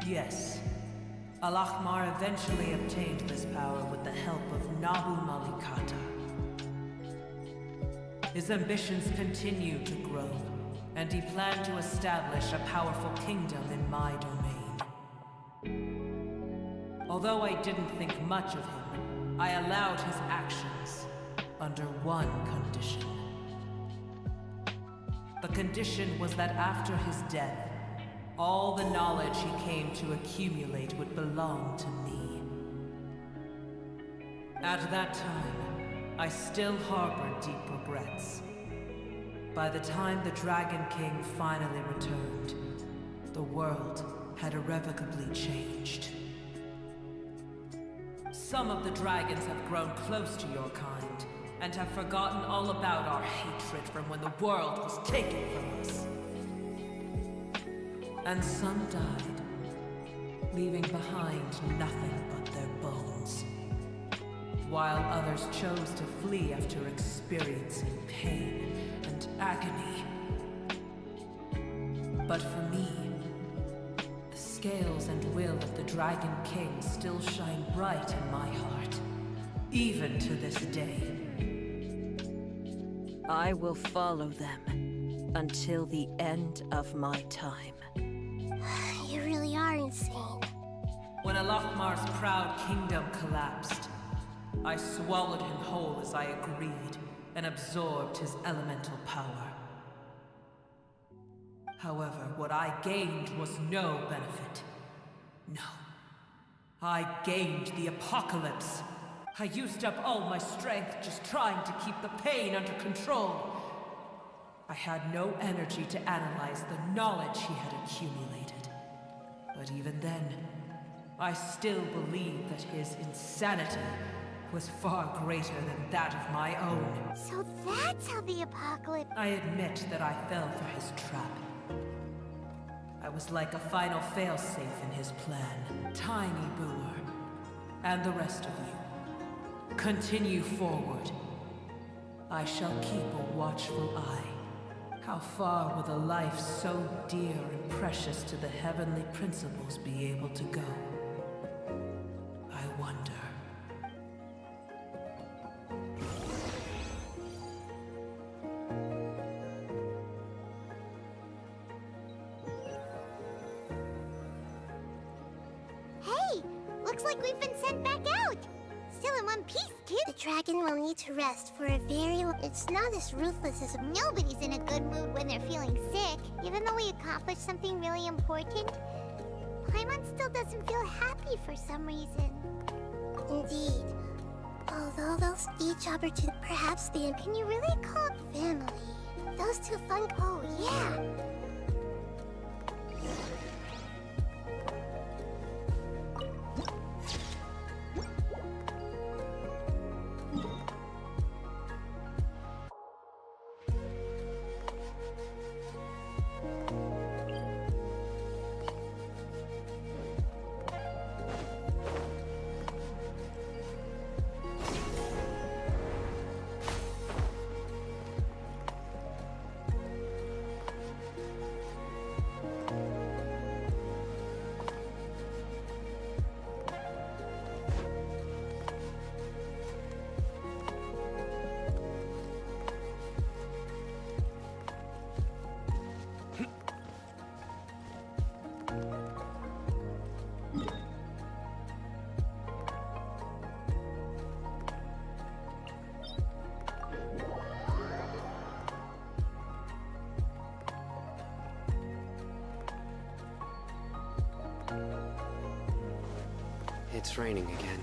Yes. Al-Ahmar eventually obtained this power with the help of Nabu Malikata. His ambitions continued to grow, and he planned to establish a powerful kingdom in my domain. Although I didn't think much of him, I allowed his actions under one condition. The condition was that after his death, all the knowledge he came to accumulate would belong to me. At that time, I still harbored deep regrets. By the time the Dragon King finally returned, the world had irrevocably changed. Some of the dragons have grown close to your kind, and have forgotten all about our hatred from when the world was taken from us. And some died, leaving behind nothing but their bones. while others chose to flee after experiencing pain and agony. But for me, the scales and will of the Dragon King still shine bright in my heart, even to this day. I will follow them until the end of my time. You really are insane. When Alakmar's proud kingdom collapsed, I swallowed him whole as I agreed and absorbed his elemental power. However, what I gained was no benefit. No. I gained the apocalypse. I used up all my strength just trying to keep the pain under control. I had no energy to analyze the knowledge he had accumulated. But even then, I still believed that his insanity was far greater than that of my own. So that's how the apocalypse... I admit that I fell for his trap. I was like a final failsafe in his plan. Tiny Boer, and the rest of you, continue forward. I shall keep a watchful eye. How far will a life so dear and precious to the heavenly principles be able to go? I wonder. Hey! Looks like we've been sent back out! Still in one piece, kid! The dragon will need to rest for a very long... It's not as ruthless as... Nobody's in a good mood when they're feeling sick. Even though we accomplished something really important, Paimon still doesn't feel happy for some reason. Indeed. Although those each opportunity... Perhaps the... Can you really call it family? Those two fun... Oh, yeah! It's raining again.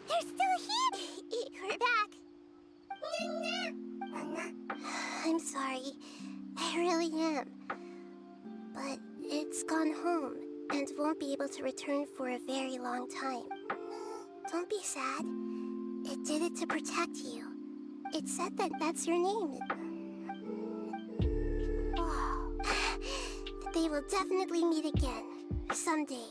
They're still here! We're back! I'm sorry. I really am. But it's gone home and won't be able to return for a very long time. Don't be sad. It did it to protect you. It said that that's your name. They will definitely meet again. Someday.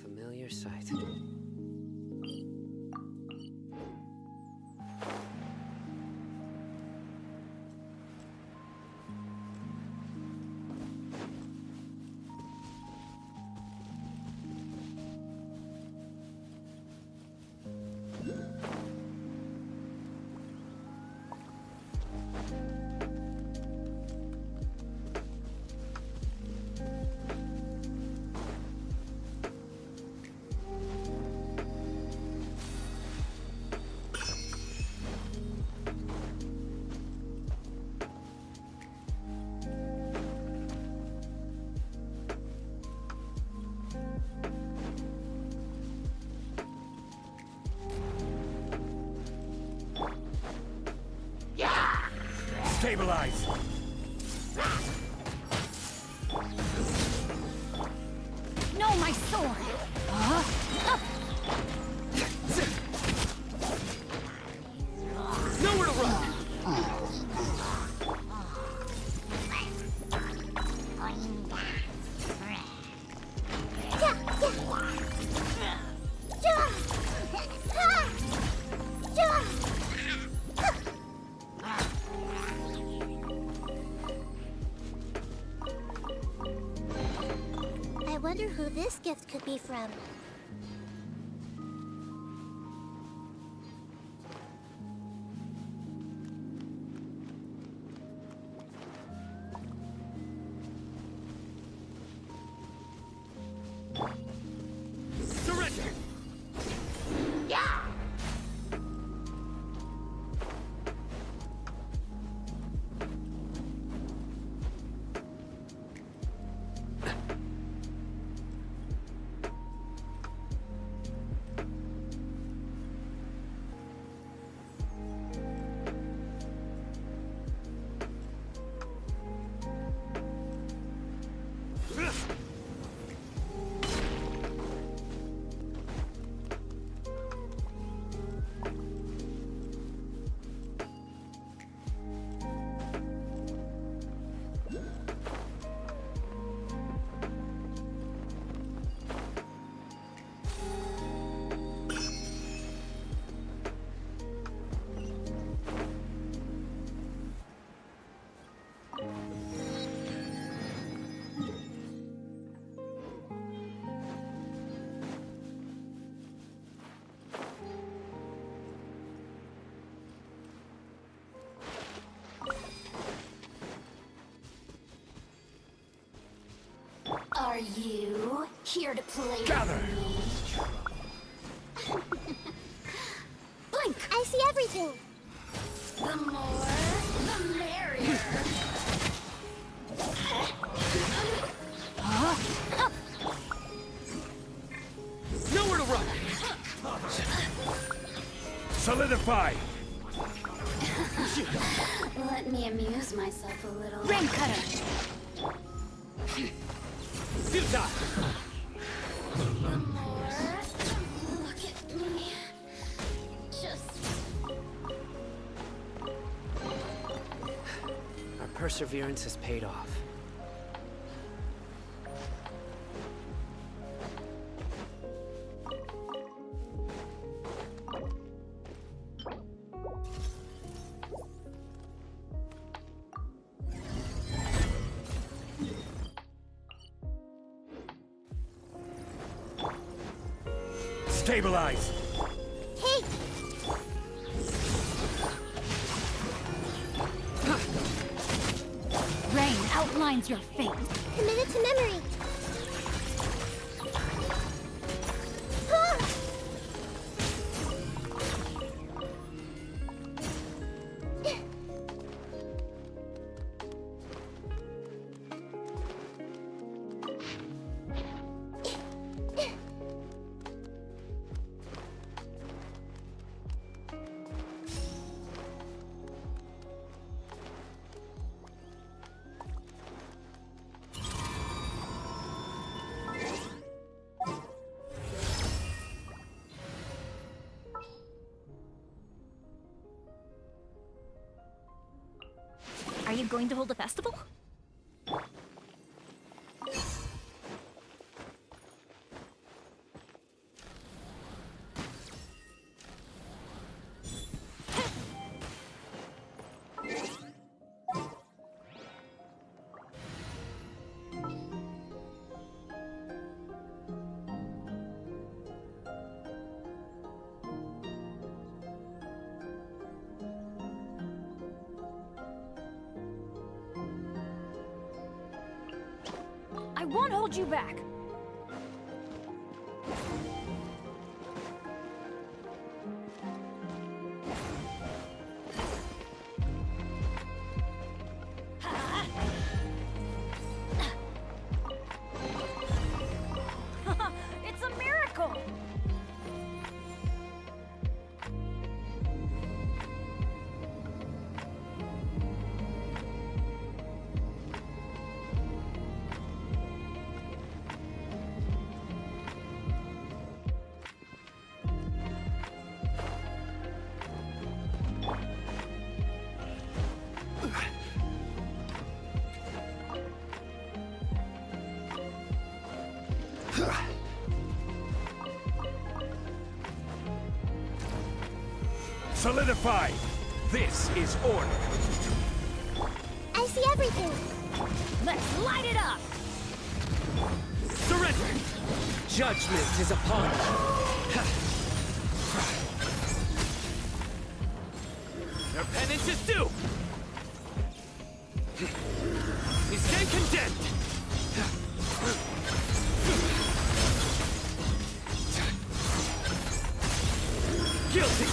familiar sight. Stabilize! No, my sword! Nowhere to run! I wonder who this gift could be from. Surrender! Are you here to play Gather! with me? Blink! I see everything! The more, the merrier. Nowhere to run! Solidify! Let me amuse myself a little. Rain cutter! Futile! Look at me. Just Our perseverance has paid off. Stabilize! Hey! Rain outlines your fate. Commit it to memory! Ah! Are you going to hold a festival? won't hold you back. It's a miracle! Solidify! This is order! I see everything. Let's light it up! Surrender! Judgment is upon you! Their penance is due! You stand condemned! Guilty!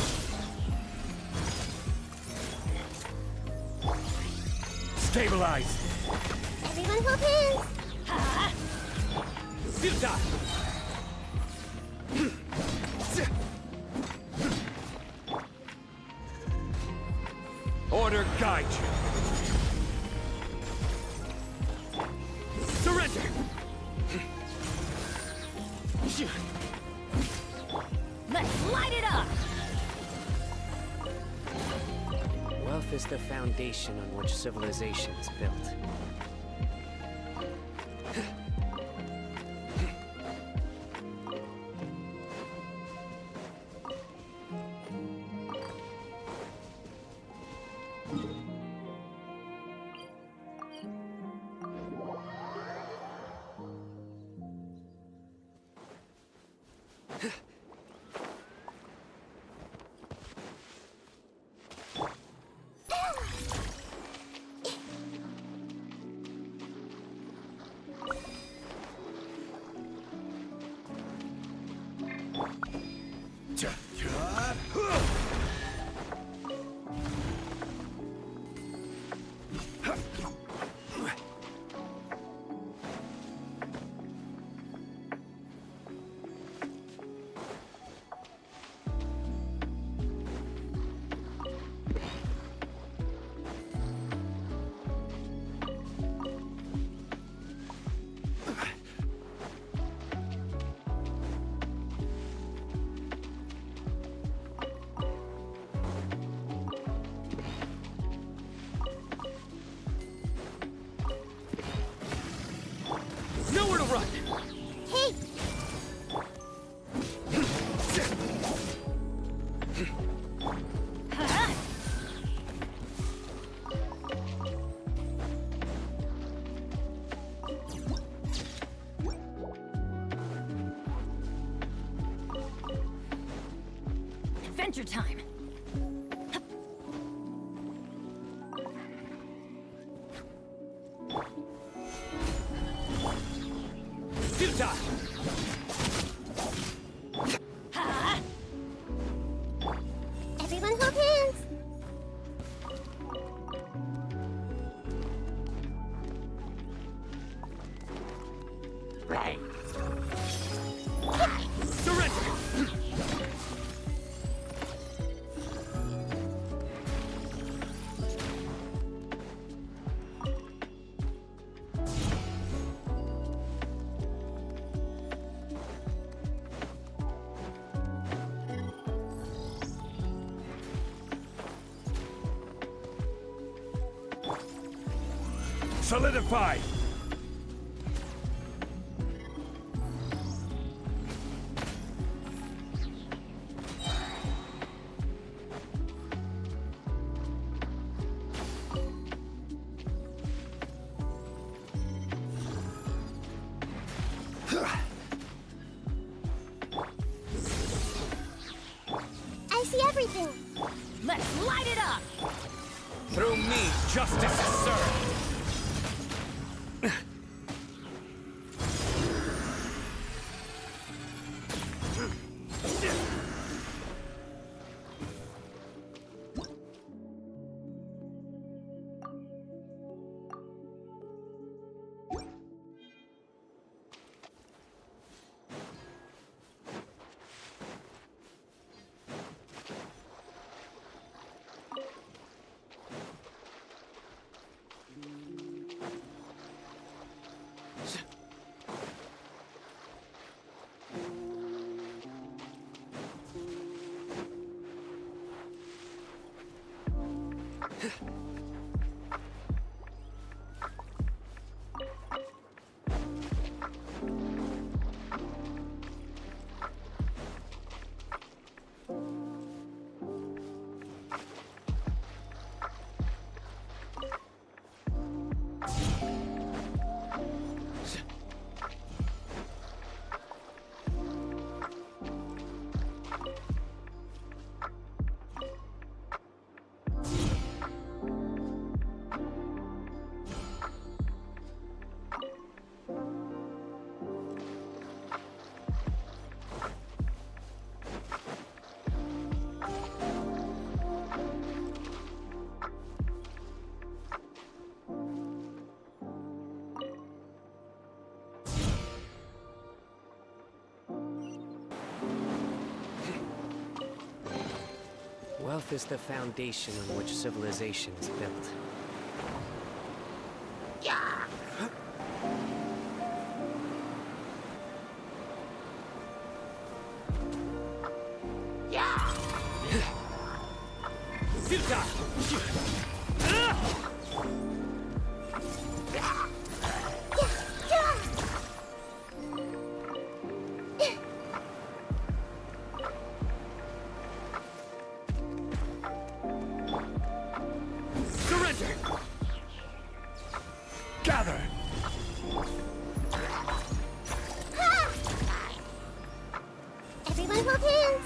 Stabilize! Everyone hold hands. Futile! Order guide you! Surrender! Let's light it up! Wealth is the foundation on which civilization is built. Nowhere to run! Hey! Adventure time! Futile! Everyone hold hands. Right. Surrender! Solidify! I see everything. Let's light it up! Through me, justice is served! Wealth is the foundation on which civilization is built. Gather! Everyone hold hands!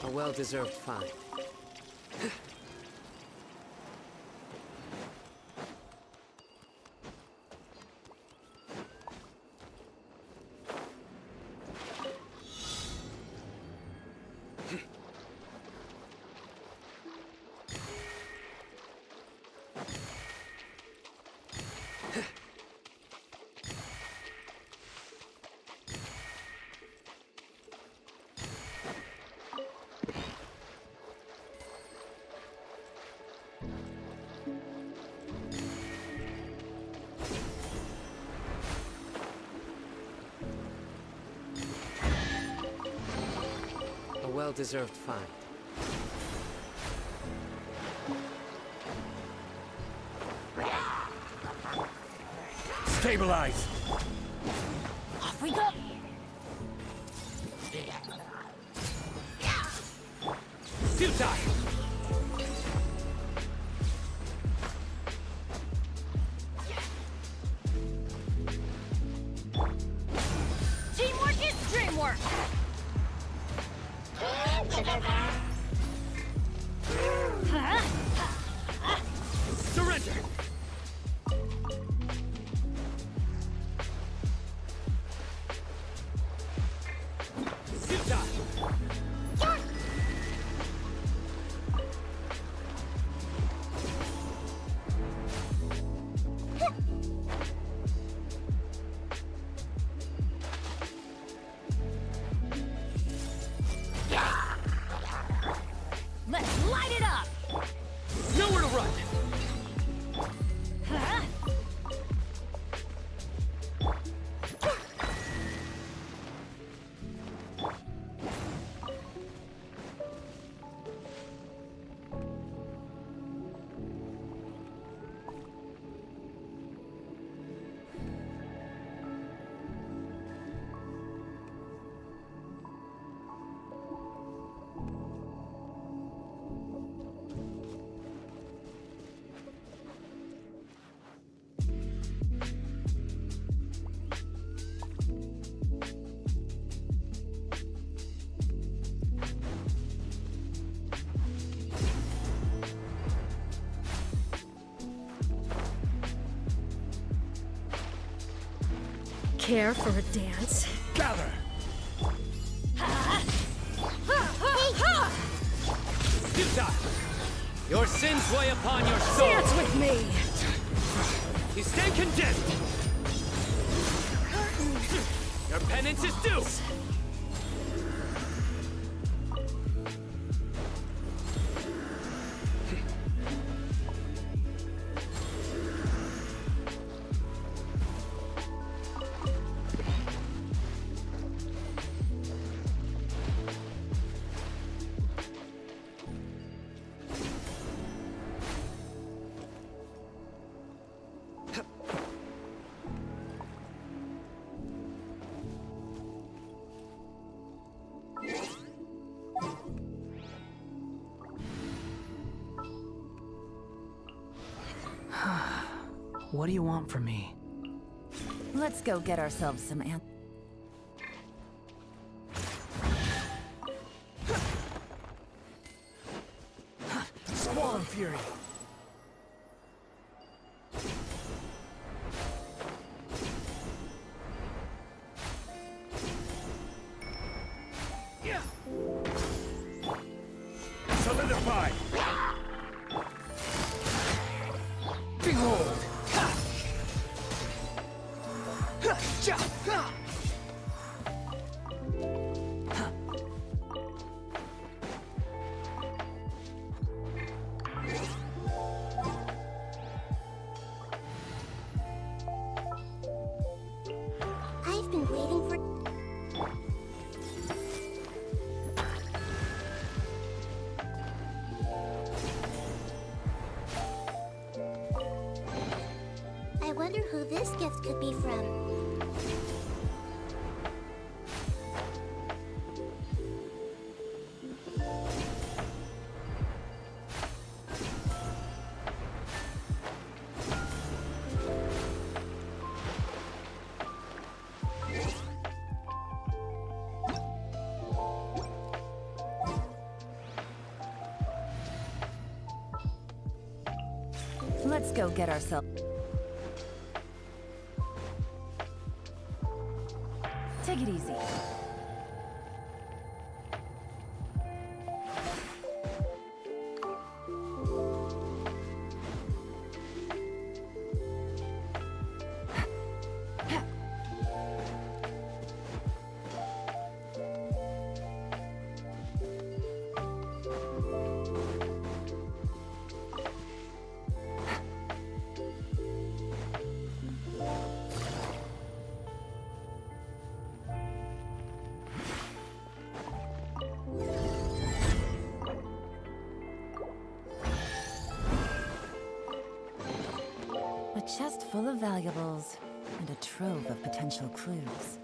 A well-deserved find. well-deserved find. Stabilize! Off we go! Futile! Teamwork is dreamwork! Surrender! Futile! Let's light it up! Nowhere to run! Huh? Care for a dance? Gather! Futile! Your sins weigh upon your soul! Dance with me! You stand condemned! Your penance is due! What do you want from me? Let's go get ourselves some Squall and fury! Solidify! Behold! I've been waiting for... I wonder who this gift could be from. Let's go get ourselves... Take it easy. chest full of valuables and a trove of potential clues.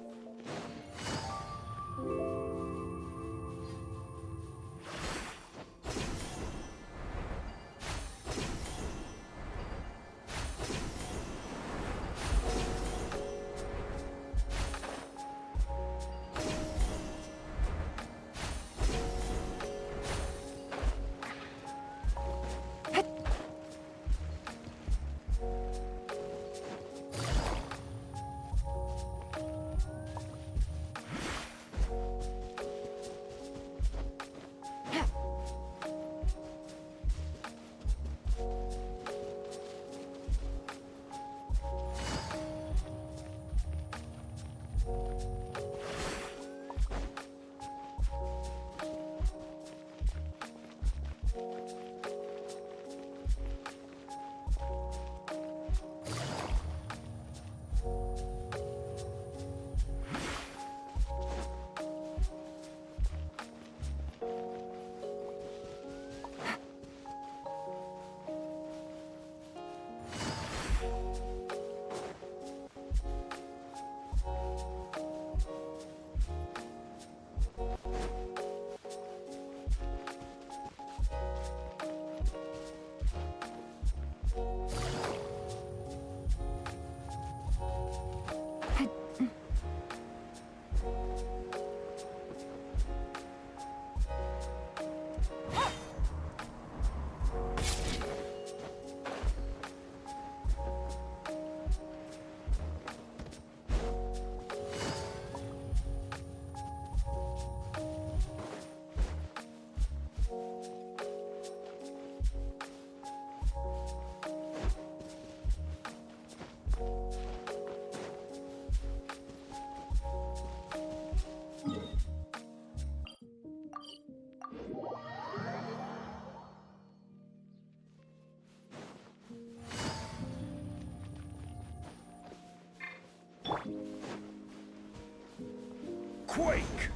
Quake!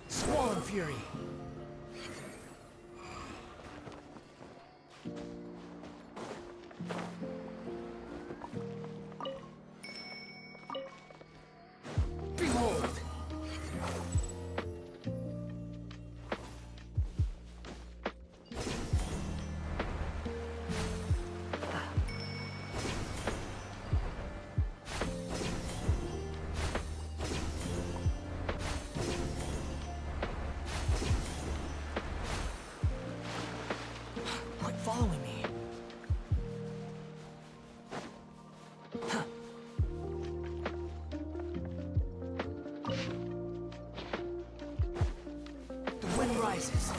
Swarm Fury! Behold! Quit following me. Huh. The wind rises.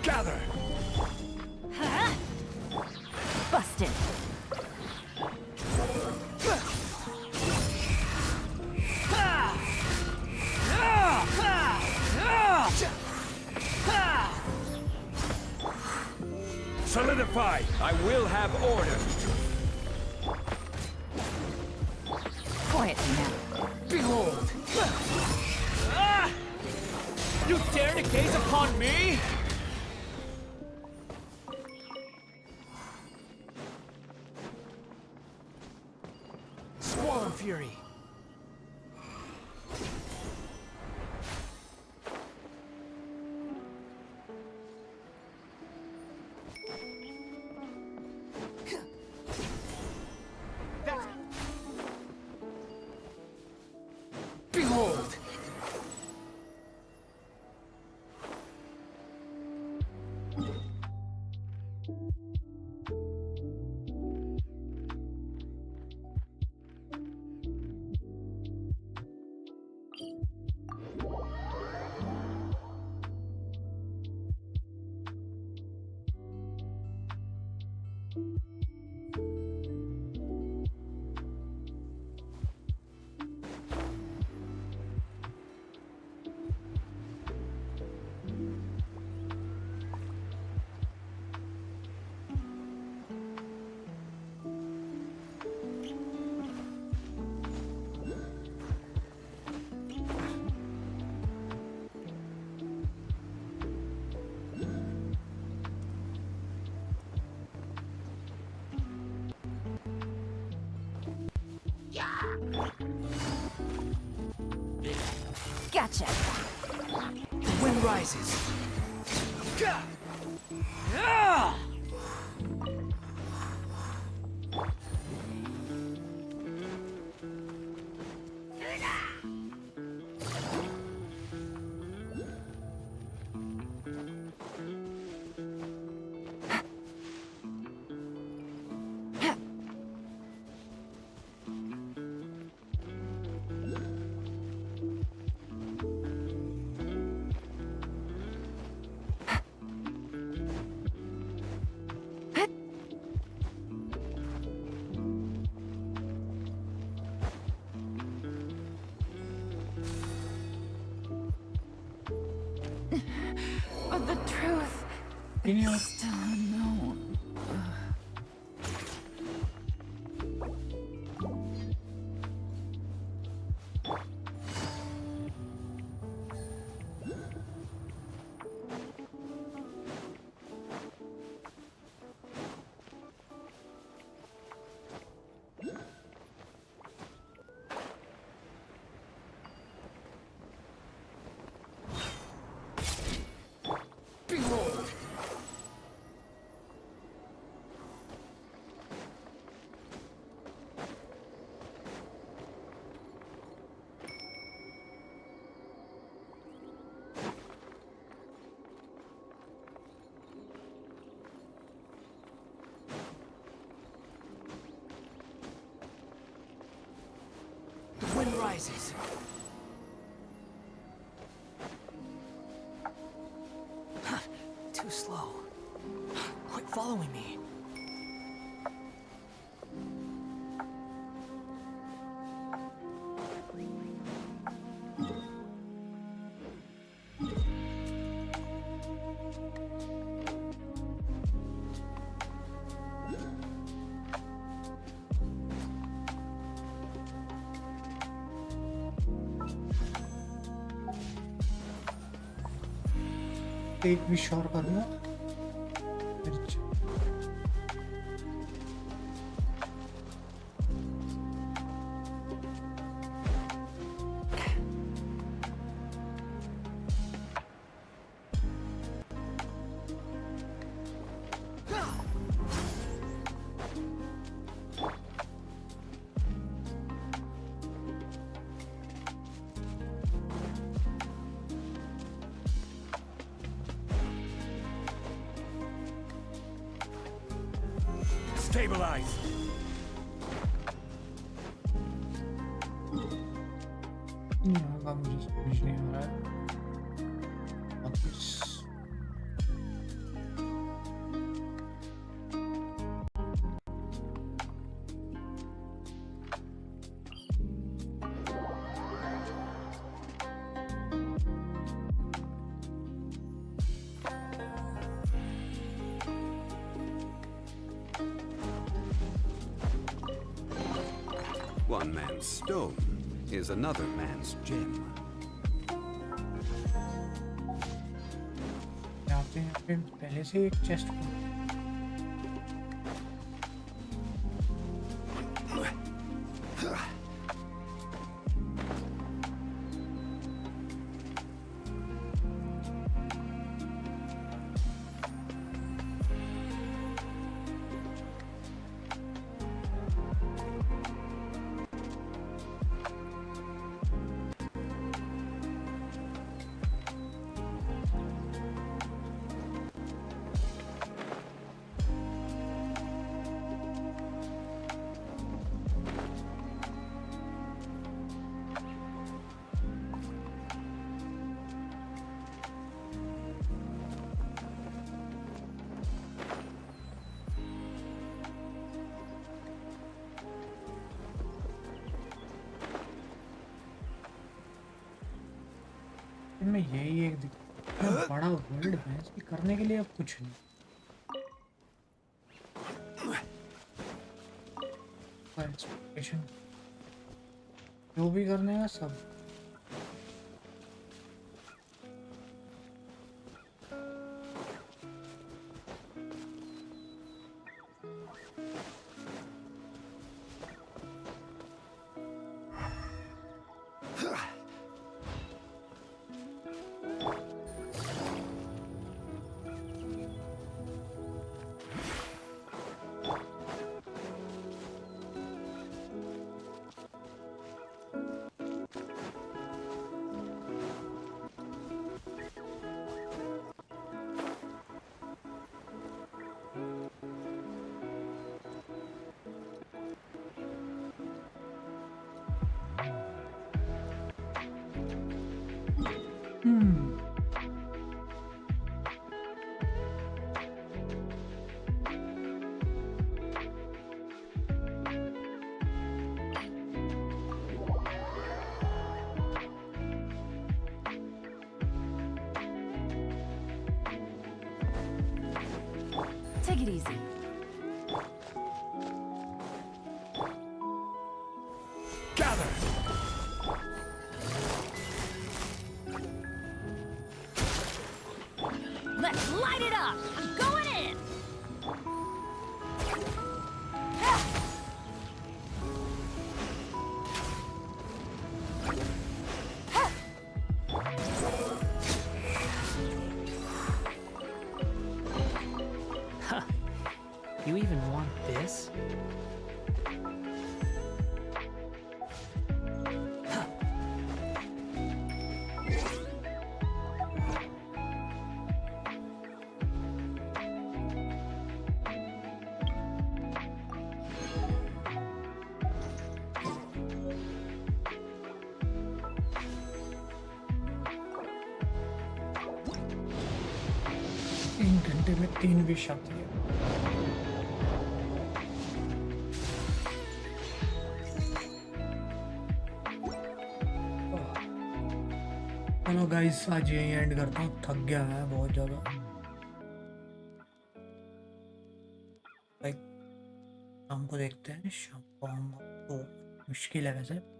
Gather! Busted. Solidify! I will have order! Quiet now. Behold! You dare to gaze upon me? Swarm Fury! Behold! Gotcha. The wind rises. Gah! Ah! But the truth is still unknown. Behold! The wind rises. Too slow. Quit following me. एक भी sure करना मिर्च Stabilize! यहाँ का मुझे समझ नहीं आ रहा है वापस One man's stone is another man's gem. यहाँ पे पहले से एक चेस्ट में यही एक बड़ा वर्ल्ड है इसकी करने के लिए अब कुछ नहीं एक्सपेक्टेशन जो भी करने का सब Take it easy. Gather! Let's light it up! I'm going in! Huh. You even want this? तीन घंटे में 3 भी शब्द है। चलो गाइस आज यही एंड करता हूँ, थक गया है बहुत ज़्यादा। भाई शाम को देखते हैं, शाम को आऊँगा तो मुश्किल है वैसे।